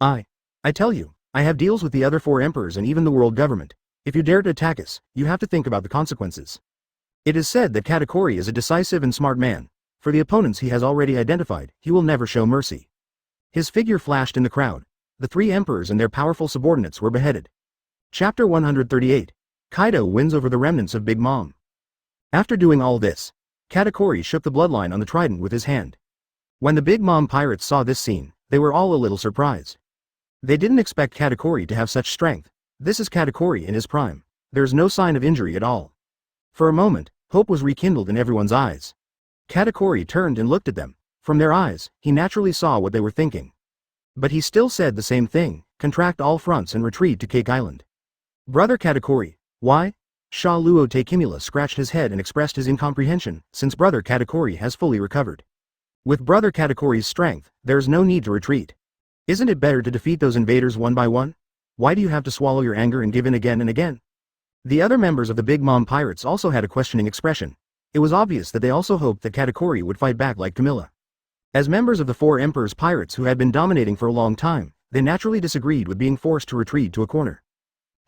I tell you, I have deals with the other 4 emperors and even the world government. If you dare to attack us, you have to think about the consequences. It is said that Katakuri is a decisive and smart man. For the opponents he has already identified, he will never show mercy. His figure flashed in the crowd. The 3 emperors and their powerful subordinates were beheaded. Chapter 138. Kaido wins over the remnants of Big Mom. After doing all this, Katakuri shook the bloodline on the trident with his hand. When the Big Mom pirates saw this scene, they were all a little surprised. They didn't expect Katakuri to have such strength. This is Katakuri in his prime. There's no sign of injury at all. For a moment, hope was rekindled in everyone's eyes. Katakuri turned and looked at them. From their eyes, he naturally saw what they were thinking. But he still said the same thing, contract all fronts and retreat to Cake Island. "Brother Katakuri, why?" Luo Te Kimura scratched his head and expressed his incomprehension, since Brother Katakuri has fully recovered. With Brother Katakuri's strength, there's no need to retreat. Isn't it better to defeat those invaders one by one? Why do you have to swallow your anger and give in again and again? The other members of the Big Mom pirates also had a questioning expression. It was obvious that they also hoped that Katakuri would fight back like Camilla. As members of the 4 emperors pirates who had been dominating for a long time, they naturally disagreed with being forced to retreat to a corner.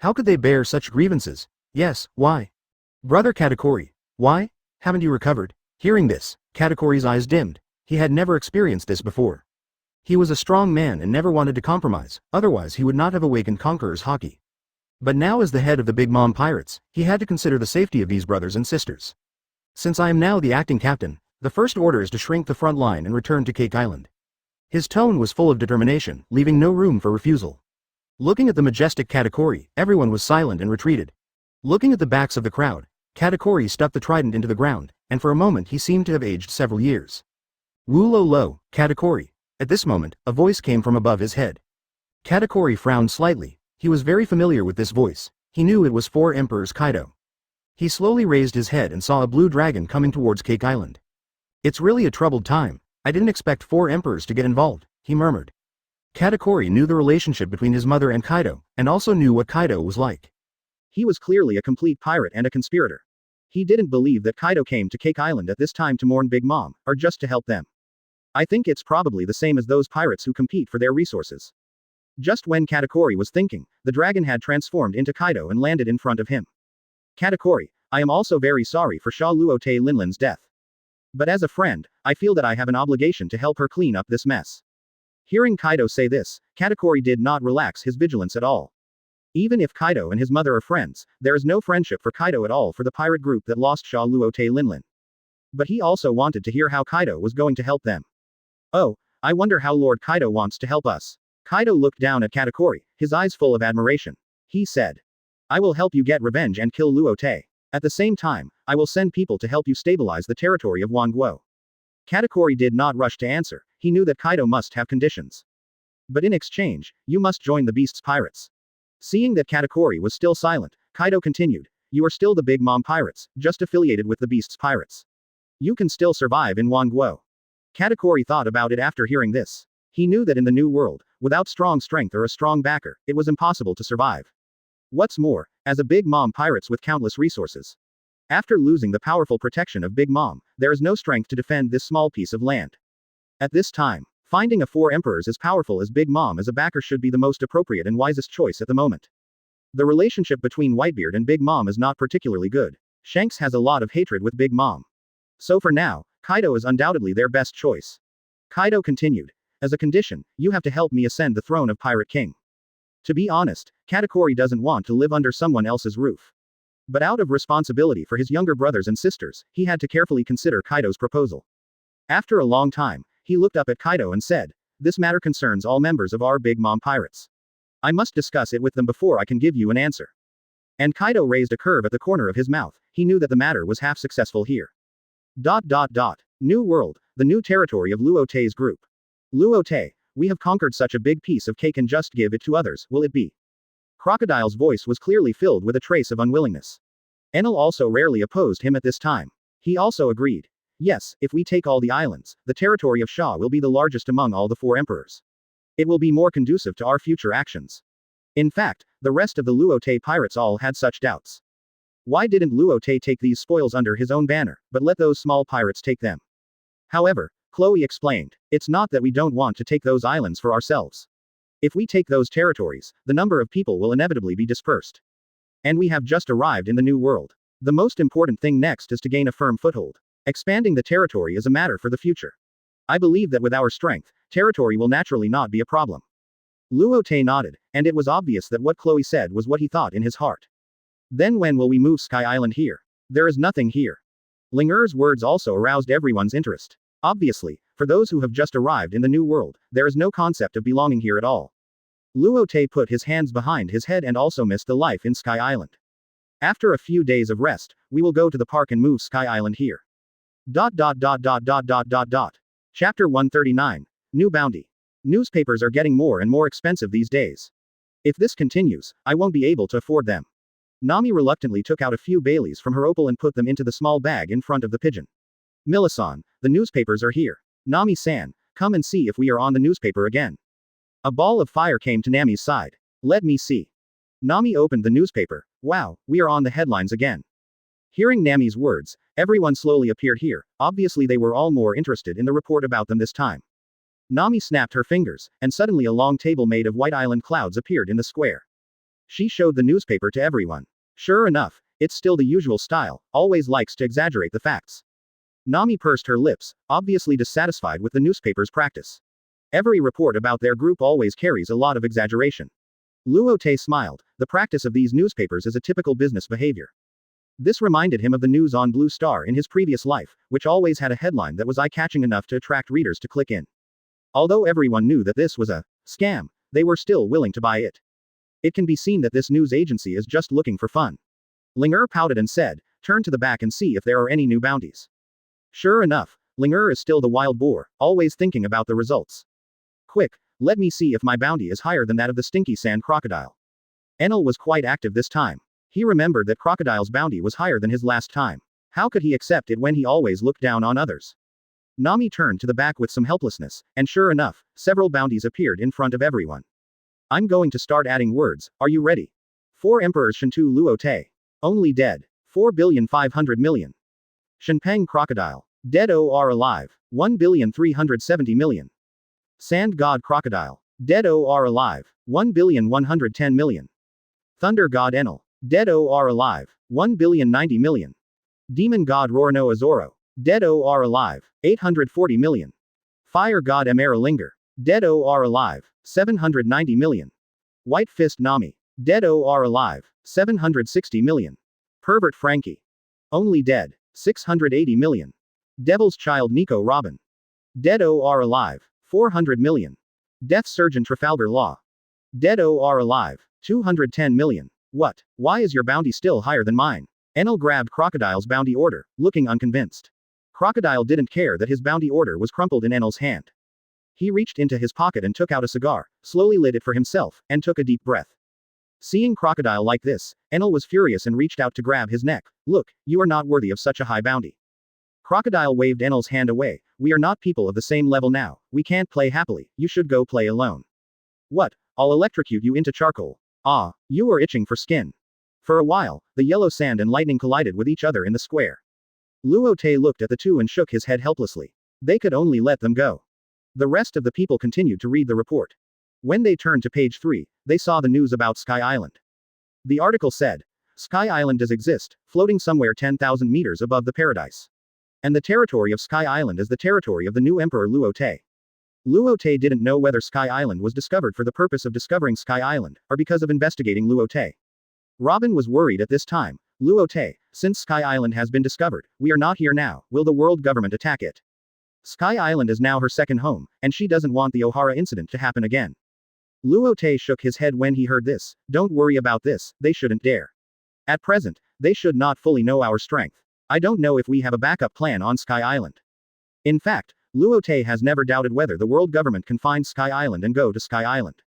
How could they bear such grievances? Yes, why? Brother Katakuri, why? Haven't you recovered? Hearing this, Katakuri's eyes dimmed. He had never experienced this before. He was a strong man and never wanted to compromise, otherwise he would not have awakened Conqueror's Haki. But now as the head of the Big Mom pirates, he had to consider the safety of these brothers and sisters. Since I am now the acting captain, the first order is to shrink the front line and return to Cake Island. His tone was full of determination, leaving no room for refusal. Looking at the majestic Katakuri, everyone was silent and retreated. Looking at the backs of the crowd, Katakuri stuck the trident into the ground, and for a moment he seemed to have aged several years. "Wulo lo, Katakuri." At this moment, a voice came from above his head. Katakuri frowned slightly. He was very familiar with this voice. He knew it was Four Emperors Kaido. He slowly raised his head and saw a blue dragon coming towards Cake Island. It's really a troubled time. I didn't expect Four Emperors to get involved, he murmured. Katakuri knew the relationship between his mother and Kaido, and also knew what Kaido was like. He was clearly a complete pirate and a conspirator. He didn't believe that Kaido came to Cake Island at this time to mourn Big Mom, or just to help them. I think it's probably the same as those pirates who compete for their resources. Just when Katakuri was thinking, the dragon had transformed into Kaido and landed in front of him. Katakuri, I am also very sorry for Luo Te Linlin's death. But as a friend, I feel that I have an obligation to help her clean up this mess. Hearing Kaido say this, Katakuri did not relax his vigilance at all. Even if Kaido and his mother are friends, there is no friendship for Kaido at all for the pirate group that lost Luo Te Linlin. But he also wanted to hear how Kaido was going to help them. Oh, I wonder how Lord Kaido wants to help us. Kaido looked down at Katakuri, his eyes full of admiration. He said, I will help you get revenge and kill Luo Te. At the same time, I will send people to help you stabilize the territory of Wanguo. Katakuri did not rush to answer. He knew that Kaido must have conditions. But in exchange, you must join the Beast's pirates. Seeing that Katakuri was still silent, Kaido continued, you are still the Big Mom pirates, just affiliated with the Beast's pirates. You can still survive in Wanguo. Katakuri thought about it after hearing this. He knew that in the New World, without strong strength or a strong backer, it was impossible to survive. What's more, as a Big Mom pirates with countless resources. After losing the powerful protection of Big Mom, there is no strength to defend this small piece of land. At this time, finding a Four Emperors as powerful as Big Mom as a backer should be the most appropriate and wisest choice at the moment. The relationship between Whitebeard and Big Mom is not particularly good. Shanks has a lot of hatred with Big Mom. So for now, Kaido is undoubtedly their best choice. Kaido continued, as a condition, you have to help me ascend the throne of Pirate King. To be honest, Katakuri doesn't want to live under someone else's roof. But out of responsibility for his younger brothers and sisters, he had to carefully consider Kaido's proposal. After a long time, he looked up at Kaido and said, this matter concerns all members of our Big Mom pirates. I must discuss it with them before I can give you an answer. And Kaido raised a curve at the corner of his mouth. He knew that the matter was half successful here. New World, the new territory of Luo Te's group. Luo Te, we have conquered such a big piece of cake and just give it to others, will it be? Crocodile's voice was clearly filled with a trace of unwillingness. Enel also rarely opposed him at this time. He also agreed. Yes, if we take all the islands, the territory of Sha will be the largest among all the Four Emperors. It will be more conducive to our future actions. In fact, the rest of the Luo Te pirates all had such doubts. Why didn't Luo Te take these spoils under his own banner, but let those small pirates take them? However, Chloe explained, it's not that we don't want to take those islands for ourselves. If we take those territories, the number of people will inevitably be dispersed. And we have just arrived in the New World. The most important thing next is to gain a firm foothold. Expanding the territory is a matter for the future. I believe that with our strength, territory will naturally not be a problem. Luo Te nodded, and it was obvious that what Chloe said was what he thought in his heart. Then when will we move Sky Island here? There is nothing here. Ling Er's words also aroused everyone's interest. Obviously, for those who have just arrived in the New World, there is no concept of belonging here at all. Luo Te put his hands behind his head and also missed the life in Sky Island. After a few days of rest, we will go to the park and move Sky Island here. Chapter 139. New Bounty. Newspapers are getting more and more expensive these days. If this continues, I won't be able to afford them. Nami reluctantly took out a few Baileys from her opal and put them into the small bag in front of the pigeon. Mila-san, the newspapers are here. Nami-san, come and see if we are on the newspaper again. A ball of fire came to Nami's side. Let me see. Nami opened the newspaper. Wow, we are on the headlines again. Hearing Nami's words, everyone slowly appeared here. Obviously they were all more interested in the report about them this time. Nami snapped her fingers, and suddenly a long table made of white island clouds appeared in the square. She showed the newspaper to everyone. Sure enough, it's still the usual style, always likes to exaggerate the facts. Nami pursed her lips, obviously dissatisfied with the newspaper's practice. Every report about their group always carries a lot of exaggeration. Luo Te smiled. The practice of these newspapers is a typical business behavior. This reminded him of the news on Blue Star in his previous life, which always had a headline that was eye-catching enough to attract readers to click in. Although everyone knew that this was a scam, they were still willing to buy it. It can be seen that this news agency is just looking for fun. Ling Er pouted and said, turn to the back and see if there are any new bounties. Sure enough, Ling Er is still the wild boar, always thinking about the results. Quick, let me see if my bounty is higher than that of the stinky sand crocodile. Enel was quite active this time. He remembered that Crocodile's bounty was higher than his last time. How could he accept it when he always looked down on others? Nami turned to the back with some helplessness, and sure enough, several bounties appeared in front of everyone. I'm going to start adding words, are you ready? 4 Emperors Shantu Luo Te. Only dead. 4,500,000,000. Shenpeng Crocodile. Dead or alive. 1,370,000,000. Sand God Crocodile. Dead or alive. 1,110,000,000. Thunder God Enel. Dead or alive. 1,090,000,000. Demon God Rorno Azoro. Dead or alive. 840,000,000. Fire God Emeralinger. Dead or alive. 790,000,000. White Fist Nami. Dead or alive. 760,000,000. Pervert Frankie. Only dead. 680,000,000. Devil's Child Nico Robin. Dead or alive. 400,000,000. Death Surgeon Trafalgar Law. Dead or alive. 210,000,000. What? Why is your bounty still higher than mine? Enel grabbed Crocodile's bounty order, looking unconvinced. Crocodile didn't care that his bounty order was crumpled in Enel's hand. He reached into his pocket and took out a cigar, slowly lit it for himself, and took a deep breath. Seeing Crocodile like this, Enel was furious and reached out to grab his neck. Look, you are not worthy of such a high bounty. Crocodile waved Enel's hand away. We are not people of the same level now, we can't play happily, you should go play alone. What? I'll electrocute you into charcoal. Ah, you are itching for skin. For a while, the yellow sand and lightning collided with each other in the square. Luo Te looked at the two and shook his head helplessly. They could only let them go. The rest of the people continued to read the report. When they turned to page 3, they saw the news about Sky Island. The article said, Sky Island does exist, floating somewhere 10,000 meters above the paradise. And the territory of Sky Island is the territory of the new Emperor Luo Te. Luo Te didn't know whether Sky Island was discovered for the purpose of discovering Sky Island, or because of investigating Luo Te. Robin was worried at this time. Luo Te, since Sky Island has been discovered, we are not here now, will the world government attack it? Sky Island is now her second home, and she doesn't want the Ohara incident to happen again. Luo Te shook his head when he heard this. Don't worry about this, they shouldn't dare. At present, they should not fully know our strength. I don't know if we have a backup plan on Sky Island. In fact, Luo Te has never doubted whether the world government can find Sky Island and go to Sky Island.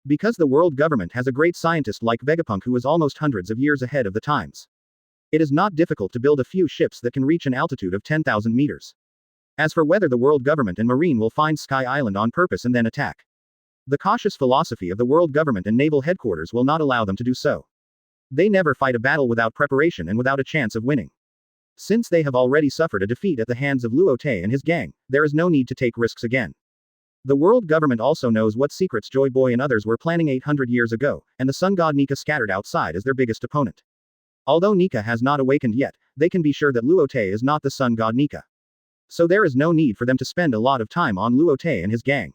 Because the world government has a great scientist like Vegapunk who is almost hundreds of years ahead of the times. It is not difficult to build a few ships that can reach an altitude of 10,000 meters. As for whether the world government and Marine will find Sky Island on purpose and then attack. The cautious philosophy of the world government and naval headquarters will not allow them to do so. They never fight a battle without preparation and without a chance of winning. Since they have already suffered a defeat at the hands of Luo Te and his gang, there is no need to take risks again. The world government also knows what secrets Joy Boy and others were planning 800 years ago, and the sun god Nika scattered outside as their biggest opponent. Although Nika has not awakened yet, they can be sure that Luo Te is not the sun god Nika. So there is no need for them to spend a lot of time on Luo Te and his gang.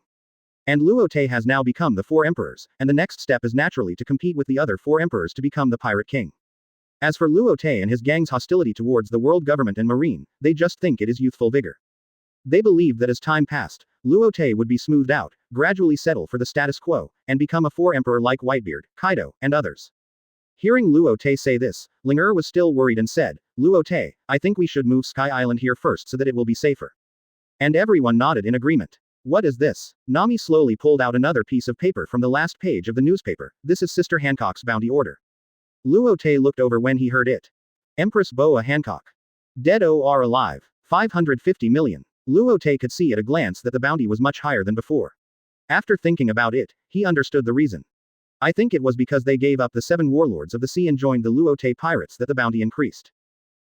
And Luo Te has now become the 4 emperors, and the next step is naturally to compete with the other 4 emperors to become the pirate king. As for Luo Te and his gang's hostility towards the world government and marine, they just think it is youthful vigor. They believe that as time passed, Luo Te would be smoothed out, gradually settle for the status quo, and become a 4 emperor like Whitebeard, Kaido, and others. Hearing Luo Te say this, Linger was still worried and said, Luo Te, I think we should move Sky Island here first so that it will be safer. And everyone nodded in agreement. What is this? Nami slowly pulled out another piece of paper from the last page of the newspaper. This is Sister Hancock's bounty order. Luo Te looked over when he heard it. Empress Boa Hancock. Dead or alive. 550 million. Luo Te could see at a glance that the bounty was much higher than before. After thinking about it, he understood the reason. I think it was because they gave up the 7 warlords of the sea and joined the Luo Te pirates that the bounty increased.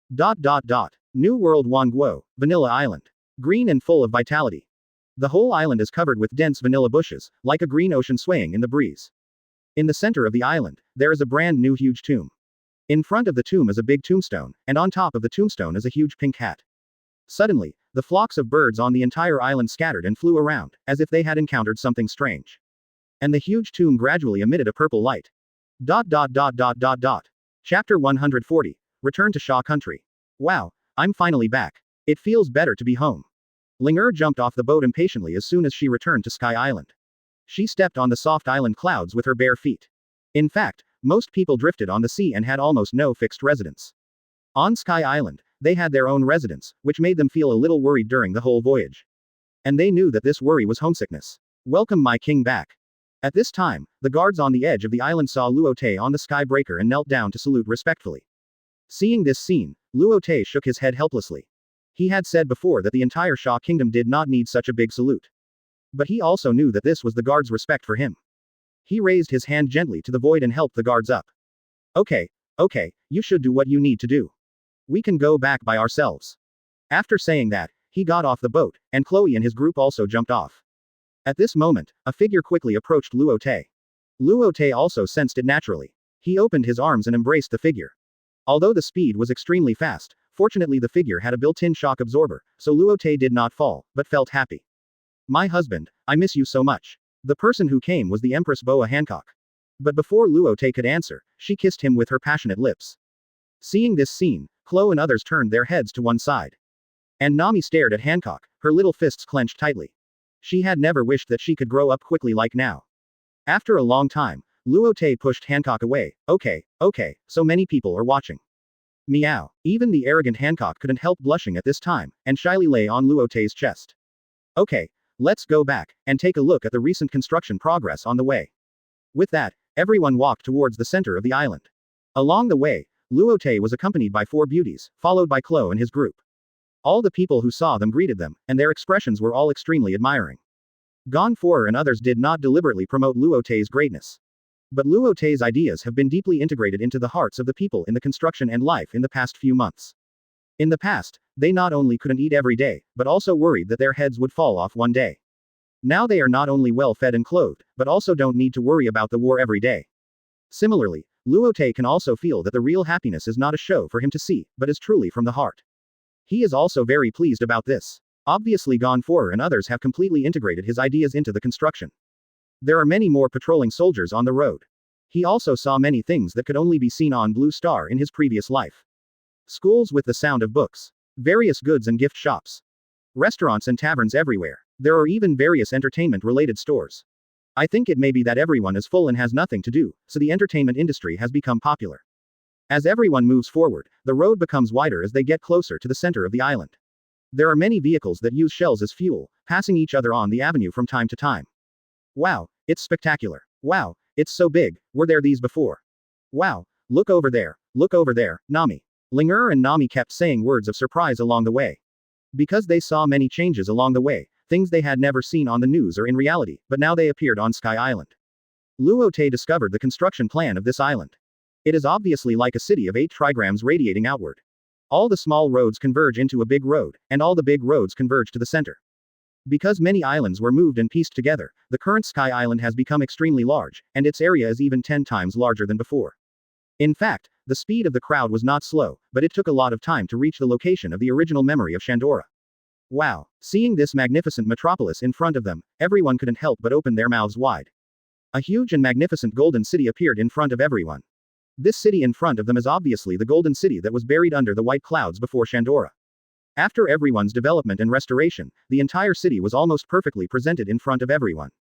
New World Wanguo, Vanilla Island. Green and full of vitality. The whole island is covered with dense vanilla bushes, like a green ocean swaying in the breeze. In the center of the island, there is a brand new huge tomb. In front of the tomb is a big tombstone, and on top of the tombstone is a huge pink hat. Suddenly, the flocks of birds on the entire island scattered and flew around, as if they had encountered something strange. And the huge tomb gradually emitted a purple light. Chapter 140. Return to Shao Country. Wow, I'm finally back. It feels better to be home. Linger jumped off the boat impatiently as soon as she returned to Sky Island. She stepped on the soft island clouds with her bare feet. In fact, most people drifted on the sea and had almost no fixed residence. On Sky Island, they had their own residence, which made them feel a little worried during the whole voyage. And they knew that this worry was homesickness. Welcome my king back. At this time, the guards on the edge of the island saw Luo Te on the sky breaker and knelt down to salute respectfully. Seeing this scene, Luo Te shook his head helplessly. He had said before that the entire Shao kingdom did not need such a big salute. But he also knew that this was the guards' respect for him. He raised his hand gently to the void and helped the guards up. Okay, you should do what you need to do. We can go back by ourselves. After saying that, he got off the boat, and Chloe and his group also jumped off. At this moment, a figure quickly approached Luo Te. Luo Te also sensed it naturally. He opened his arms and embraced the figure. Although the speed was extremely fast, fortunately the figure had a built-in shock absorber, so Luo Te did not fall, but felt happy. My husband, I miss you so much. The person who came was the Empress Boa Hancock. But before Luo Te could answer, she kissed him with her passionate lips. Seeing this scene, Chloe and others turned their heads to one side. And Nami stared at Hancock, her little fists clenched tightly. She had never wished that she could grow up quickly like now. After a long time, Luo Te pushed Hancock away. Okay, so many people are watching. Meow. Even the arrogant Hancock couldn't help blushing at this time, and shyly lay on Luo Te's chest. Okay, let's go back, and take a look at the recent construction progress on the way. With that, everyone walked towards the center of the island. Along the way, Luo Te was accompanied by 4 beauties, followed by Chloe and his group. All the people who saw them greeted them, and their expressions were all extremely admiring. Gonfor and others did not deliberately promote Luo Te's greatness. But Luo Te's ideas have been deeply integrated into the hearts of the people in the construction and life in the past few months. In the past, they not only couldn't eat every day, but also worried that their heads would fall off one day. Now they are not only well fed and clothed, but also don't need to worry about the war every day. Similarly, Luo Te can also feel that the real happiness is not a show for him to see, but is truly from the heart. He is also very pleased about this. Obviously Gonfor and others have completely integrated his ideas into the construction. There are many more patrolling soldiers on the road. He also saw many things that could only be seen on Blue Star in his previous life. Schools with the sound of books. Various goods and gift shops. Restaurants and taverns everywhere. There are even various entertainment-related stores. I think it may be that everyone is full and has nothing to do, so the entertainment industry has become popular. As everyone moves forward, the road becomes wider as they get closer to the center of the island. There are many vehicles that use shells as fuel, passing each other on the avenue from time to time. Wow, it's spectacular. Wow, it's so big, were there these before? Wow, look over there, Nami. Linger and Nami kept saying words of surprise along the way. Because they saw many changes along the way, things they had never seen on the news or in reality, but now they appeared on Sky Island. Luo Te discovered the construction plan of this island. It is obviously like a city of 8 trigrams radiating outward. All the small roads converge into a big road, and all the big roads converge to the center. Because many islands were moved and pieced together, the current Sky Island has become extremely large, and its area is even 10 times larger than before. In fact, the speed of the crowd was not slow, but it took a lot of time to reach the location of the original memory of Shandora. Wow! Seeing this magnificent metropolis in front of them, everyone couldn't help but open their mouths wide. A huge and magnificent golden city appeared in front of everyone. This city in front of them is obviously the golden city that was buried under the white clouds before Shandora. After everyone's development and restoration, the entire city was almost perfectly presented in front of everyone.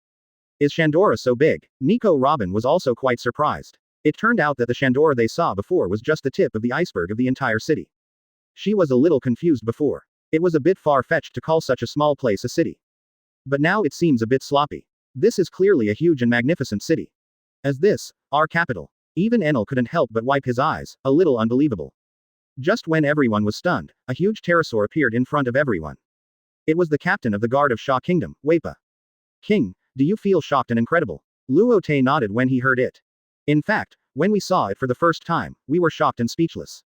Is Shandora so big? Nico Robin was also quite surprised. It turned out that the Shandora they saw before was just the tip of the iceberg of the entire city. She was a little confused before. It was a bit far-fetched to call such a small place a city. But now it seems a bit sloppy. This is clearly a huge and magnificent city. As this, our capital. Even Enel couldn't help but wipe his eyes, a little unbelievable. Just when everyone was stunned, a huge pterosaur appeared in front of everyone. It was the captain of the guard of Shao Kingdom, Whitebeard. King, do you feel shocked and incredible? Luo Te nodded when he heard it. In fact, when we saw it for the first time, we were shocked and speechless.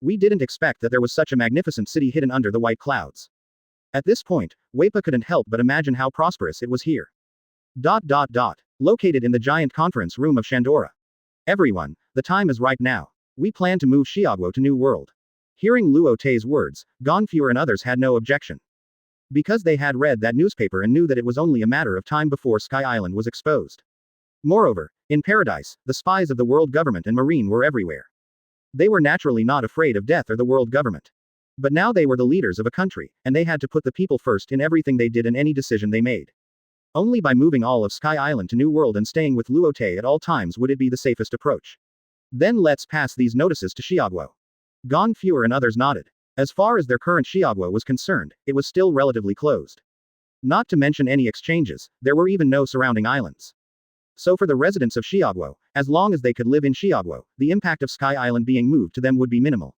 We didn't expect that there was such a magnificent city hidden under the white clouds. At this point, Whitebeard couldn't help but imagine how prosperous it was here. Located in the giant conference room of Shandora. Everyone, the time is right now. We plan to move Xiaoguo to New World. Hearing Luo Te's words, Gonfure and others had no objection. Because they had read that newspaper and knew that it was only a matter of time before Sky Island was exposed. Moreover, in Paradise, the spies of the world government and marine were everywhere. They were naturally not afraid of death or the world government. But now they were the leaders of a country, and they had to put the people first in everything they did and any decision they made. Only by moving all of Sky Island to New World and staying with Luo Te at all times would it be the safest approach. Then let's pass these notices to Xiaoguo. Gonfure and others nodded. As far as their current Xiaoguo was concerned, it was still relatively closed. Not to mention any exchanges, there were even no surrounding islands. So for the residents of Chiaguo, as long as they could live in Chiaguo, the impact of Sky Island being moved to them would be minimal.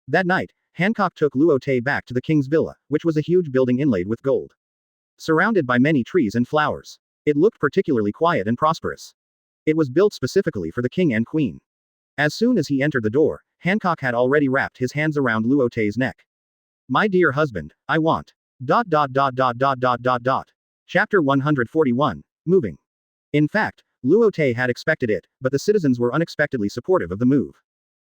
That night, Hancock took Luo Te back to the king's villa, which was a huge building inlaid with gold. Surrounded by many trees and flowers. It looked particularly quiet and prosperous. It was built specifically for the king and queen. As soon as he entered the door, Hancock had already wrapped his hands around Luo Te's neck. My dear husband, I want. Chapter 141, Moving. In fact, Luo Te had expected it, but the citizens were unexpectedly supportive of the move.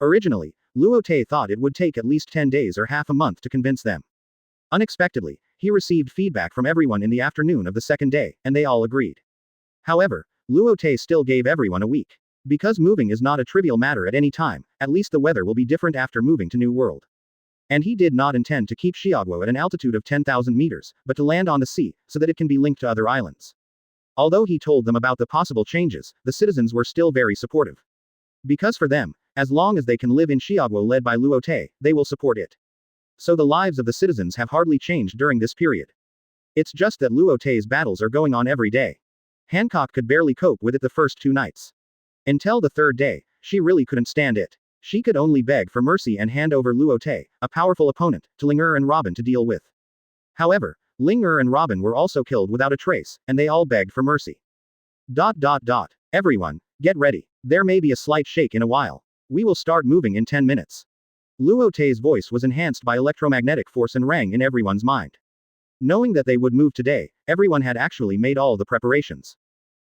Originally, Luo Te thought it would take at least 10 days or half a month to convince them. Unexpectedly, he received feedback from everyone in the afternoon of the second day, and they all agreed. However, Luo Te still gave everyone a week. Because moving is not a trivial matter at any time, at least the weather will be different after moving to New World. And he did not intend to keep Chiaguo at an altitude of 10,000 meters, but to land on the sea, so that it can be linked to other islands. Although he told them about the possible changes, the citizens were still very supportive. Because for them, as long as they can live in Chiaguo led by Luo Te, they will support it. So the lives of the citizens have hardly changed during this period. It's just that Luo Te's battles are going on every day. Hancock could barely cope with it the first 2 nights. Until the third day, she really couldn't stand it. She could only beg for mercy and hand over Luo Te, a powerful opponent, to Ling and Robin to deal with. However, Ling and Robin were also killed without a trace, and they all begged for mercy. Everyone, get ready. There may be a slight shake in a while. We will start moving in 10 minutes. Luo Te's voice was enhanced by electromagnetic force and rang in everyone's mind. Knowing that they would move today, everyone had actually made all the preparations.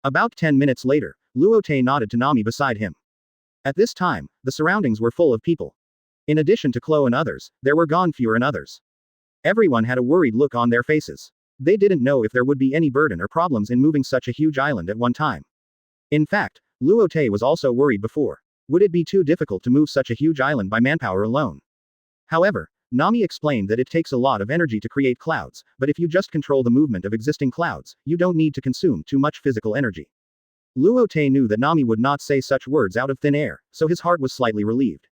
About 10 minutes later, Luo Te nodded to Nami beside him. At this time, the surroundings were full of people. In addition to Chloe and others, there were Gonfure and others. Everyone had a worried look on their faces. They didn't know if there would be any burden or problems in moving such a huge island at one time. In fact, Luo Te was also worried before. Would it be too difficult to move such a huge island by manpower alone? However, Nami explained that it takes a lot of energy to create clouds, but if you just control the movement of existing clouds, you don't need to consume too much physical energy. Luo Te knew that Nami would not say such words out of thin air, so his heart was slightly relieved.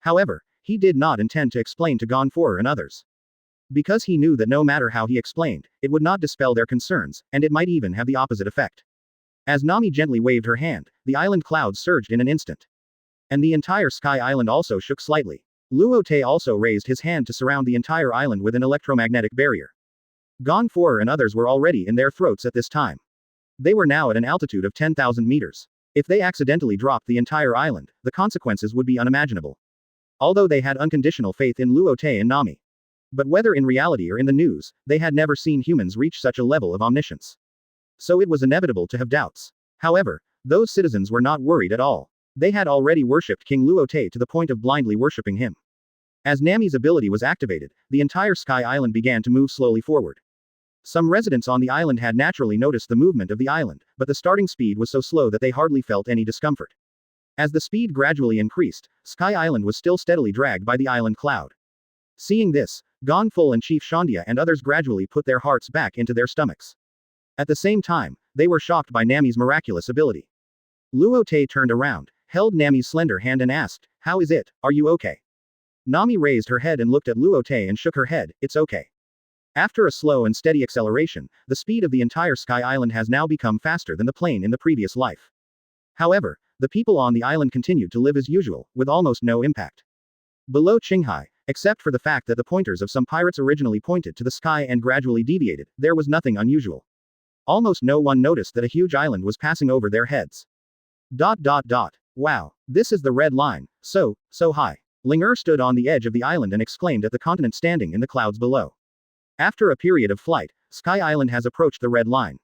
However, he did not intend to explain to Gonfure and others. Because he knew that no matter how he explained, it would not dispel their concerns, and it might even have the opposite effect. As Nami gently waved her hand, the island clouds surged in an instant. And the entire Sky Island also shook slightly. Luo Te also raised his hand to surround the entire island with an electromagnetic barrier. Gonfure and others were already in their throats at this time. They were now at an altitude of 10,000 meters. If they accidentally dropped the entire island, the consequences would be unimaginable. Although they had unconditional faith in Luo Te and Nami. But whether in reality or in the news, they had never seen humans reach such a level of omniscience. So it was inevitable to have doubts. However, those citizens were not worried at all. They had already worshipped King Luo Te to the point of blindly worshipping him. As Nami's ability was activated, the entire Sky Island began to move slowly forward. Some residents on the island had naturally noticed the movement of the island, but the starting speed was so slow that they hardly felt any discomfort. As the speed gradually increased, Sky Island was still steadily dragged by the island cloud. Seeing this, Gonful and Chief Shandia and others gradually put their hearts back into their stomachs. At the same time, they were shocked by Nami's miraculous ability. Luo Te turned around, held Nami's slender hand and asked, "How is it, are you okay?" Nami raised her head and looked at Luo Te and shook her head, "It's okay." After a slow and steady acceleration, the speed of the entire Sky Island has now become faster than the plane in the previous life. However, the people on the island continued to live as usual, with almost no impact. Below Qinghai, except for the fact that the pointers of some pirates originally pointed to the sky and gradually deviated, there was nothing unusual. Almost no one noticed that a huge island was passing over their heads. Wow, this is the red line, so high. Ling stood on the edge of the island and exclaimed at the continent standing in the clouds below. After a period of flight, Sky Island has approached the red line.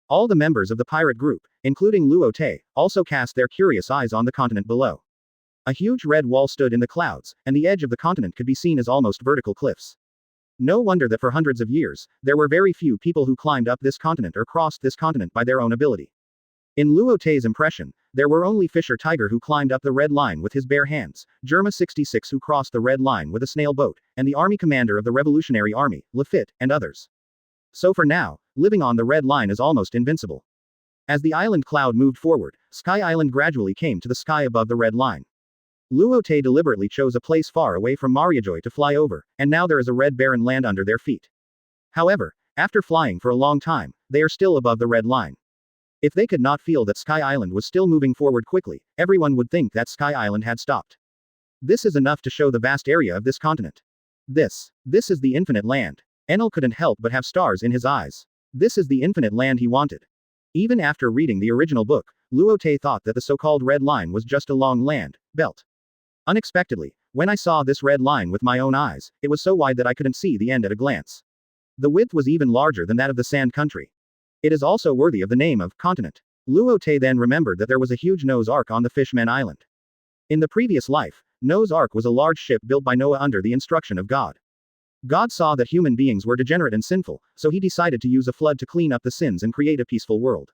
All the members of the pirate group, including Luo Te, also cast their curious eyes on the continent below. A huge red wall stood in the clouds, and the edge of the continent could be seen as almost vertical cliffs. No wonder that for hundreds of years, there were very few people who climbed up this continent or crossed this continent by their own ability. In Luo Te's impression, there were only Fisher Tiger who climbed up the red line with his bare hands, Germa 66 who crossed the red line with a snail boat, and the army commander of the Revolutionary Army, Lafitte, and others. So for now, living on the red line is almost invincible. As the island cloud moved forward, Sky Island gradually came to the sky above the red line. Luo Te deliberately chose a place far away from Mariajoy to fly over, and now there is a red barren land under their feet. However, After flying for a long time, they are still above the red line. If they could not feel that Sky Island was still moving forward quickly, everyone would think that Sky Island had stopped. This is enough to show the vast area of this continent. This is the infinite land. Enel couldn't help but have stars in his eyes. This is the infinite land he wanted. Even after reading the original book, Luo Te thought that the so-called red line was just a long land belt. Unexpectedly, when I saw this red line with my own eyes, it was so wide that I couldn't see the end at a glance. The width was even larger than that of the Sand Country. It is also worthy of the name of continent. Luo Te then remembered that there was a huge Noah's Ark on the Fishman Island. In the previous life, Noah's Ark was a large ship built by Noah under the instruction of God. God saw that human beings were degenerate and sinful, so he decided to use a flood to clean up the sins and create a peaceful world.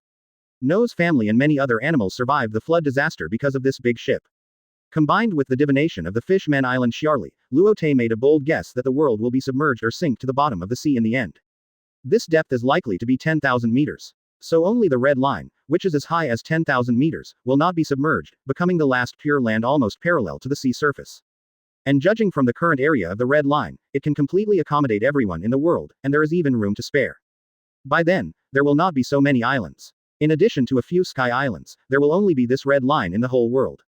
Noah's family and many other animals survived the flood disaster because of this big ship. Combined with the divination of the Fishman Island Shiarli, Luo Te made a bold guess that the world will be submerged or sink to the bottom of the sea in the end. This depth is likely to be 10,000 meters. So only the red line, which is as high as 10,000 meters, will not be submerged, becoming the last pure land almost parallel to the sea surface. And judging from the current area of the red line, it can completely accommodate everyone in the world, and there is even room to spare. By then, there will not be so many islands. In addition to a few sky islands, there will only be this red line in the whole world.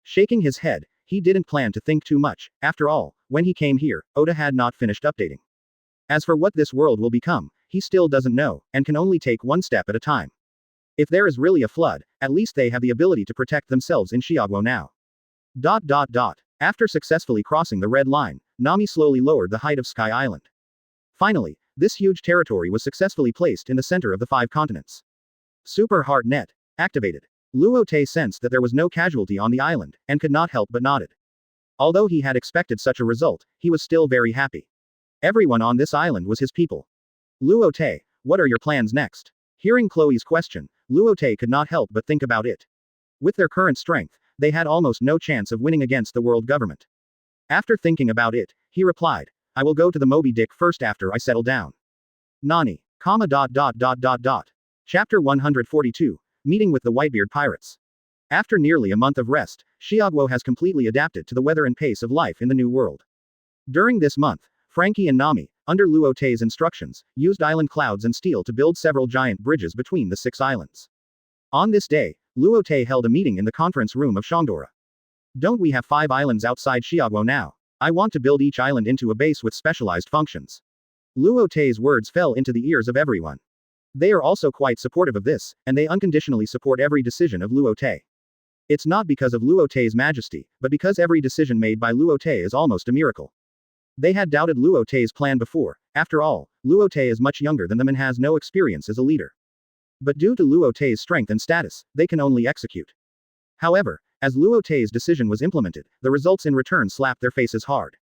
Shaking his head, he didn't plan to think too much. After all, when he came here, Oda had not finished updating. As for what this world will become, he still doesn't know, and can only take one step at a time. If there is really a flood, at least they have the ability to protect themselves in Shiagwo now. After successfully crossing the red line, Nami slowly lowered the height of Sky Island. Finally, this huge territory was successfully placed in the center of the 5 continents. Super Heart Net activated. Luo Te sensed that there was no casualty on the island, and could not help but nodded. Although he had expected such a result, he was still very happy. Everyone on this island was his people. Luo Te, what are your plans next? Hearing Chloe's question, Luo Te could not help but think about it. With their current strength, they had almost no chance of winning against the world government. After thinking about it, he replied, I will go to the Moby Dick first after I settle down. Nani, Chapter 142, Meeting with the Whitebeard Pirates. After nearly a month of rest, Shiagwo has completely adapted to the weather and pace of life in the new world. During this month, Frankie and Nami, under Luo Te's instructions, used island clouds and steel to build several giant bridges between the 6 islands. On this day, Luo Te held a meeting in the conference room of Shangdora. Don't we have 5 islands outside Shiagwo now? I want to build each island into a base with specialized functions. Luo Te's words fell into the ears of everyone. They are also quite supportive of this, and they unconditionally support every decision of Luo Te. It's not because of Luo Te's majesty, but because every decision made by Luo Te is almost a miracle. They had doubted Luo Te's plan before. After all, Luo Te is much younger than them and has no experience as a leader. But due to Luo Te's strength and status, they can only execute. However, as Luo Te's decision was implemented, the results in return slapped their faces hard.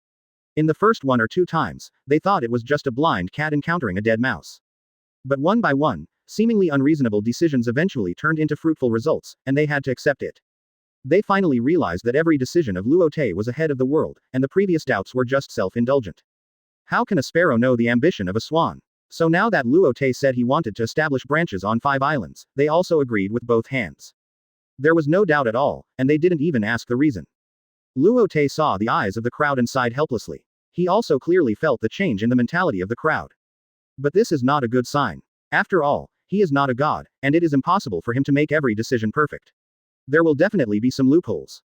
In the first 1 or 2 times, they thought it was just a blind cat encountering a dead mouse. But one by one, seemingly unreasonable decisions eventually turned into fruitful results, and they had to accept it. They finally realized that every decision of Luo Te was ahead of the world, and the previous doubts were just self-indulgent. How can a sparrow know the ambition of a swan? So now that Luo Te said he wanted to establish branches on 5 islands, they also agreed with both hands. There was no doubt at all, and they didn't even ask the reason. Luo Te saw the eyes of the crowd and sighed helplessly. He also clearly felt the change in the mentality of the crowd. But this is not a good sign. After all, he is not a god, and it is impossible for him to make every decision perfect. There will definitely be some loopholes.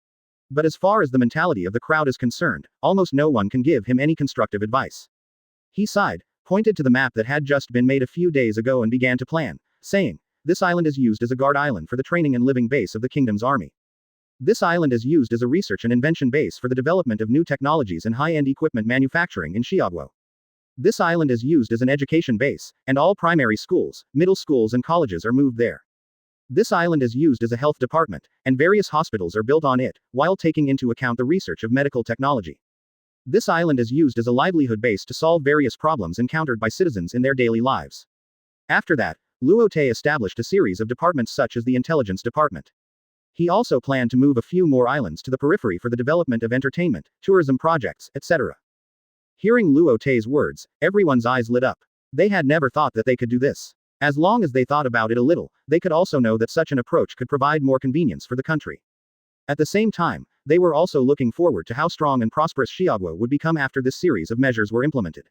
But as far as the mentality of the crowd is concerned, almost no one can give him any constructive advice. He sighed, pointed to the map that had just been made a few days ago and began to plan, saying, this island is used as a guard island for the training and living base of the kingdom's army. This island is used as a research and invention base for the development of new technologies and high-end equipment manufacturing in Shiagwo. This island is used as an education base, and all primary schools, middle schools and colleges are moved there. This island is used as a health department, and various hospitals are built on it, while taking into account the research of medical technology. This island is used as a livelihood base to solve various problems encountered by citizens in their daily lives. After that, Luo Te established a series of departments such as the Intelligence Department. He also planned to move a few more islands to the periphery for the development of entertainment, tourism projects, etc. Hearing Luo Te's words, everyone's eyes lit up. They had never thought that they could do this. As long as they thought about it a little, they could also know that such an approach could provide more convenience for the country. At the same time, they were also looking forward to how strong and prosperous Shiagwo would become after this series of measures were implemented.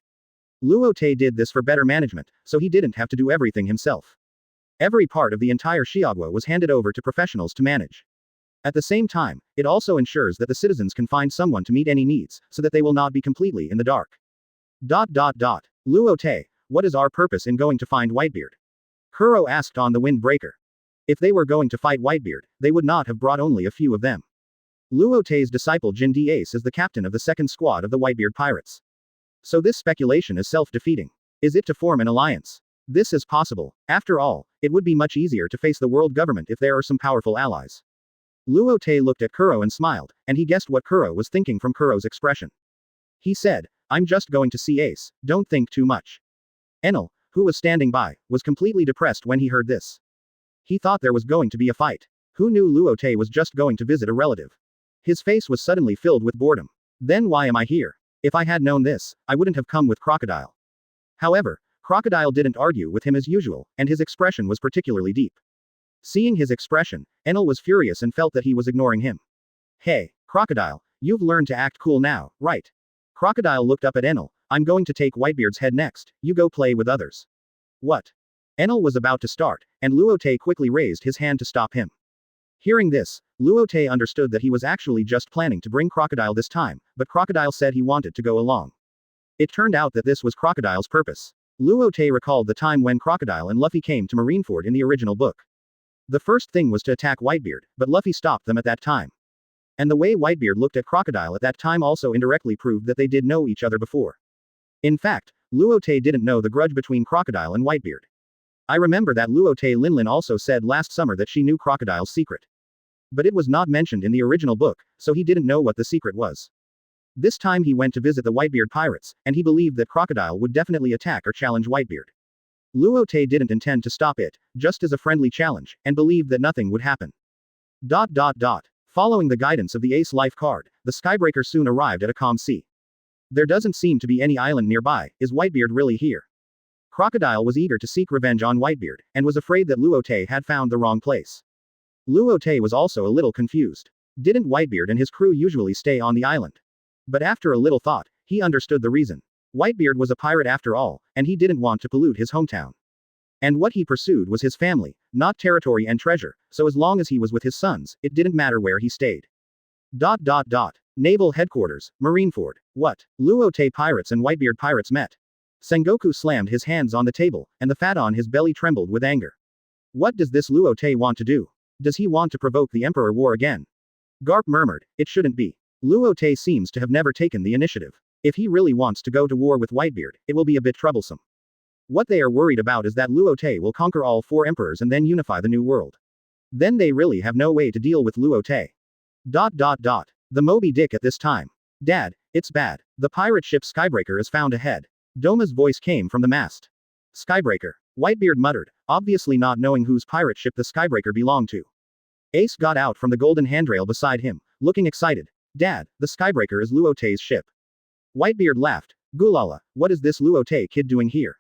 Luo Te did this for better management, so he didn't have to do everything himself. Every part of the entire Shiagwa was handed over to professionals to manage. At the same time, it also ensures that the citizens can find someone to meet any needs, so that they will not be completely in the dark. Luo Te, what is our purpose in going to find Whitebeard? Kuro asked on the windbreaker. If they were going to fight Whitebeard, they would not have brought only a few of them. Luo Te's disciple Jin D Ace is the captain of the second squad of the Whitebeard pirates. So this speculation is self-defeating. Is it to form an alliance? This is possible. After all, it would be much easier to face the world government if there are some powerful allies. Luo Te looked at Kuro and smiled, and he guessed what Kuro was thinking from Kuro's expression. He said, I'm just going to see Ace, don't think too much. Enel, who was standing by, was completely depressed when he heard this. He thought there was going to be a fight. Who knew Luo Te was just going to visit a relative? His face was suddenly filled with boredom. Then why am I here? If I had known this, I wouldn't have come with Crocodile. However, Crocodile didn't argue with him as usual, and his expression was particularly deep. Seeing his expression, Enel was furious and felt that he was ignoring him. Hey, Crocodile, you've learned to act cool now, right? Crocodile looked up at Enel. I'm going to take Whitebeard's head next, you go play with others. What? Enel was about to start, and Luo Te quickly raised his hand to stop him. Hearing this, Luo Te understood that he was actually just planning to bring Crocodile this time, but Crocodile said he wanted to go along. It turned out that this was Crocodile's purpose. Luo Te recalled the time when Crocodile and Luffy came to Marineford in the original book. The first thing was to attack Whitebeard, but Luffy stopped them at that time. And the way Whitebeard looked at Crocodile at that time also indirectly proved that they did know each other before. In fact, Luo Te didn't know the grudge between Crocodile and Whitebeard. I remember that Luo Te Linlin also said last summer that she knew Crocodile's secret. But it was not mentioned in the original book, so he didn't know what the secret was. This time he went to visit the Whitebeard pirates, and he believed that Crocodile would definitely attack or challenge Whitebeard. Luo Te didn't intend to stop it, just as a friendly challenge, and believed that nothing would happen. Following the guidance of the Ace Life card, the Skybreaker soon arrived at a calm sea. There doesn't seem to be any island nearby. Is Whitebeard really here? Crocodile was eager to seek revenge on Whitebeard, and was afraid that Luo Te had found the wrong place. Luo Te was also a little confused. Didn't Whitebeard and his crew usually stay on the island? But after a little thought, he understood the reason. Whitebeard was a pirate after all, and he didn't want to pollute his hometown. And what he pursued was his family, not territory and treasure, so as long as he was with his sons, it didn't matter where he stayed. Naval Headquarters, Marineford. What? Luo Te pirates and Whitebeard pirates met. Sengoku slammed his hands on the table, and the fat on his belly trembled with anger. What does this Luo Te want to do? Does he want to provoke the Emperor War again? Garp murmured, it shouldn't be. Luo Te seems to have never taken the initiative. If he really wants to go to war with Whitebeard, it will be a bit troublesome. What they are worried about is that Luo Te will conquer all 4 emperors and then unify the new world. Then they really have no way to deal with Luo Te. The Moby Dick at this time. Dad, it's bad. The pirate ship Skybreaker is found ahead. Doma's voice came from the mast. Skybreaker. Whitebeard muttered, obviously not knowing whose pirate ship the Skybreaker belonged to. Ace got out from the golden handrail beside him, looking excited. Dad, the Skybreaker is Luo Te's ship. Whitebeard laughed. Gulala, what is this Luo Te kid doing here?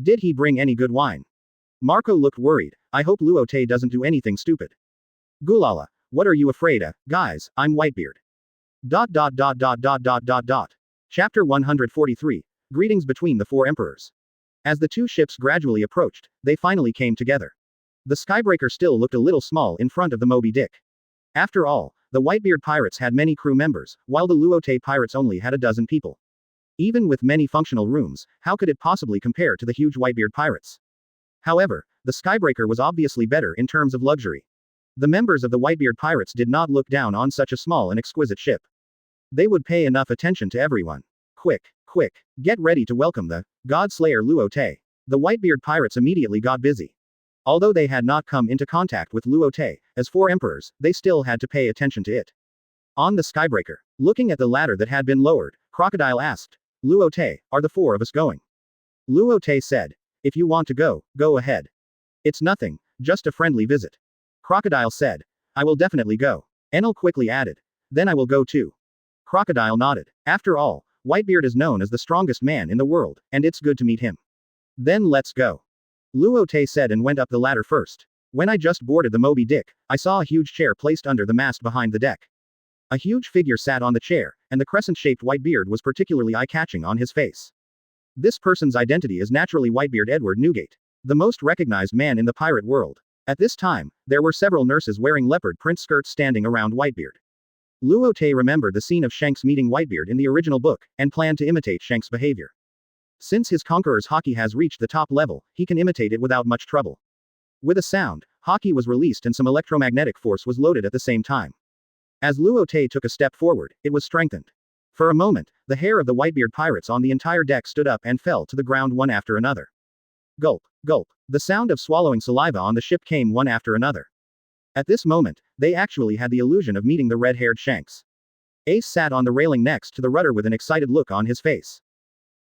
Did he bring any good wine? Marco looked worried. I hope Luo Te doesn't do anything stupid. Gulala, what are you afraid of? Guys, I'm Whitebeard. Chapter 143. Greetings between the 4 emperors. As the 2 ships gradually approached, they finally came together. The Skybreaker still looked a little small in front of the Moby Dick. After all, the Whitebeard pirates had many crew members, while the Luo Te pirates only had a dozen people. Even with many functional rooms, how could it possibly compare to the huge Whitebeard pirates? However, the Skybreaker was obviously better in terms of luxury. The members of the Whitebeard pirates did not look down on such a small and exquisite ship. They would pay enough attention to everyone. Quick, get ready to welcome the God Slayer Luo Te. The Whitebeard pirates immediately got busy. Although they had not come into contact with Luo Te, as 4 emperors, they still had to pay attention to it. On the Skybreaker, looking at the ladder that had been lowered, Crocodile asked, Luo Te, are the 4 of us going? Luo Te said, if you want to go, go ahead. It's nothing, just a friendly visit. Crocodile said, I will definitely go. Enel quickly added, then I will go too. Crocodile nodded. After all, Whitebeard is known as the strongest man in the world, and it's good to meet him. Then let's go. Luo Te said and went up the ladder first. When I just boarded the Moby Dick, I saw a huge chair placed under the mast behind the deck. A huge figure sat on the chair, and the crescent-shaped white beard was particularly eye-catching on his face. This person's identity is naturally Whitebeard Edward Newgate, the most recognized man in the pirate world. At this time, there were several nurses wearing leopard print skirts standing around Whitebeard. Luo Te remembered the scene of Shanks meeting Whitebeard in the original book, and planned to imitate Shanks' behavior. Since his conqueror's haki has reached the top level, he can imitate it without much trouble. With a sound, haki was released and some electromagnetic force was loaded at the same time. As Luo Te took a step forward, it was strengthened. For a moment, the hair of the Whitebeard pirates on the entire deck stood up and fell to the ground one after another. Gulp, gulp. The sound of swallowing saliva on the ship came one after another. At this moment, they actually had the illusion of meeting the red-haired Shanks. Ace sat on the railing next to the rudder with an excited look on his face.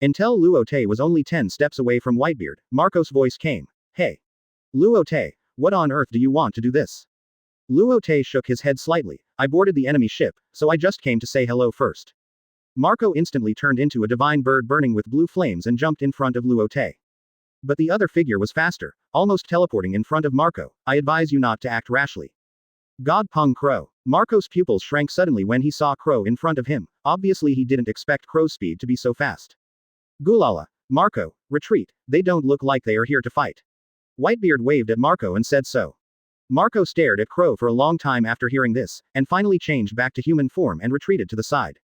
Until Luo Te was only 10 steps away from Whitebeard, Marco's voice came. Hey. Luo Te, what on earth do you want to do this? Luo Te shook his head slightly. I boarded the enemy ship, so I just came to say hello first. Marco instantly turned into a divine bird burning with blue flames and jumped in front of Luo Te. But the other figure was faster, almost teleporting in front of Marco. I advise you not to act rashly. God Pung Crow. Marco's pupils shrank suddenly when he saw Crow in front of him. Obviously he didn't expect Crow's speed to be so fast. Gulala. Marco, retreat, they don't look like they are here to fight. Whitebeard waved at Marco and said so. Marco stared at Crow for a long time after hearing this, and finally changed back to human form and retreated to the side.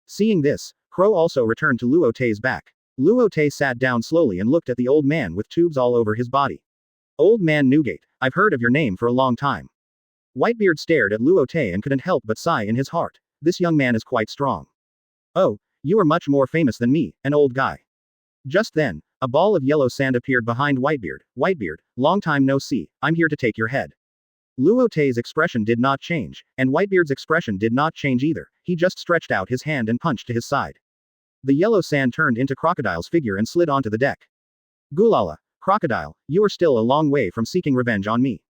Seeing this, Crow also returned to Luo Te's back. Luo Te sat down slowly and looked at the old man with tubes all over his body. Old man Newgate, I've heard of your name for a long time. Whitebeard stared at Luo Te and couldn't help but sigh in his heart. This young man is quite strong. Oh, you are much more famous than me, an old guy. Just then, a ball of yellow sand appeared behind Whitebeard. Whitebeard, long time no see, I'm here to take your head. Luo Te's expression did not change, and Whitebeard's expression did not change either. He just stretched out his hand and punched to his side. The yellow sand turned into Crocodile's figure and slid onto the deck. Gulala, Crocodile, you are still a long way from seeking revenge on me.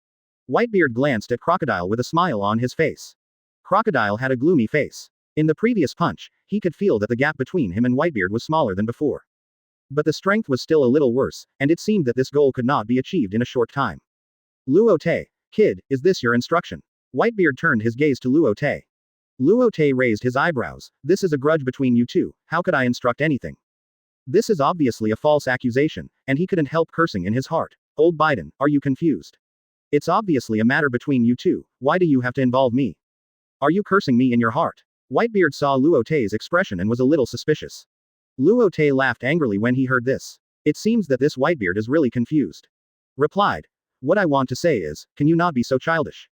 Whitebeard glanced at Crocodile with a smile on his face. Crocodile had a gloomy face. In the previous punch, he could feel that the gap between him and Whitebeard was smaller than before. But the strength was still a little worse, and it seemed that this goal could not be achieved in a short time. Luo Te, kid, is this your instruction? Whitebeard turned his gaze to Luo Te. Luo Te raised his eyebrows. This is a grudge between you two, how could I instruct anything? This is obviously a false accusation, and he couldn't help cursing in his heart. Old Biden, are you confused? It's obviously a matter between you two, why do you have to involve me? Are you cursing me in your heart? Whitebeard saw Luo Te's expression and was a little suspicious. Luo Te laughed angrily when he heard this. It seems that this Whitebeard is really confused. Replied. What I want to say is, can you not be so childish?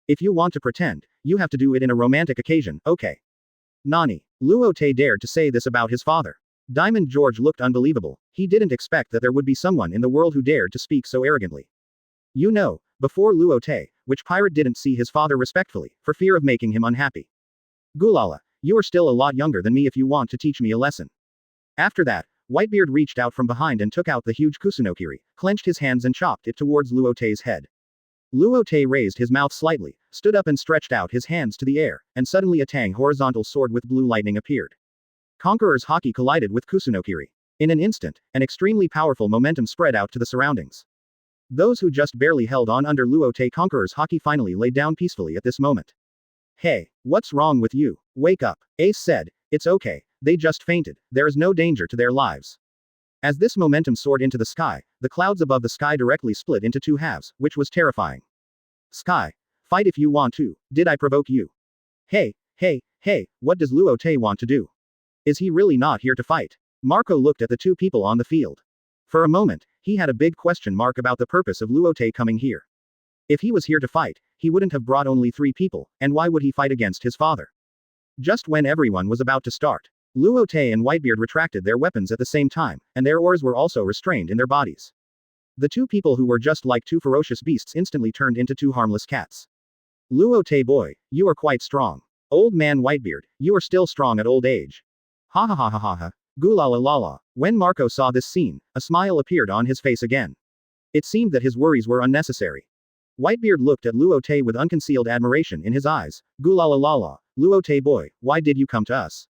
If you want to pretend, you have to do it in a romantic occasion, okay? Nani. Luo Te dared to say this about his father. Diamond George looked unbelievable. He didn't expect that there would be someone in the world who dared to speak so arrogantly. You know, before Luo Te, which pirate didn't see his father respectfully, for fear of making him unhappy? Gulala, you are still a lot younger than me if you want to teach me a lesson. After that, Whitebeard reached out from behind and took out the huge kusunokiri, clenched his hands and chopped it towards Luo Te's head. Luo Te raised his mouth slightly, stood up and stretched out his hands to the air, and suddenly a tang horizontal sword with blue lightning appeared. Conqueror's haki collided with kusunokiri. In an instant, an extremely powerful momentum spread out to the surroundings. Those who just barely held on under Luo Te Conqueror's haki finally lay down peacefully at this moment. Hey, what's wrong with you? Wake up, Ace said. It's okay, they just fainted, there is no danger to their lives. As this momentum soared into the sky, the clouds above the sky directly split into two halves, which was terrifying. Sky, fight if you want to, did I provoke you? Hey, what does Luo Te want to do? Is he really not here to fight? Marco looked at the two people on the field. For a moment, he had a big question mark about the purpose of Luo Te coming here. If he was here to fight, he wouldn't have brought only 3 people, and why would he fight against his father? Just when everyone was about to start, Luo Te and Whitebeard retracted their weapons at the same time, and their oars were also restrained in their bodies. The two people who were just like 2 ferocious beasts instantly turned into 2 harmless cats. Luo Te boy, you are quite strong. Old man Whitebeard, you are still strong at old age. Ha ha ha ha ha ha. Gulala lala. When Marco saw this scene, a smile appeared on his face again. It seemed that his worries were unnecessary. Whitebeard looked at Luo Te with unconcealed admiration in his eyes. Gulala lala. Luo Te boy, why did you come to us?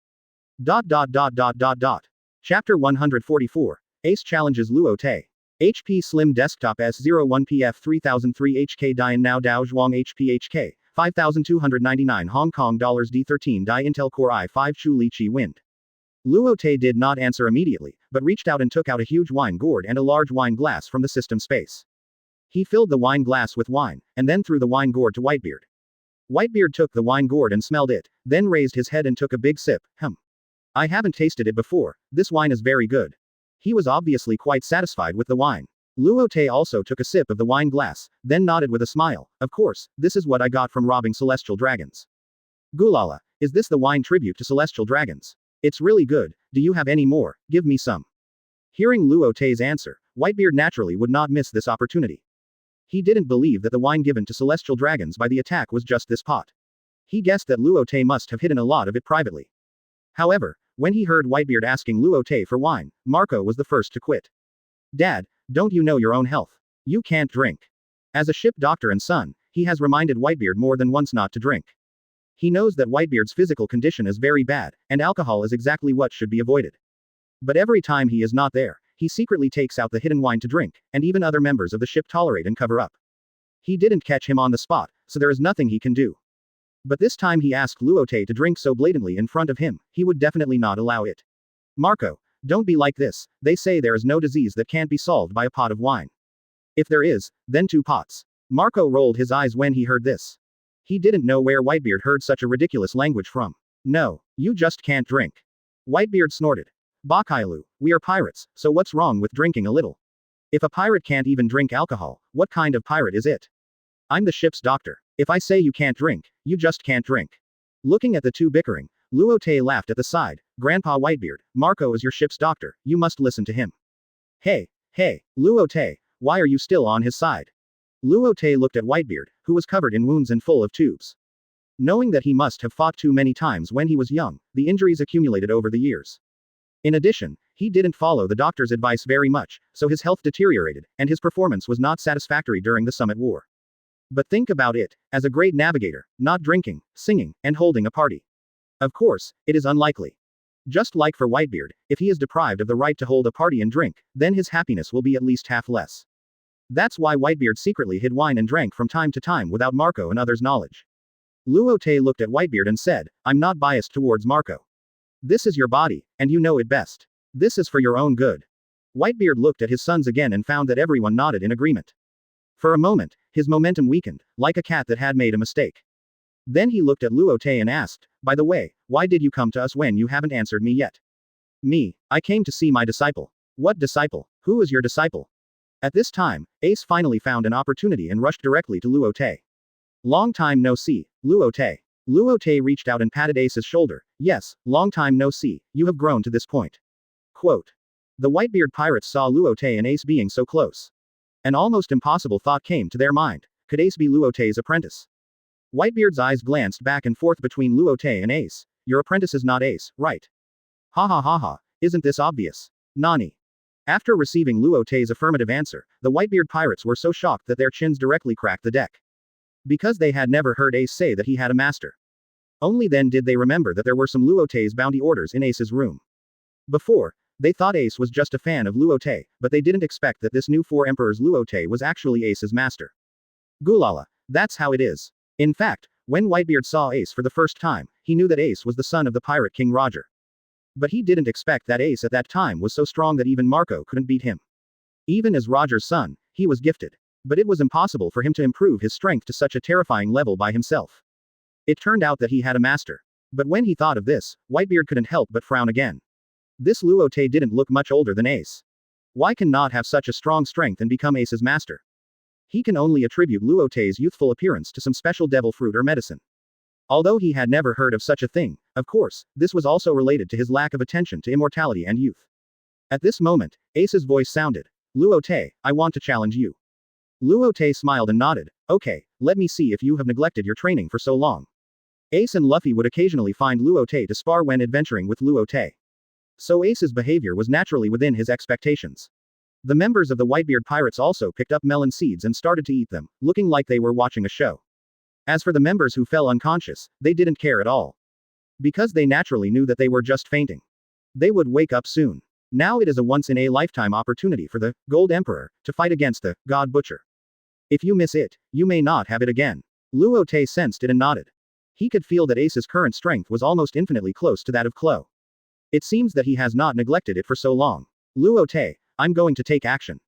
Chapter 144. Ace challenges Luo Te. HP Slim Desktop S01PF 3003 HK Dian Now Dao Zhuang HP HK 5299 Hong Kong dollars D13 Die Intel Core i5 Chu Li Chi Wind. Luo Te did not answer immediately, but reached out and took out a huge wine gourd and a large wine glass from the system space. He filled the wine glass with wine, and then threw the wine gourd to Whitebeard. Whitebeard took the wine gourd and smelled it, then raised his head and took a big sip. I haven't tasted it before, this wine is very good. He was obviously quite satisfied with the wine. Luo Te also took a sip of the wine glass, then nodded with a smile. Of course, this is what I got from robbing celestial dragons. Gulala, is this the wine tribute to celestial dragons? It's really good, do you have any more? Give me some. Hearing Luo Te's answer, Whitebeard naturally would not miss this opportunity. He didn't believe that the wine given to celestial dragons by the attack was just this pot. He guessed that Luo Te must have hidden a lot of it privately. However, when he heard Whitebeard asking Luo Te for wine, Marco was the first to quit. Dad, don't you know your own health? You can't drink. As a ship doctor and son, he has reminded Whitebeard more than once not to drink. He knows that Whitebeard's physical condition is very bad, and alcohol is exactly what should be avoided. But every time he is not there, he secretly takes out the hidden wine to drink, and even other members of the ship tolerate and cover up. He didn't catch him on the spot, so there is nothing he can do. But this time he asked Luo Te to drink so blatantly in front of him, he would definitely not allow it. Marco, don't be like this, they say there is no disease that can't be solved by a pot of wine. If there is, then 2 pots. Marco rolled his eyes when he heard this. He didn't know where Whitebeard heard such a ridiculous language from. No, you just can't drink. Whitebeard snorted. Bakailu, we are pirates, so what's wrong with drinking a little? If a pirate can't even drink alcohol, what kind of pirate is it? I'm the ship's doctor. If I say you can't drink, you just can't drink. Looking at the two bickering, Luo Te laughed at the side. Grandpa Whitebeard, Marco is your ship's doctor, you must listen to him. Hey, Luo Te, why are you still on his side? Luo Te looked at Whitebeard, who was covered in wounds and full of tubes. Knowing that he must have fought too many times when he was young, the injuries accumulated over the years. In addition, he didn't follow the doctor's advice very much, so his health deteriorated, and his performance was not satisfactory during the Summit War. But think about it, as a great navigator, not drinking, singing, and holding a party. Of course, it is unlikely. Just like for Whitebeard, if he is deprived of the right to hold a party and drink, then his happiness will be at least half less. That's why Whitebeard secretly hid wine and drank from time to time without Marco and others' knowledge. Luo Te looked at Whitebeard and said, I'm not biased towards Marco. This is your body, and you know it best. This is for your own good. Whitebeard looked at his sons again and found that everyone nodded in agreement. For a moment, his momentum weakened, like a cat that had made a mistake. Then he looked at Luo Te and asked, by the way, why did you come to us when you haven't answered me yet? Me, I came to see my disciple. What disciple? Who is your disciple? At this time, Ace finally found an opportunity and rushed directly to Luo Te. Long time no see, Luo Te. Luo Te reached out and patted Ace's shoulder. Yes, long time no see, you have grown to this point. Quote. The Whitebeard pirates saw Luo Te and Ace being so close. An almost impossible thought came to their mind. Could Ace be Luo Te's apprentice? Whitebeard's eyes glanced back and forth between Luo Te and Ace. Your apprentice is not Ace, right? Ha ha ha ha, isn't this obvious? Nani? After receiving Luo Te's affirmative answer, the Whitebeard pirates were so shocked that their chins directly cracked the deck. Because they had never heard Ace say that he had a master. Only then did they remember that there were some Luo Te's bounty orders in Ace's room. Before, they thought Ace was just a fan of Luo Te, but they didn't expect that this new 4 Emperors Luo Te was actually Ace's master. Gulala, that's how it is. In fact, when Whitebeard saw Ace for the first time, he knew that Ace was the son of the pirate King Roger. But he didn't expect that Ace at that time was so strong that even Marco couldn't beat him. Even as Roger's son, he was gifted. But it was impossible for him to improve his strength to such a terrifying level by himself. It turned out that he had a master. But when he thought of this, Whitebeard couldn't help but frown again. This Luo Te didn't look much older than Ace. Why can not have such a strong strength and become Ace's master? He can only attribute Luo Te's youthful appearance to some special devil fruit or medicine. Although he had never heard of such a thing, of course, this was also related to his lack of attention to immortality and youth. At this moment, Ace's voice sounded. Luo Te, I want to challenge you. Luo Te smiled and nodded. Okay, let me see if you have neglected your training for so long. Ace and Luffy would occasionally find Luo Te to spar when adventuring with Luo Te. So Ace's behavior was naturally within his expectations. The members of the Whitebeard pirates also picked up melon seeds and started to eat them, looking like they were watching a show. As for the members who fell unconscious, they didn't care at all. Because they naturally knew that they were just fainting. They would wake up soon. Now it is a once-in-a-lifetime opportunity for the Gold Emperor to fight against the God Butcher. If you miss it, you may not have it again. Luo Te sensed it and nodded. He could feel that Ace's current strength was almost infinitely close to that of Klo. It seems that he has not neglected it for so long. Luo Te, I'm going to take action.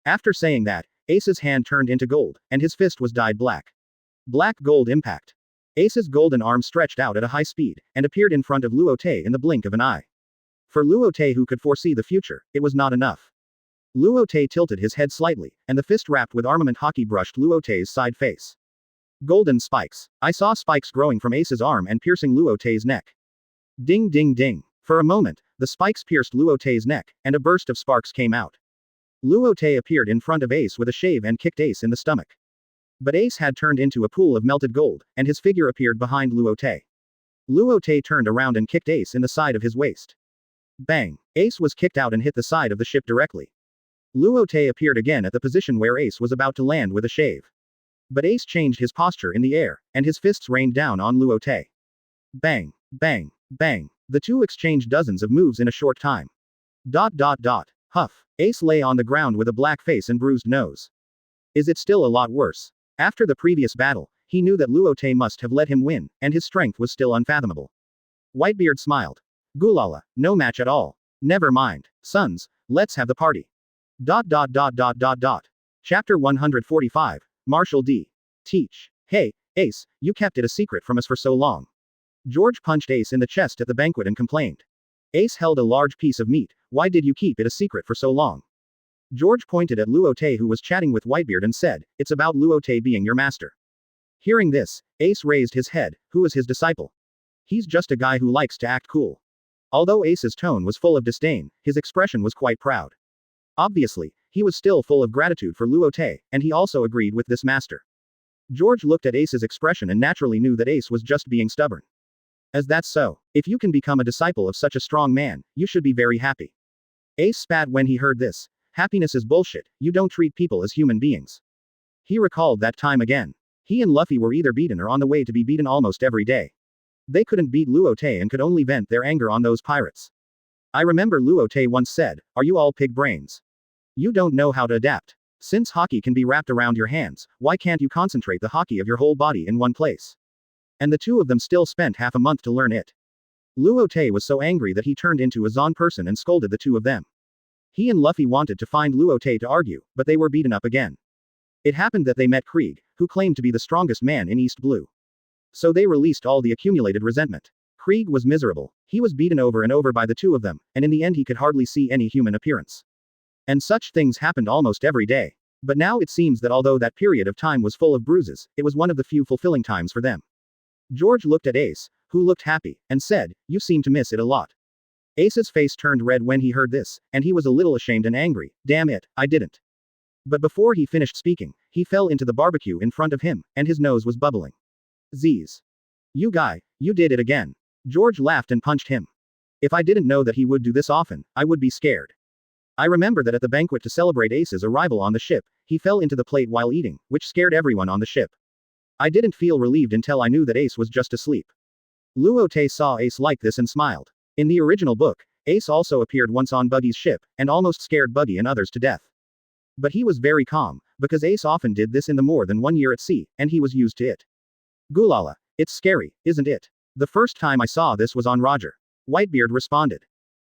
After saying that, Ace's hand turned into gold, and his fist was dyed black. Black gold impact. Ace's golden arm stretched out at a high speed, and appeared in front of Luo Te in the blink of an eye. For Luo Te, who could foresee the future, it was not enough. Luo Te tilted his head slightly, and the fist wrapped with armament haki brushed Luo Te's side face. Golden spikes. I saw spikes growing from Ace's arm and piercing Luo Te's neck. Ding ding ding. For a moment, the spikes pierced Luo Te's neck, and a burst of sparks came out. Luo Te appeared in front of Ace with a shave and kicked Ace in the stomach. But Ace had turned into a pool of melted gold, and his figure appeared behind Luo Te. Luo Te turned around and kicked Ace in the side of his waist. Bang! Ace was kicked out and hit the side of the ship directly. Luo Te appeared again at the position where Ace was about to land with a shave. But Ace changed his posture in the air, and his fists rained down on Luo Te. Bang! Bang! Bang! The two exchanged dozens of moves in a short time. ... Huff. Ace lay on the ground with a black face and bruised nose. Is it still a lot worse? After the previous battle, he knew that Luo Te must have let him win, and his strength was still unfathomable. Whitebeard smiled. Gulala, no match at all. Never mind. Sons, let's have the party. ... Chapter 145, Marshal D. Teach. Hey, Ace, you kept it a secret from us for so long. George punched Ace in the chest at the banquet and complained. Ace held a large piece of meat. Why did you keep it a secret for so long? George pointed at Luo Te, who was chatting with Whitebeard, and said, it's about Luo Te being your master. Hearing this, Ace raised his head. Who is his disciple? He's just a guy who likes to act cool. Although Ace's tone was full of disdain, his expression was quite proud. Obviously, he was still full of gratitude for Luo Te, and he also agreed with this master. George looked at Ace's expression and naturally knew that Ace was just being stubborn. As that's so, if you can become a disciple of such a strong man, you should be very happy. Ace spat when he heard this. Happiness is bullshit, you don't treat people as human beings. He recalled that time again. He and Luffy were either beaten or on the way to be beaten almost every day. They couldn't beat Luo Te and could only vent their anger on those pirates. I remember Luo Te once said, are you all pig brains? You don't know how to adapt. Since haki can be wrapped around your hands, why can't you concentrate the haki of your whole body in one place? And the two of them still spent half a month to learn it. Luo Te was so angry that he turned into a Zon person and scolded the two of them. He and Luffy wanted to find Luo Te to argue, but they were beaten up again. It happened that they met Krieg, who claimed to be the strongest man in East Blue. So they released all the accumulated resentment. Krieg was miserable. He was beaten over and over by the two of them, and in the end he could hardly see any human appearance. And such things happened almost every day. But now it seems that although that period of time was full of bruises, it was one of the few fulfilling times for them. George looked at Ace, who looked happy, and said, you seem to miss it a lot. Ace's face turned red when he heard this, and he was a little ashamed and angry. Damn it, I didn't. But before he finished speaking, he fell into the barbecue in front of him, and his nose was bubbling. Z's. You guy, you did it again. George laughed and punched him. If I didn't know that he would do this often, I would be scared. I remember that at the banquet to celebrate Ace's arrival on the ship, he fell into the plate while eating, which scared everyone on the ship. I didn't feel relieved until I knew that Ace was just asleep. Luo Te saw Ace like this and smiled. In the original book, Ace also appeared once on Buggy's ship, and almost scared Buggy and others to death. But he was very calm, because Ace often did this in the more than 1 year at sea, and he was used to it. Gulala, it's scary, isn't it? The first time I saw this was on Roger. Whitebeard responded.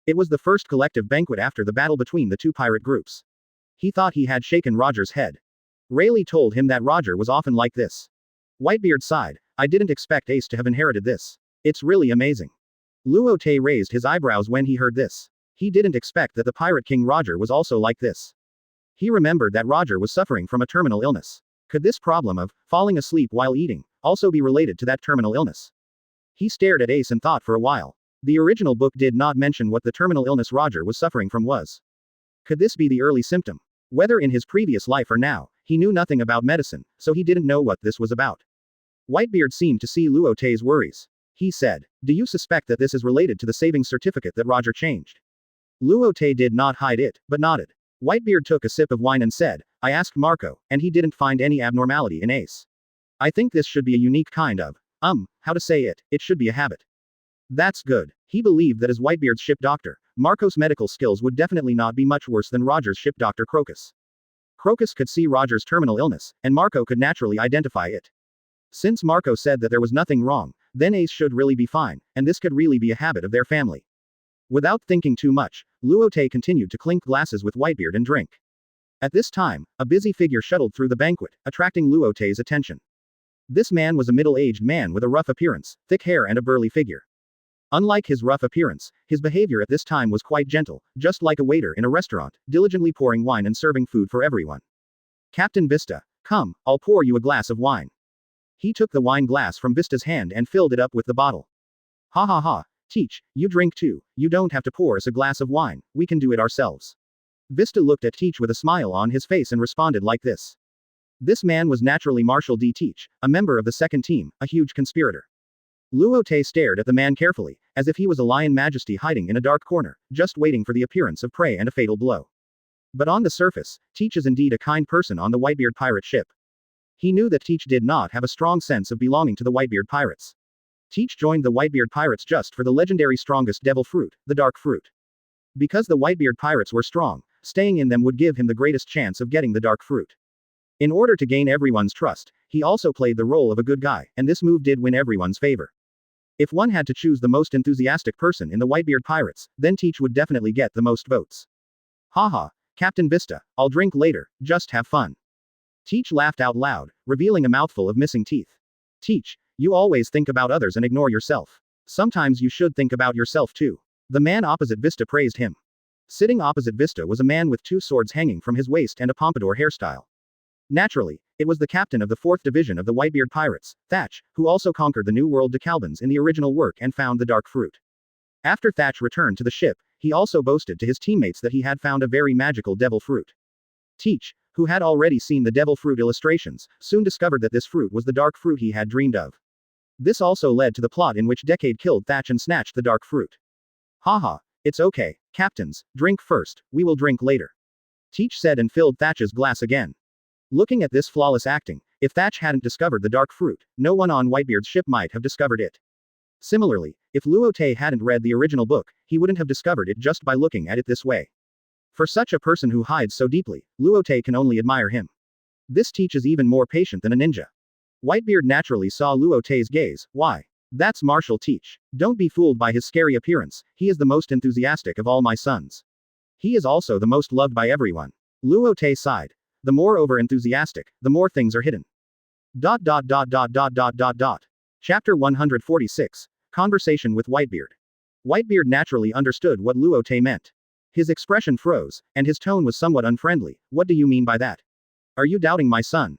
It was the first collective banquet after the battle between the two pirate groups. He thought he had shaken Roger's head. Rayleigh told him that Roger was often like this. Whitebeard sighed. I didn't expect Ace to have inherited this. It's really amazing. Luo Te raised his eyebrows when he heard this. He didn't expect that the Pirate King Roger was also like this. He remembered that Roger was suffering from a terminal illness. Could this problem of falling asleep while eating also be related to that terminal illness? He stared at Ace and thought for a while. The original book did not mention what the terminal illness Roger was suffering from was. Could this be the early symptom? Whether in his previous life or now, he knew nothing about medicine, so he didn't know what this was about. Whitebeard seemed to see Luo Te's worries. He said, do you suspect that this is related to the savings certificate that Roger changed? Luo Te did not hide it, but nodded. Whitebeard took a sip of wine and said, I asked Marco, and he didn't find any abnormality in Ace. I think this should be a unique kind of, how to say it, it should be a habit. That's good. He believed that as Whitebeard's ship doctor, Marco's medical skills would definitely not be much worse than Roger's ship doctor Crocus. Crocus could see Roger's terminal illness, and Marco could naturally identify it. Since Marco said that there was nothing wrong, then Ace should really be fine, and this could really be a habit of their family. Without thinking too much, Luo Te continued to clink glasses with Whitebeard and drink. At this time, a busy figure shuttled through the banquet, attracting Luo Te's attention. This man was a middle-aged man with a rough appearance, thick hair and a burly figure. Unlike his rough appearance, his behavior at this time was quite gentle, just like a waiter in a restaurant, diligently pouring wine and serving food for everyone. Captain Vista, come, I'll pour you a glass of wine. He took the wine glass from Vista's hand and filled it up with the bottle. Ha ha ha, Teach, you drink too, you don't have to pour us a glass of wine, we can do it ourselves. Vista looked at Teach with a smile on his face and responded like this. This man was naturally Marshal D. Teach, a member of the second team, a huge conspirator. Luo Te stared at the man carefully, as if he was a lion majesty hiding in a dark corner, just waiting for the appearance of prey and a fatal blow. But on the surface, Teach is indeed a kind person on the Whitebeard pirate ship. He knew that Teach did not have a strong sense of belonging to the Whitebeard pirates. Teach joined the Whitebeard pirates just for the legendary strongest devil fruit, the dark fruit. Because the Whitebeard pirates were strong, staying in them would give him the greatest chance of getting the dark fruit. In order to gain everyone's trust, he also played the role of a good guy, and this move did win everyone's favor. If one had to choose the most enthusiastic person in the Whitebeard pirates, then Teach would definitely get the most votes. Haha, Captain Vista, I'll drink later, just have fun. Teach laughed out loud, revealing a mouthful of missing teeth. Teach, you always think about others and ignore yourself. Sometimes you should think about yourself too. The man opposite Vista praised him. Sitting opposite Vista was a man with two swords hanging from his waist and a pompadour hairstyle. Naturally, it was the captain of the 4th Division of the Whitebeard Pirates, Thatch, who also conquered the New World Decalbans in the original work and found the dark fruit. After Thatch returned to the ship, he also boasted to his teammates that he had found a very magical devil fruit. Teach, who had already seen the devil fruit illustrations, soon discovered that this fruit was the dark fruit he had dreamed of. This also led to the plot in which Decade killed Thatch and snatched the dark fruit. Haha, it's okay, captains, drink first, we will drink later. Teach said and filled Thatch's glass again. Looking at this flawless acting, if Thatch hadn't discovered the dark fruit, no one on Whitebeard's ship might have discovered it. Similarly, if Luo Te hadn't read the original book, he wouldn't have discovered it just by looking at it this way. For such a person who hides so deeply, Luo Te can only admire him. This Teach is even more patient than a ninja. Whitebeard naturally saw Luo Te's gaze. Why? That's Marshal Teach. Don't be fooled by his scary appearance, he is the most enthusiastic of all my sons. He is also the most loved by everyone. Luo Te sighed. The more over-enthusiastic, the more things are hidden. Chapter 146. Conversation with Whitebeard. Whitebeard naturally understood what Luo Te meant. His expression froze, and his tone was somewhat unfriendly. What do you mean by that? Are you doubting my son?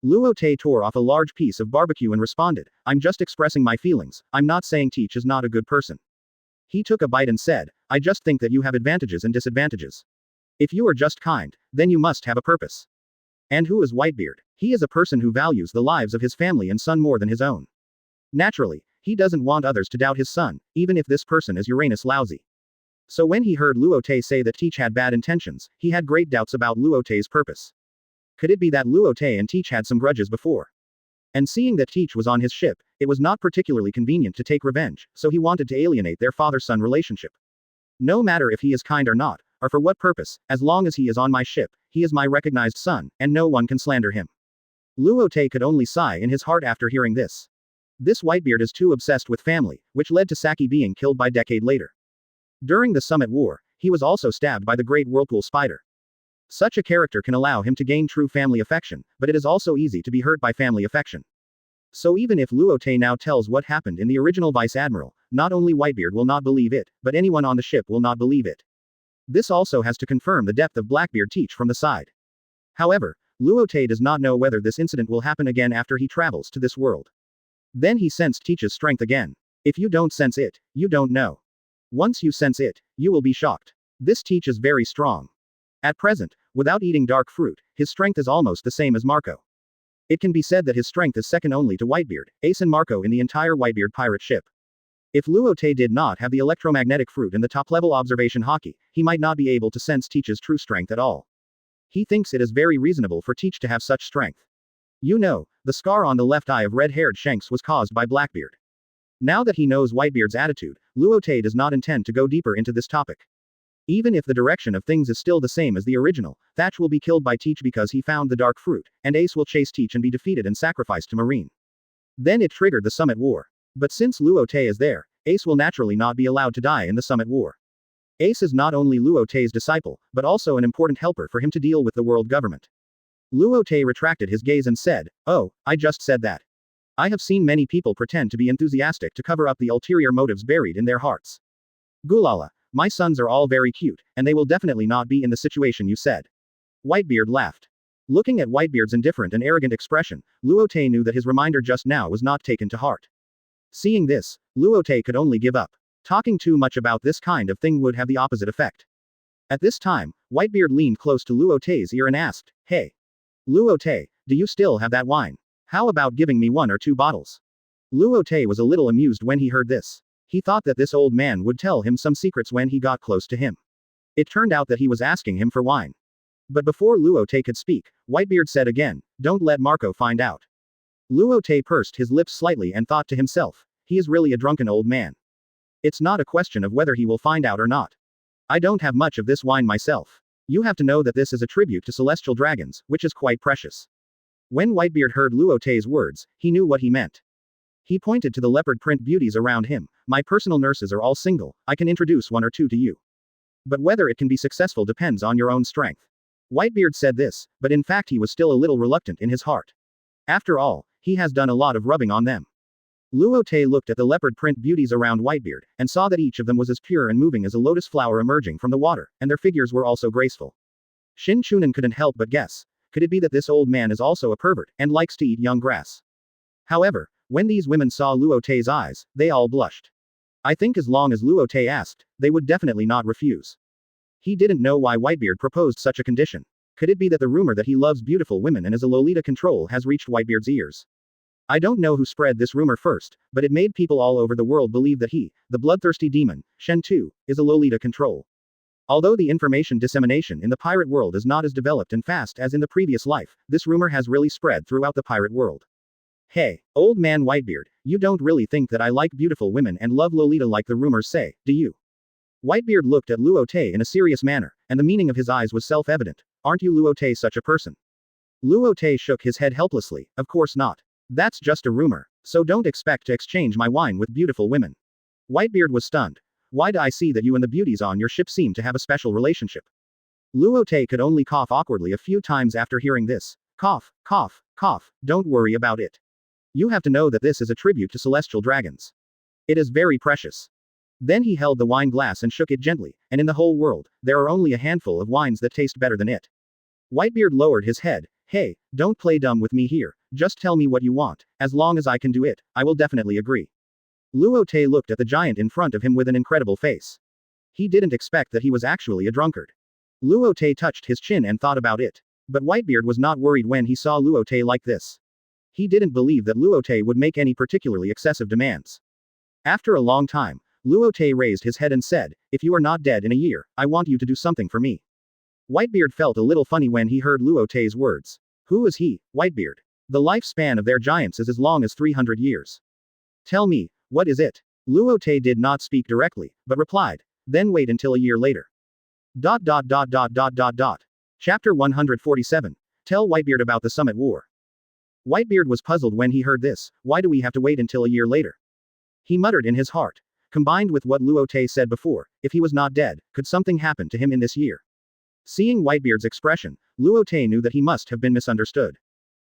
Luo Te tore off a large piece of barbecue and responded, I'm just expressing my feelings, I'm not saying Teach is not a good person. He took a bite and said, I just think that you have advantages and disadvantages. If you are just kind, then you must have a purpose. And who is Whitebeard? He is a person who values the lives of his family and son more than his own. Naturally, he doesn't want others to doubt his son, even if this person is Uranus lousy. So when he heard Luo Te say that Teach had bad intentions, he had great doubts about Luo Te's purpose. Could it be that Luo Te and Teach had some grudges before? And seeing that Teach was on his ship, it was not particularly convenient to take revenge, so he wanted to alienate their father-son relationship. No matter if he is kind or not, or for what purpose, as long as he is on my ship, he is my recognized son, and no one can slander him. Luo Te could only sigh in his heart after hearing this. This Whitebeard is too obsessed with family, which led to Saki being killed by Decade later. During the Summit War, he was also stabbed by the Great Whirlpool Spider. Such a character can allow him to gain true family affection, but it is also easy to be hurt by family affection. So even if Luo Te now tells what happened in the original Vice Admiral, not only Whitebeard will not believe it, but anyone on the ship will not believe it. This also has to confirm the depth of Blackbeard Teach from the side. However, Luo Te does not know whether this incident will happen again after he travels to this world. Then he sensed Teach's strength again. If you don't sense it, you don't know. Once you sense it, you will be shocked. This Teach is very strong. At present, without eating dark fruit, his strength is almost the same as Marco. It can be said that his strength is second only to Whitebeard, Ace and Marco in the entire Whitebeard pirate ship. If Luo Te did not have the electromagnetic fruit and the top-level observation hockey, he might not be able to sense Teach's true strength at all. He thinks it is very reasonable for Teach to have such strength. You know, the scar on the left eye of red-haired Shanks was caused by Blackbeard. Now that he knows Whitebeard's attitude, Luo Te does not intend to go deeper into this topic. Even if the direction of things is still the same as the original, Thatch will be killed by Teach because he found the dark fruit, and Ace will chase Teach and be defeated and sacrificed to Marine. Then it triggered the Summit War. But since Luo Te is there, Ace will naturally not be allowed to die in the Summit War. Ace is not only Luo Te's disciple, but also an important helper for him to deal with the world government. Luo Te retracted his gaze and said, "Oh, I just said that. I have seen many people pretend to be enthusiastic to cover up the ulterior motives buried in their hearts. Gulala, my sons are all very cute, and they will definitely not be in the situation you said." Whitebeard laughed. Looking at Whitebeard's indifferent and arrogant expression, Luo Te knew that his reminder just now was not taken to heart. Seeing this, Luo Te could only give up. Talking too much about this kind of thing would have the opposite effect. At this time, Whitebeard leaned close to Luo Te's ear and asked, "Hey, Luo Te, do you still have that wine? How about giving me 1 or 2 bottles?" Luo Te was a little amused when he heard this. He thought that this old man would tell him some secrets when he got close to him. It turned out that he was asking him for wine. But before Luo Te could speak, Whitebeard said again, "Don't let Marco find out." Luo Te pursed his lips slightly and thought to himself, he is really a drunken old man. It's not a question of whether he will find out or not. I don't have much of this wine myself. You have to know that this is a tribute to celestial dragons, which is quite precious. When Whitebeard heard Luo Te's words, he knew what he meant. He pointed to the leopard print beauties around him. "My personal nurses are all single, I can introduce 1 or 2 to you. But whether it can be successful depends on your own strength." Whitebeard said this, but in fact he was still a little reluctant in his heart. After all, he has done a lot of rubbing on them. Luo Te looked at the leopard print beauties around Whitebeard, and saw that each of them was as pure and moving as a lotus flower emerging from the water, and their figures were also graceful. Shin Chunin couldn't help but guess. Could it be that this old man is also a pervert, and likes to eat young grass? However, when these women saw Luo Te's eyes, they all blushed. I think as long as Luo Te asked, they would definitely not refuse. He didn't know why Whitebeard proposed such a condition. Could it be that the rumor that he loves beautiful women and is a Lolita control has reached Whitebeard's ears? I don't know who spread this rumor first, but it made people all over the world believe that he, the bloodthirsty demon, Shen Tu, is a Lolita control. Although the information dissemination in the pirate world is not as developed and fast as in the previous life, this rumor has really spread throughout the pirate world. Hey, old man Whitebeard, you don't really think that I like beautiful women and love Lolita like the rumors say, do you? Whitebeard looked at Luo Te in a serious manner, and the meaning of his eyes was self-evident. Aren't you Luo Te such a person? Luo Te shook his head helplessly, of course not. That's just a rumor, so don't expect to exchange my wine with beautiful women. Whitebeard was stunned. Why do I see that you and the beauties on your ship seem to have a special relationship? Luo Te could only cough awkwardly a few times after hearing this. Cough, cough, cough, don't worry about it. You have to know that this is a tribute to celestial dragons. It is very precious. Then he held the wine glass and shook it gently, and in the whole world, there are only a handful of wines that taste better than it. Whitebeard lowered his head. Hey, don't play dumb with me here, just tell me what you want, as long as I can do it, I will definitely agree. Luo Te looked at the giant in front of him with an incredible face. He didn't expect that he was actually a drunkard. Luo Te touched his chin and thought about it. But Whitebeard was not worried when he saw Luo Te like this. He didn't believe that Luo Te would make any particularly excessive demands. After a long time, Luo Te raised his head and said, if you are not dead in a year, I want you to do something for me. Whitebeard felt a little funny when he heard Luo Te's words. Who is he, Whitebeard? The lifespan of their giants is as long as 300 years. Tell me, what is it? Luo Te did not speak directly, but replied, then wait until a year later. Chapter 147. Tell Whitebeard about the Summit War. Whitebeard was puzzled when he heard this. Why do we have to wait until a year later? He muttered in his heart. Combined with what Luo Te said before, if he was not dead, could something happen to him in this year? Seeing Whitebeard's expression, Luo Te knew that he must have been misunderstood.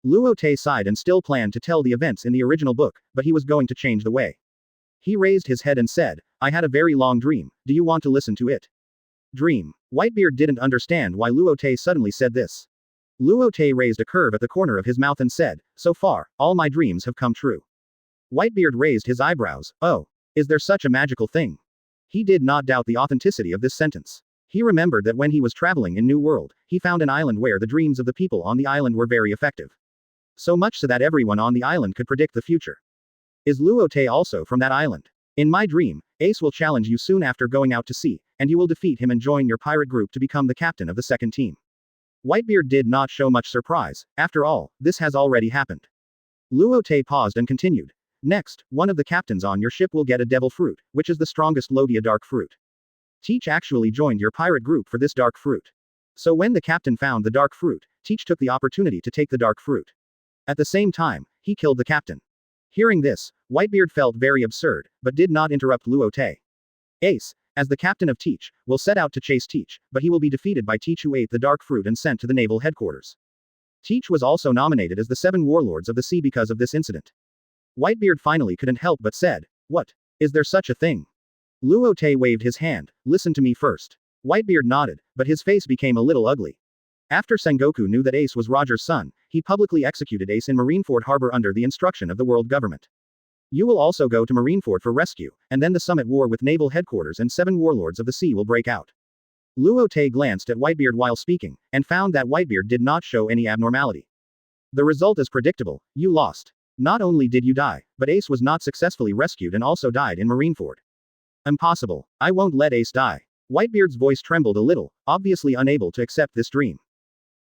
Luo Te sighed and still planned to tell the events in the original book, but he was going to change the way. He raised his head and said, I had a very long dream, do you want to listen to it? Dream. Whitebeard didn't understand why Luo Te suddenly said this. Luo Te raised a curve at the corner of his mouth and said, so far, all my dreams have come true. Whitebeard raised his eyebrows. Oh, is there such a magical thing? He did not doubt the authenticity of this sentence. He remembered that when he was traveling in New World, he found an island where the dreams of the people on the island were very effective. So much so that everyone on the island could predict the future. Is Luo Te also from that island? In my dream, Ace will challenge you soon after going out to sea, and you will defeat him and join your pirate group to become the captain of the second team. Whitebeard did not show much surprise. After all, this has already happened. Luo Te paused and continued. Next, one of the captains on your ship will get a devil fruit, which is the strongest Logia dark fruit. Teach actually joined your pirate group for this dark fruit. So when the captain found the dark fruit, Teach took the opportunity to take the dark fruit. At the same time, he killed the captain. Hearing this, Whitebeard felt very absurd, but did not interrupt Luo Te. Ace, as the captain of Teach, will set out to chase Teach, but he will be defeated by Teach, who ate the dark fruit and sent to the naval headquarters. Teach was also nominated as the 7 warlords of the sea because of this incident. Whitebeard finally couldn't help but said, "What? Is there such a thing?" Luo Te waved his hand. "Listen to me first." Whitebeard nodded, but his face became a little ugly. After Sengoku knew that Ace was Roger's son, he publicly executed Ace in Marineford Harbor under the instruction of the world government. You will also go to Marineford for rescue, and then the summit war with naval headquarters and 7 warlords of the sea will break out. Luo Te glanced at Whitebeard while speaking, and found that Whitebeard did not show any abnormality. The result is predictable: you lost. Not only did you die, but Ace was not successfully rescued and also died in Marineford. Impossible. I won't let Ace die. Whitebeard's voice trembled a little, obviously unable to accept this dream.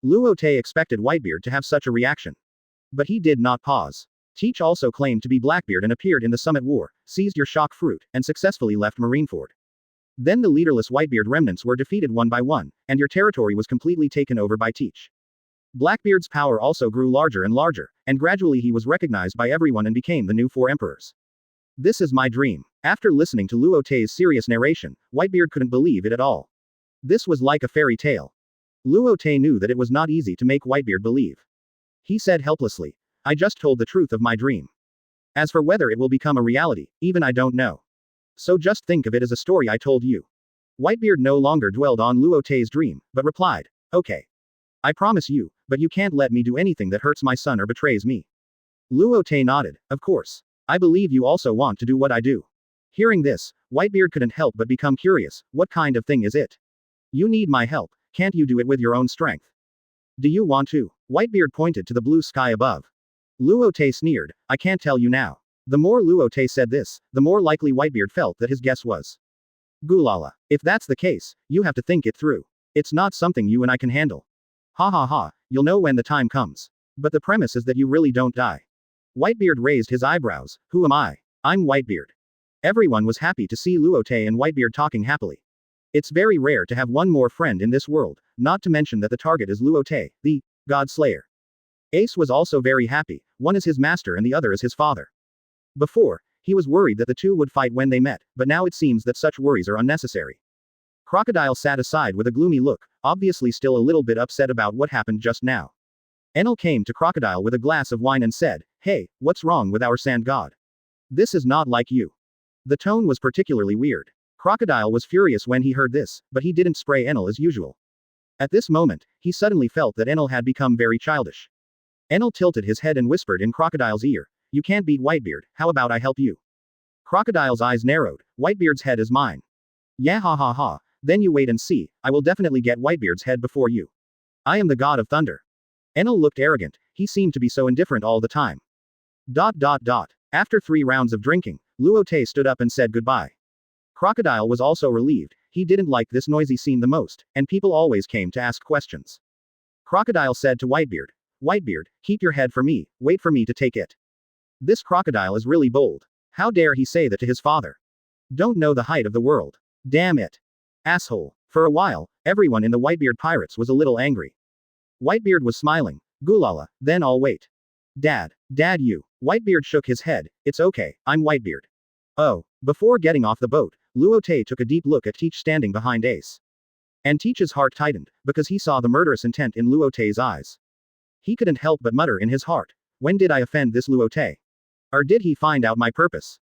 Luo Te expected Whitebeard to have such a reaction. But he did not pause. Teach also claimed to be Blackbeard and appeared in the summit war, seized your shock fruit, and successfully left Marineford. Then the leaderless Whitebeard remnants were defeated one by one, and your territory was completely taken over by Teach. Blackbeard's power also grew larger and larger, and gradually he was recognized by everyone and became the new 4 emperors. This is my dream. After listening to Luo Te's serious narration, Whitebeard couldn't believe it at all. This was like a fairy tale. Luo Te knew that it was not easy to make Whitebeard believe. He said helplessly, "I just told the truth of my dream. As for whether it will become a reality, even I don't know. So just think of it as a story I told you." Whitebeard no longer dwelled on Luo Te's dream, but replied, "Okay. I promise you, but you can't let me do anything that hurts my son or betrays me." Luo Te nodded, "Of course. I believe you also want to do what I do." Hearing this, Whitebeard couldn't help but become curious. What kind of thing is it? You need my help. Can't you do it with your own strength? Do you want to? Whitebeard pointed to the blue sky above. Luo Te sneered, "I can't tell you now." The more Luo Te said this, the more likely Whitebeard felt that his guess was. Gulala. If that's the case, you have to think it through. It's not something you and I can handle. Ha ha ha, you'll know when the time comes. But the premise is that you really don't die. Whitebeard raised his eyebrows. Who am I? I'm Whitebeard. Everyone was happy to see Luo Te and Whitebeard talking happily. It's very rare to have one more friend in this world, not to mention that the target is Luo Te, the God Slayer. Ace was also very happy. One is his master and the other is his father. Before, he was worried that the two would fight when they met, but now it seems that such worries are unnecessary. Crocodile sat aside with a gloomy look, obviously still a little bit upset about what happened just now. Enel came to Crocodile with a glass of wine and said, "Hey, what's wrong with our sand god? This is not like you." The tone was particularly weird. Crocodile was furious when he heard this, but he didn't spray Enel as usual. At this moment, he suddenly felt that Enel had become very childish. Enel tilted his head and whispered in Crocodile's ear, "You can't beat Whitebeard, how about I help you?" Crocodile's eyes narrowed. "Whitebeard's head is mine." "Yeah ha ha ha, then you wait and see, I will definitely get Whitebeard's head before you. I am the god of thunder." Enel looked arrogant, he seemed to be so indifferent all the time. After 3 rounds of drinking, Luo Te stood up and said goodbye. Crocodile was also relieved, he didn't like this noisy scene the most, and people always came to ask questions. Crocodile said to Whitebeard, "Whitebeard, keep your head for me, wait for me to take it." This crocodile is really bold. How dare he say that to his father? Don't know the height of the world. Damn it. Asshole. For a while, everyone in the Whitebeard pirates was a little angry. Whitebeard was smiling. Gulala, then I'll wait. Dad you. Whitebeard shook his head, "It's okay, I'm Whitebeard." Oh. Before getting off the boat, Luo Te took a deep look at Teach standing behind Ace. And Teach's heart tightened, because he saw the murderous intent in Luo Te's eyes. He couldn't help but mutter in his heart, "When did I offend this Luo Te? Or did he find out my purpose?"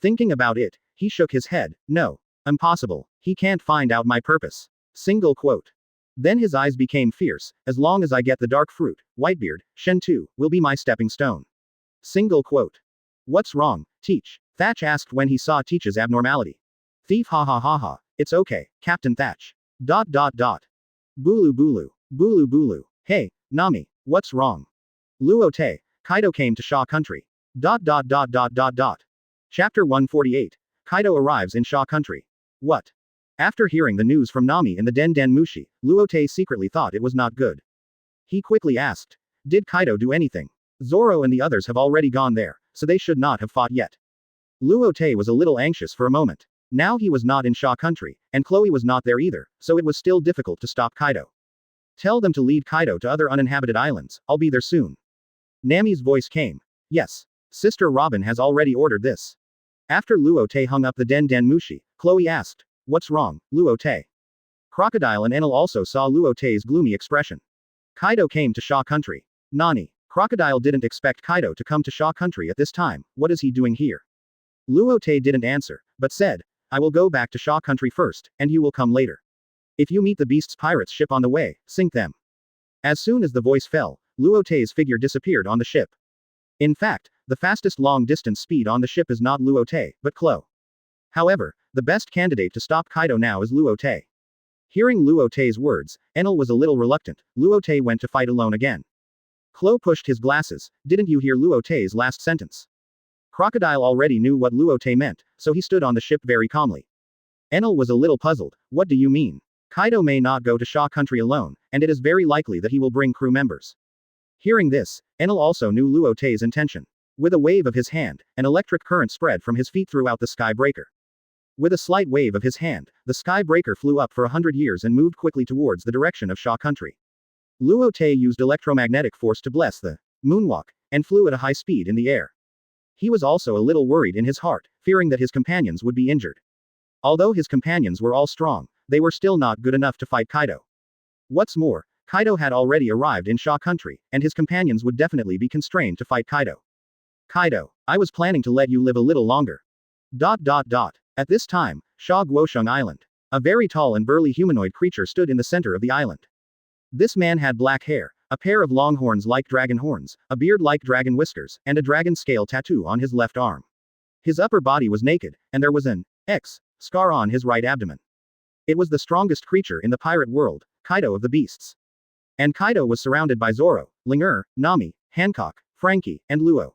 Thinking about it, he shook his head, "No. Impossible. He can't find out my purpose." Single quote. Then his eyes became fierce, "As long as I get the dark fruit, Whitebeard, Shen 2, will be my stepping stone." Single quote. "What's wrong, Teach?" Thatch asked when he saw Teach's abnormality. Thief ha ha ha ha, "It's okay, Captain Thatch." Bulu bulu. Bulu bulu. "Hey, Nami, what's wrong?" Luo Te, Kaido came to Shao Country. Chapter 148. Kaido arrives in Shao Country. What? After hearing the news from Nami in the Den Den Mushi, Luo Te secretly thought it was not good. He quickly asked, "Did Kaido do anything? Zoro and the others have already gone there, so they should not have fought yet." Luo Te was a little anxious for a moment. Now he was not in Shao Country, and Chloe was not there either, so it was still difficult to stop Kaido. "Tell them to lead Kaido to other uninhabited islands, I'll be there soon." Nami's voice came. "Yes. Sister Robin has already ordered this." After Luo Te hung up the Den Den Mushi, Chloe asked, What's wrong, Luo Te? Crocodile and Enel also saw Luo Te's gloomy expression. Kaido came to Shao Country. Nani. Crocodile didn't expect Kaido to come to Shao Country at this time. What is he doing here? Luo Te didn't answer, but said, I will go back to Shao Country first, and you will come later. If you meet the Beast's pirates ship on the way, sink them. As soon as the voice fell, Luo Te's figure disappeared on the ship. In fact, the fastest long-distance speed on the ship is not Luo Te, but Klo. However, the best candidate to stop Kaido now is Luo Te. Hearing Luo Te's words, Enel was a little reluctant. Luo Te went to fight alone again. Klo pushed his glasses. Didn't you hear Luo Te's last sentence? Crocodile already knew what Luo Te meant, so he stood on the ship very calmly. Enel was a little puzzled. What do you mean? Kaido may not go to Shao Country alone, and it is very likely that he will bring crew members. Hearing this, Enel also knew Luo Te's intention. With a wave of his hand, an electric current spread from his feet throughout the sky breaker. With a slight wave of his hand, the sky breaker flew up for 100 years and moved quickly towards the direction of Shao Country. Luo Te used electromagnetic force to bless the moonwalk, and flew at a high speed in the air. He was also a little worried in his heart, fearing that his companions would be injured. Although his companions were all strong, they were still not good enough to fight Kaido. What's more, Kaido had already arrived in Shao Country, and his companions would definitely be constrained to fight Kaido. Kaido, I was planning to let you live a little longer. At this time, Sha Guosheng Island. A very tall and burly humanoid creature stood in the center of the island. This man had black hair, a pair of long horns like dragon horns, a beard like dragon whiskers, and a dragon scale tattoo on his left arm. His upper body was naked, and there was an X scar on his right abdomen. It was the strongest creature in the pirate world, Kaido of the Beasts. And Kaido was surrounded by Zoro, Linger, Nami, Hancock, Frankie, and Luo.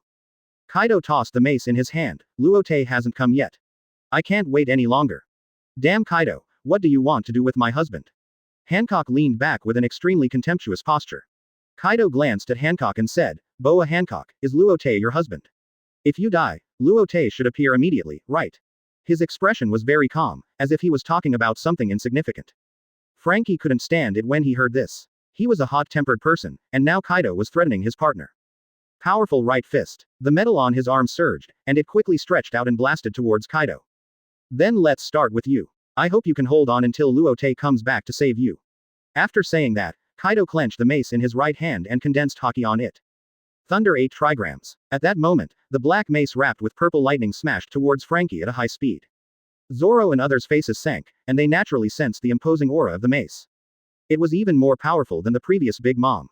Kaido tossed the mace in his hand. Luo Te hasn't come yet. I can't wait any longer. Damn Kaido, what do you want to do with my husband? Hancock leaned back with an extremely contemptuous posture. Kaido glanced at Hancock and said, Boa Hancock, is Luo Te your husband? If you die, Luo Te should appear immediately, right? His expression was very calm, as if he was talking about something insignificant. Frankie couldn't stand it when he heard this. He was a hot-tempered person, and now Kaido was threatening his partner. Powerful right fist. The metal on his arm surged, and it quickly stretched out and blasted towards Kaido. Then let's start with you. I hope you can hold on until Luo Te comes back to save you. After saying that, Kaido clenched the mace in his right hand and condensed haki on it. Thunder 8 trigrams. At that moment, the black mace wrapped with purple lightning smashed towards Frankie at a high speed. Zoro and others' faces sank, and they naturally sensed the imposing aura of the mace. It was even more powerful than the previous Big Mom.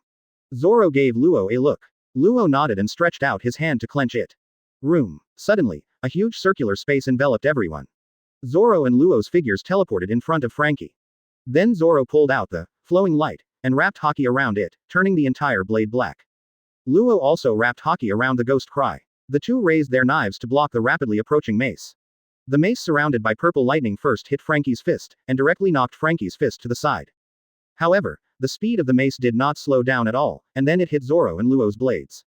Zoro gave Luo a look. Luo nodded and stretched out his hand to clench it. Room. Suddenly, a huge circular space enveloped everyone. Zoro and Luo's figures teleported in front of Frankie. Then Zoro pulled out the flowing light and wrapped haki around it, turning the entire blade black. Luo also wrapped haki around the ghost cry. The two raised their knives to block the rapidly approaching mace. The mace surrounded by purple lightning first hit Frankie's fist, and directly knocked Frankie's fist to the side. However, the speed of the mace did not slow down at all, and then it hit Zoro and Luo's blades.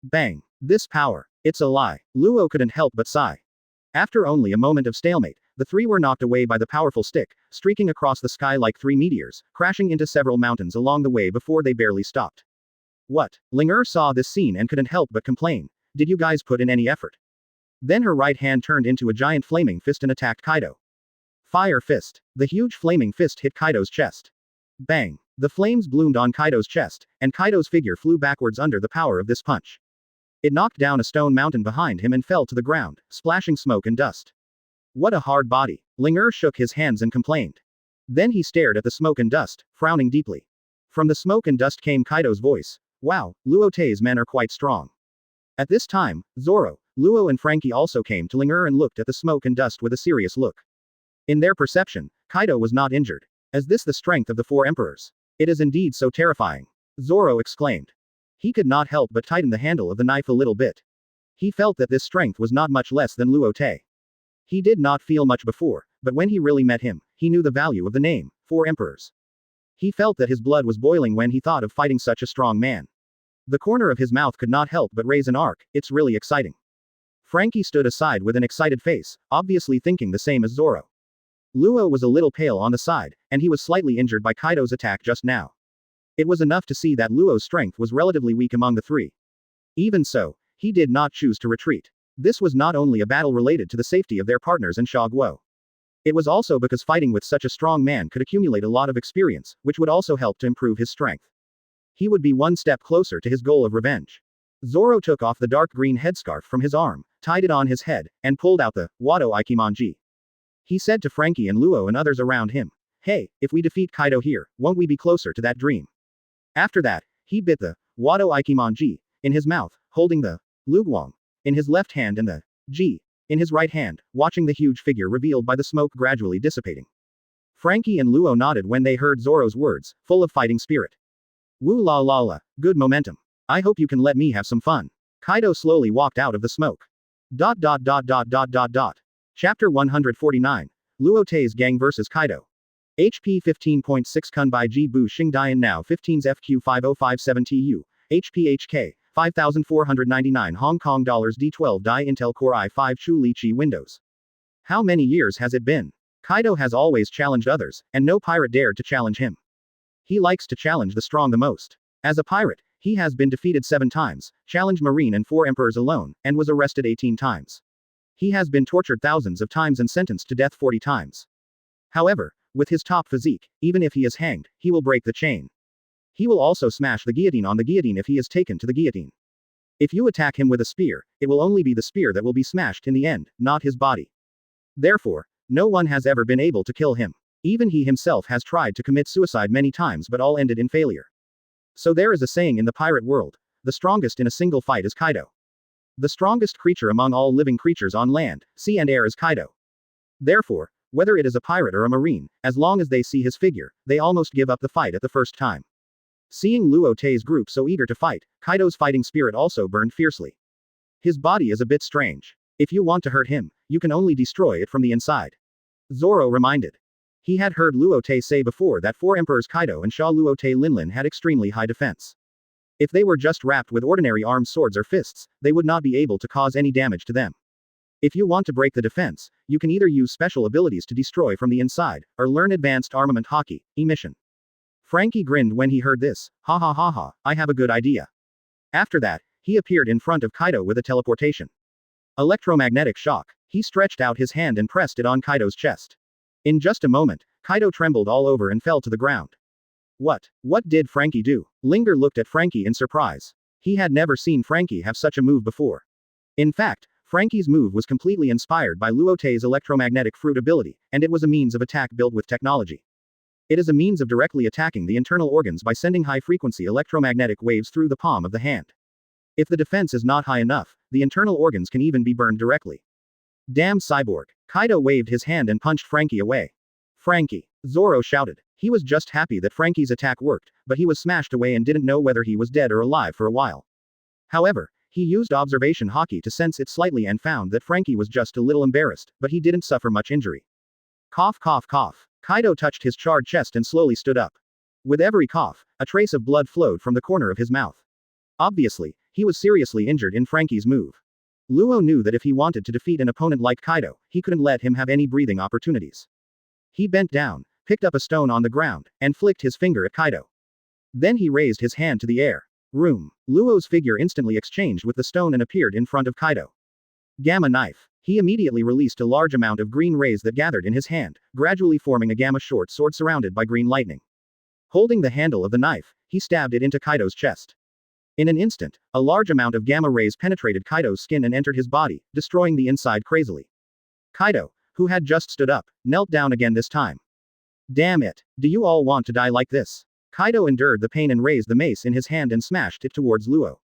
Bang! This power! It's a lie. Luo couldn't help but sigh. After only a moment of stalemate, the three were knocked away by the powerful stick, streaking across the sky like three meteors, crashing into several mountains along the way before they barely stopped. What? Linger saw this scene and couldn't help but complain. Did you guys put in any effort? Then her right hand turned into a giant flaming fist and attacked Kaido. Fire fist. The huge flaming fist hit Kaido's chest. Bang! The flames bloomed on Kaido's chest, and Kaido's figure flew backwards under the power of this punch. It knocked down a stone mountain behind him and fell to the ground, splashing smoke and dust. What a hard body. Linger shook his hands and complained. Then he stared at the smoke and dust, frowning deeply. From the smoke and dust came Kaido's voice. Wow, Luo Te's men are quite strong. At this time, Zoro, Luo and Frankie also came to Linger and looked at the smoke and dust with a serious look. In their perception, Kaido was not injured. Is this the strength of the four emperors? It is indeed so terrifying. Zoro exclaimed. He could not help but tighten the handle of the knife a little bit. He felt that this strength was not much less than Luo Te. He did not feel much before, but when he really met him, he knew the value of the name, Four Emperors. He felt that his blood was boiling when he thought of fighting such a strong man. The corner of his mouth could not help but raise an arc. It's really exciting. Frankie stood aside with an excited face, obviously thinking the same as Zoro. Luo was a little pale on the side, and he was slightly injured by Kaido's attack just now. It was enough to see that Luo's strength was relatively weak among the three. Even so, he did not choose to retreat. This was not only a battle related to the safety of their partners and Sha Guo. It was also because fighting with such a strong man could accumulate a lot of experience, which would also help to improve his strength. He would be one step closer to his goal of revenge. Zoro took off the dark green headscarf from his arm, tied it on his head, and pulled out the Wado Ikimonji. He said to Frankie and Luo and others around him, "Hey, if we defeat Kaido here, won't we be closer to that dream?" After that, he bit the Wado Ikimonji in his mouth, holding the Luguang in his left hand and the Ji in his right hand, watching the huge figure revealed by the smoke gradually dissipating. Frankie and Luo nodded when they heard Zoro's words, full of fighting spirit. Woo la la la, good momentum. I hope you can let me have some fun. Kaido slowly walked out of the smoke. Chapter 149. Luo Te's Gang vs Kaido. HP 15.6 Kun by Ji Bu Xing Dian Now 15's FQ 5057 TU. HP HK 5,499 Hong Kong dollars D12 Die Intel Core i5 Chu Li Chi Windows. How many years has it been? Kaido has always challenged others, and no pirate dared to challenge him. He likes to challenge the strong the most. As a pirate, he has been defeated 7 times, challenged Marine and 4 emperors alone, and was arrested 18 times. He has been tortured thousands of times and sentenced to death 40 times. However, with his top physique, even if he is hanged, he will break the chain. He will also smash the guillotine on the guillotine if he is taken to the guillotine. If you attack him with a spear, it will only be the spear that will be smashed in the end, not his body. Therefore, no one has ever been able to kill him. Even he himself has tried to commit suicide many times but all ended in failure. So there is a saying in the pirate world, the strongest in a single fight is Kaido. The strongest creature among all living creatures on land, sea and air is Kaido. Therefore, whether it is a pirate or a marine, as long as they see his figure, they almost give up the fight at the first time. Seeing Luo Te's group so eager to fight, Kaido's fighting spirit also burned fiercely. His body is a bit strange. If you want to hurt him, you can only destroy it from the inside. Zoro reminded. He had heard Luo Te say before that 4 emperors Kaido and Sha Luo Te Linlin had extremely high defense. If they were just wrapped with ordinary armed swords or fists, they would not be able to cause any damage to them. If you want to break the defense, you can either use special abilities to destroy from the inside, or learn advanced armament haki, emission. Frankie grinned when he heard this. Ha ha ha ha, I have a good idea. After that, he appeared in front of Kaido with a teleportation. Electromagnetic shock. He stretched out his hand and pressed it on Kaido's chest. In just a moment, Kaido trembled all over and fell to the ground. What did Frankie do? Linger looked at Frankie in surprise. He had never seen Frankie have such a move before. In fact, Frankie's move was completely inspired by Luo Te's electromagnetic fruit ability, and it was a means of attack built with technology. It is a means of directly attacking the internal organs by sending high-frequency electromagnetic waves through the palm of the hand. If the defense is not high enough, the internal organs can even be burned directly. Damn cyborg. Kaido waved his hand and punched Frankie away. Frankie! Zoro shouted. He was just happy that Frankie's attack worked, but he was smashed away and didn't know whether he was dead or alive for a while. However, he used observation haki to sense it slightly and found that Frankie was just a little embarrassed, but he didn't suffer much injury. Cough cough cough. Kaido touched his charred chest and slowly stood up. With every cough, a trace of blood flowed from the corner of his mouth. Obviously, he was seriously injured in Frankie's move. Luo knew that if he wanted to defeat an opponent like Kaido, he couldn't let him have any breathing opportunities. He bent down, picked up a stone on the ground, and flicked his finger at Kaido. Then he raised his hand to the air. Room. Luo's figure instantly exchanged with the stone and appeared in front of Kaido. Gamma knife. He immediately released a large amount of green rays that gathered in his hand, gradually forming a gamma short sword surrounded by green lightning. Holding the handle of the knife, he stabbed it into Kaido's chest. In an instant, a large amount of gamma rays penetrated Kaido's skin and entered his body, destroying the inside crazily. Kaido, who had just stood up, knelt down again this time. Damn it. Do you all want to die like this? Kaido endured the pain and raised the mace in his hand and smashed it towards Luo.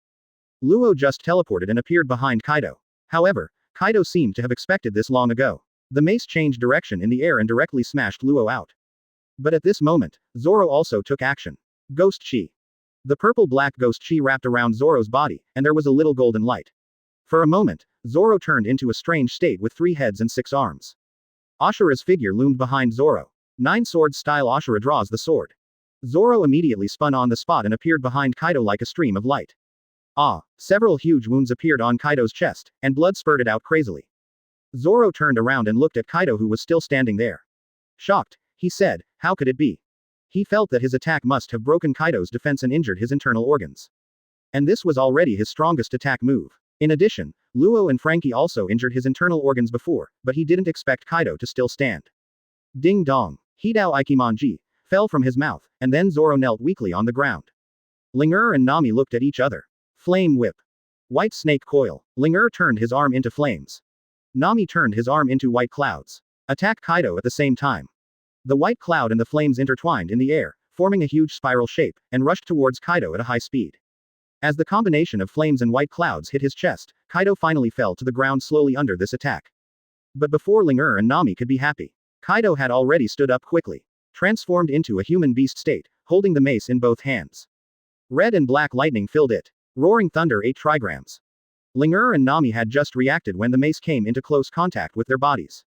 Luo just teleported and appeared behind Kaido. However, Kaido seemed to have expected this long ago. The mace changed direction in the air and directly smashed Luo out. But at this moment, Zoro also took action. Ghost Chi. The purple-black ghost Chi wrapped around Zoro's body, and there was a little golden light. For a moment, Zoro turned into a strange state with 3 heads and 6 arms. Ashura's figure loomed behind Zoro. 9-sword style Ashura draws the sword. Zoro immediately spun on the spot and appeared behind Kaido like a stream of light. Several huge wounds appeared on Kaido's chest, and blood spurted out crazily. Zoro turned around and looked at Kaido, who was still standing there. Shocked, he said, "How could it be?" He felt that his attack must have broken Kaido's defense and injured his internal organs. And this was already his strongest attack move. In addition, Luo and Frankie also injured his internal organs before, but he didn't expect Kaido to still stand. Ding dong. Hidao Ikimonji fell from his mouth, and then Zoro knelt weakly on the ground. Ling and Nami looked at each other. Flame whip. White snake coil. Ling turned his arm into flames. Nami turned his arm into white clouds. Attack Kaido at the same time. The white cloud and the flames intertwined in the air, forming a huge spiral shape, and rushed towards Kaido at a high speed. As the combination of flames and white clouds hit his chest, Kaido finally fell to the ground slowly under this attack. But before Ling and Nami could be happy, Kaido had already stood up quickly, transformed into a human beast state, holding the mace in both hands. Red and black lightning filled it. Roaring thunder 8 trigrams. Ling and Nami had just reacted when the mace came into close contact with their bodies.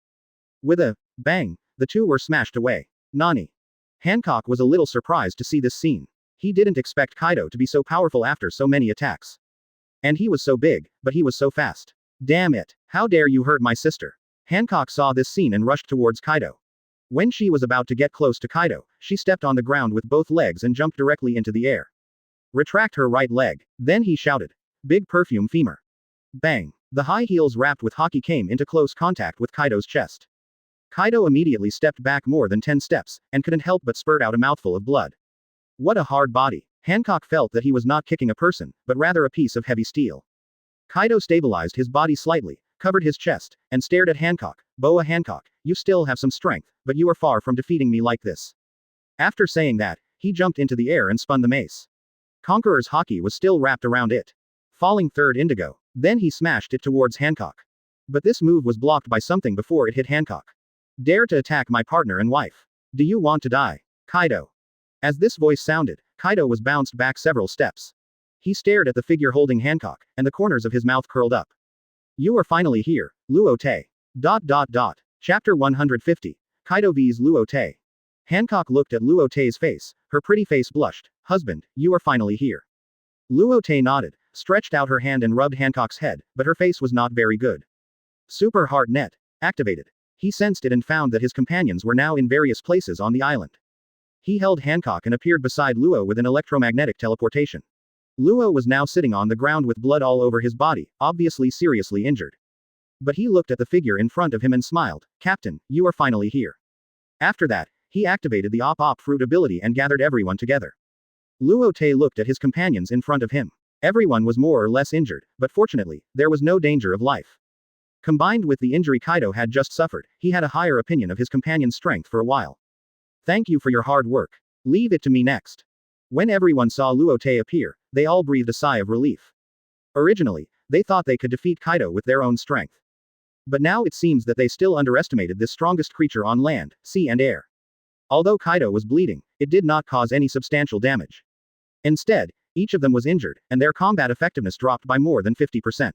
With a bang, the two were smashed away. Nani. Hancock was a little surprised to see this scene. He didn't expect Kaido to be so powerful after so many attacks. And he was so big, but he was so fast. Damn it, how dare you hurt my sister. Hancock saw this scene and rushed towards Kaido. When she was about to get close to Kaido, she stepped on the ground with both legs and jumped directly into the air. Retract her right leg. Then he shouted. Big perfume femur. Bang. The high heels wrapped with haki came into close contact with Kaido's chest. Kaido immediately stepped back more than 10 steps, and couldn't help but spurt out a mouthful of blood. What a hard body. Hancock felt that he was not kicking a person, but rather a piece of heavy steel. Kaido stabilized his body slightly, covered his chest, and stared at Hancock. Boa Hancock, you still have some strength, but you are far from defeating me like this. After saying that, he jumped into the air and spun the mace. Conqueror's haki was still wrapped around it. Falling third indigo. Then he smashed it towards Hancock. But this move was blocked by something before it hit Hancock. Dare to attack my partner and wife. Do you want to die? Kaido. As this voice sounded, Kaido was bounced back several steps. He stared at the figure holding Hancock, and the corners of his mouth curled up. You are finally here, Luo Te. Chapter 150. Kaido vs Luo Te. Hancock looked at Luo Te's face, her pretty face blushed. Husband, you are finally here. Luo Te nodded, stretched out her hand and rubbed Hancock's head, but her face was not very good. Super Heart Net. Activated. He sensed it and found that his companions were now in various places on the island. He held Hancock and appeared beside Luo with an electromagnetic teleportation. Luo was now sitting on the ground with blood all over his body, obviously seriously injured. But he looked at the figure in front of him and smiled. Captain, you are finally here. After that, he activated the Op Fruit ability and gathered everyone together. Luo Te looked at his companions in front of him. Everyone was more or less injured, but fortunately, there was no danger of life. Combined with the injury Kaido had just suffered, he had a higher opinion of his companion's strength for a while. Thank you for your hard work. Leave it to me next. When everyone saw Luo Te appear, they all breathed a sigh of relief. Originally, they thought they could defeat Kaido with their own strength. But now it seems that they still underestimated this strongest creature on land, sea and air. Although Kaido was bleeding, it did not cause any substantial damage. Instead, each of them was injured, and their combat effectiveness dropped by more than 50%.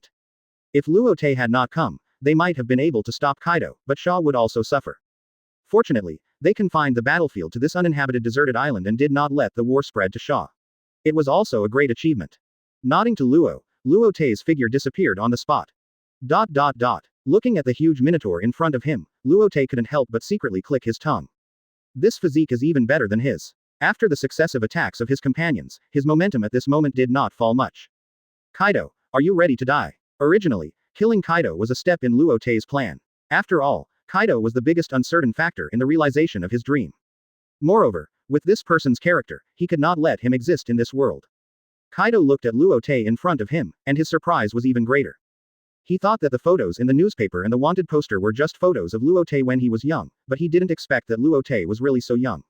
If Luo Te had not come, they might have been able to stop Kaido, but Shaw would also suffer. Fortunately, they confined the battlefield to this uninhabited deserted island and did not let the war spread to Shaw. It was also a great achievement. Nodding to Luo Te's figure disappeared on the spot. Looking at the huge minotaur in front of him, Luo Te couldn't help but secretly click his tongue. This physique is even better than his. After the successive attacks of his companions, his momentum at this moment did not fall much. Kaido, are you ready to die? Originally, killing Kaido was a step in Luo Te's plan. After all, Kaido was the biggest uncertain factor in the realization of his dream. Moreover, with this person's character, he could not let him exist in this world. Kaido looked at Luo Te in front of him, and his surprise was even greater. He thought that the photos in the newspaper and the wanted poster were just photos of Luo Te when he was young, but he didn't expect that Luo Te was really so young.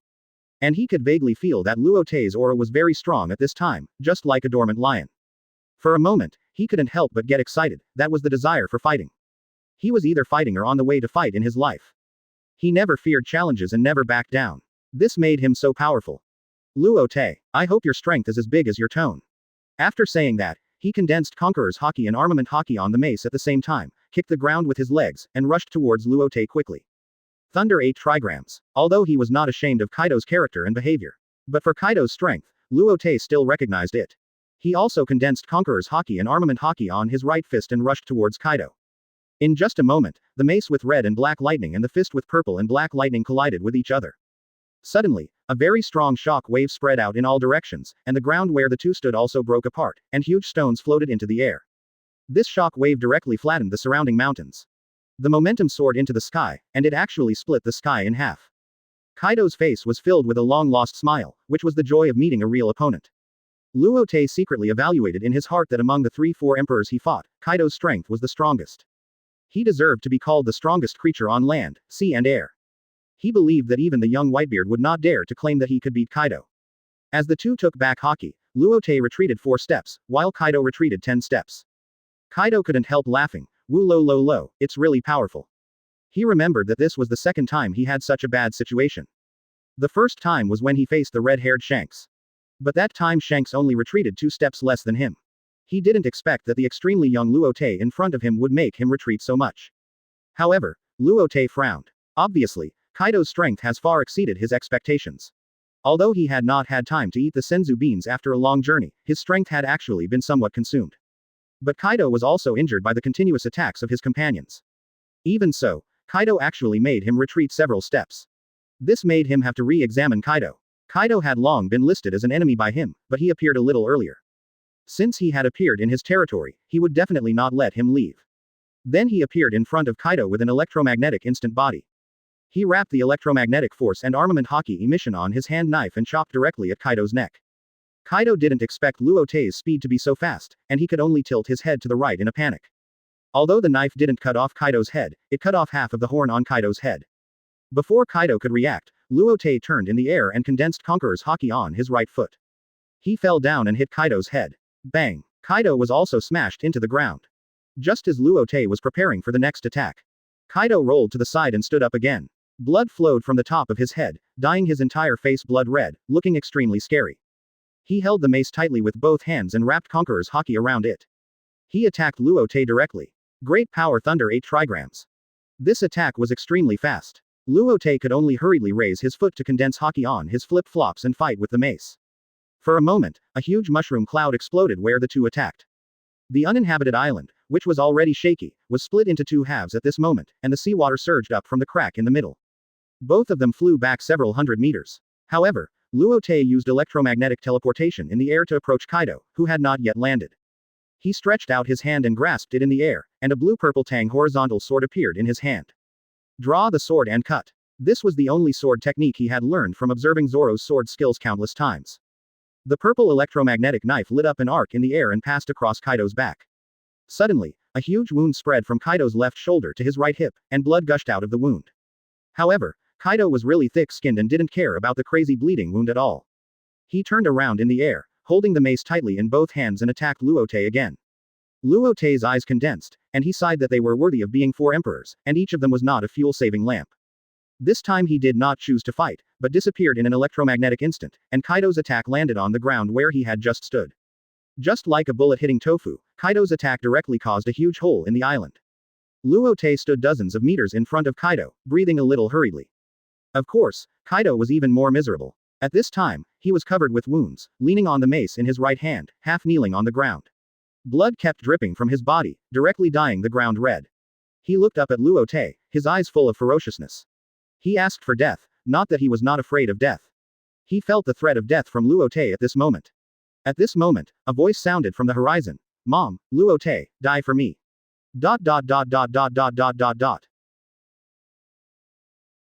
And he could vaguely feel that Luo Te's aura was very strong at this time, just like a dormant lion. For a moment, he couldn't help but get excited. That was the desire for fighting. He was either fighting or on the way to fight in his life. He never feared challenges and never backed down. This made him so powerful. Luo Te, I hope your strength is as big as your tone. After saying that, he condensed Conqueror's haki and armament haki on the mace at the same time, kicked the ground with his legs, and rushed towards Luo Te quickly. Thunder 8 trigrams. Although he was not ashamed of Kaido's character and behavior. But for Kaido's strength, Luo Te still recognized it. He also condensed Conqueror's haki and armament haki on his right fist and rushed towards Kaido. In just a moment, the mace with red and black lightning and the fist with purple and black lightning collided with each other. Suddenly, a very strong shock wave spread out in all directions, and the ground where the two stood also broke apart, and huge stones floated into the air. This shock wave directly flattened the surrounding mountains. The momentum soared into the sky, and it actually split the sky in half. Kaido's face was filled with a long-lost smile, which was the joy of meeting a real opponent. Luo Te secretly evaluated in his heart that among the 3-4 emperors he fought, Kaido's strength was the strongest. He deserved to be called the strongest creature on land, sea and air. He believed that even the young Whitebeard would not dare to claim that he could beat Kaido. As the two took back haki, Luo Te retreated 4 steps, while Kaido retreated 10 steps. Kaido couldn't help laughing. Woo lo lo lo, it's really powerful. He remembered that this was the second time he had such a bad situation. The first time was when he faced the red-haired Shanks. But that time Shanks only retreated 2 steps less than him. He didn't expect that the extremely young Luo Te in front of him would make him retreat so much. However, Luo Te frowned. Obviously, Kaido's strength has far exceeded his expectations. Although he had not had time to eat the senzu beans after a long journey, his strength had actually been somewhat consumed. But Kaido was also injured by the continuous attacks of his companions. Even so, Kaido actually made him retreat several steps. This made him have to re-examine Kaido. Kaido had long been listed as an enemy by him, but he appeared a little earlier. Since he had appeared in his territory, he would definitely not let him leave. Then he appeared in front of Kaido with an electromagnetic instant body. He wrapped the electromagnetic force and armament haki emission on his hand knife and chopped directly at Kaido's neck. Kaido didn't expect Luo Te's speed to be so fast, and he could only tilt his head to the right in a panic. Although the knife didn't cut off Kaido's head, it cut off half of the horn on Kaido's head. Before Kaido could react, Luo Te turned in the air and condensed Conqueror's haki on his right foot. He fell down and hit Kaido's head. Bang! Kaido was also smashed into the ground. Just as Luo Te was preparing for the next attack, Kaido rolled to the side and stood up again. Blood flowed from the top of his head, dyeing his entire face blood red, looking extremely scary. He held the mace tightly with both hands and wrapped Conqueror's haki around it. He attacked Luo Te directly. Great Power Thunder 8 trigrams. This attack was extremely fast. Luo Te could only hurriedly raise his foot to condense haki on his flip-flops and fight with the mace. For a moment, a huge mushroom cloud exploded where the two attacked. The uninhabited island, which was already shaky, was split into 2 halves at this moment, and the seawater surged up from the crack in the middle. Both of them flew back several hundred meters. However, Luo Te used electromagnetic teleportation in the air to approach Kaido, who had not yet landed. He stretched out his hand and grasped it in the air, and a blue-purple tang horizontal sword appeared in his hand. Draw the sword and cut. This was the only sword technique he had learned from observing Zoro's sword skills countless times. The purple electromagnetic knife lit up an arc in the air and passed across Kaido's back. Suddenly, a huge wound spread from Kaido's left shoulder to his right hip, and blood gushed out of the wound. However, Kaido was really thick-skinned and didn't care about the crazy bleeding wound at all. He turned around in the air, holding the mace tightly in both hands and attacked Luo Te again. Luo Te's eyes condensed, and he sighed that they were worthy of being 4 emperors, and each of them was not a fuel-saving lamp. This time he did not choose to fight, but disappeared in an electromagnetic instant, and Kaido's attack landed on the ground where he had just stood. Just like a bullet hitting tofu, Kaido's attack directly caused a huge hole in the island. Luo Te stood dozens of meters in front of Kaido, breathing a little hurriedly. Of course, Kaido was even more miserable. At this time, he was covered with wounds, leaning on the mace in his right hand, half kneeling on the ground. Blood kept dripping from his body, directly dyeing the ground red. He looked up at Luo Te, his eyes full of ferociousness. He asked for death, not that he was not afraid of death. He felt the threat of death from Luo Te at this moment. At this moment, a voice sounded from the horizon. Mom, Luo Te, die for me. ...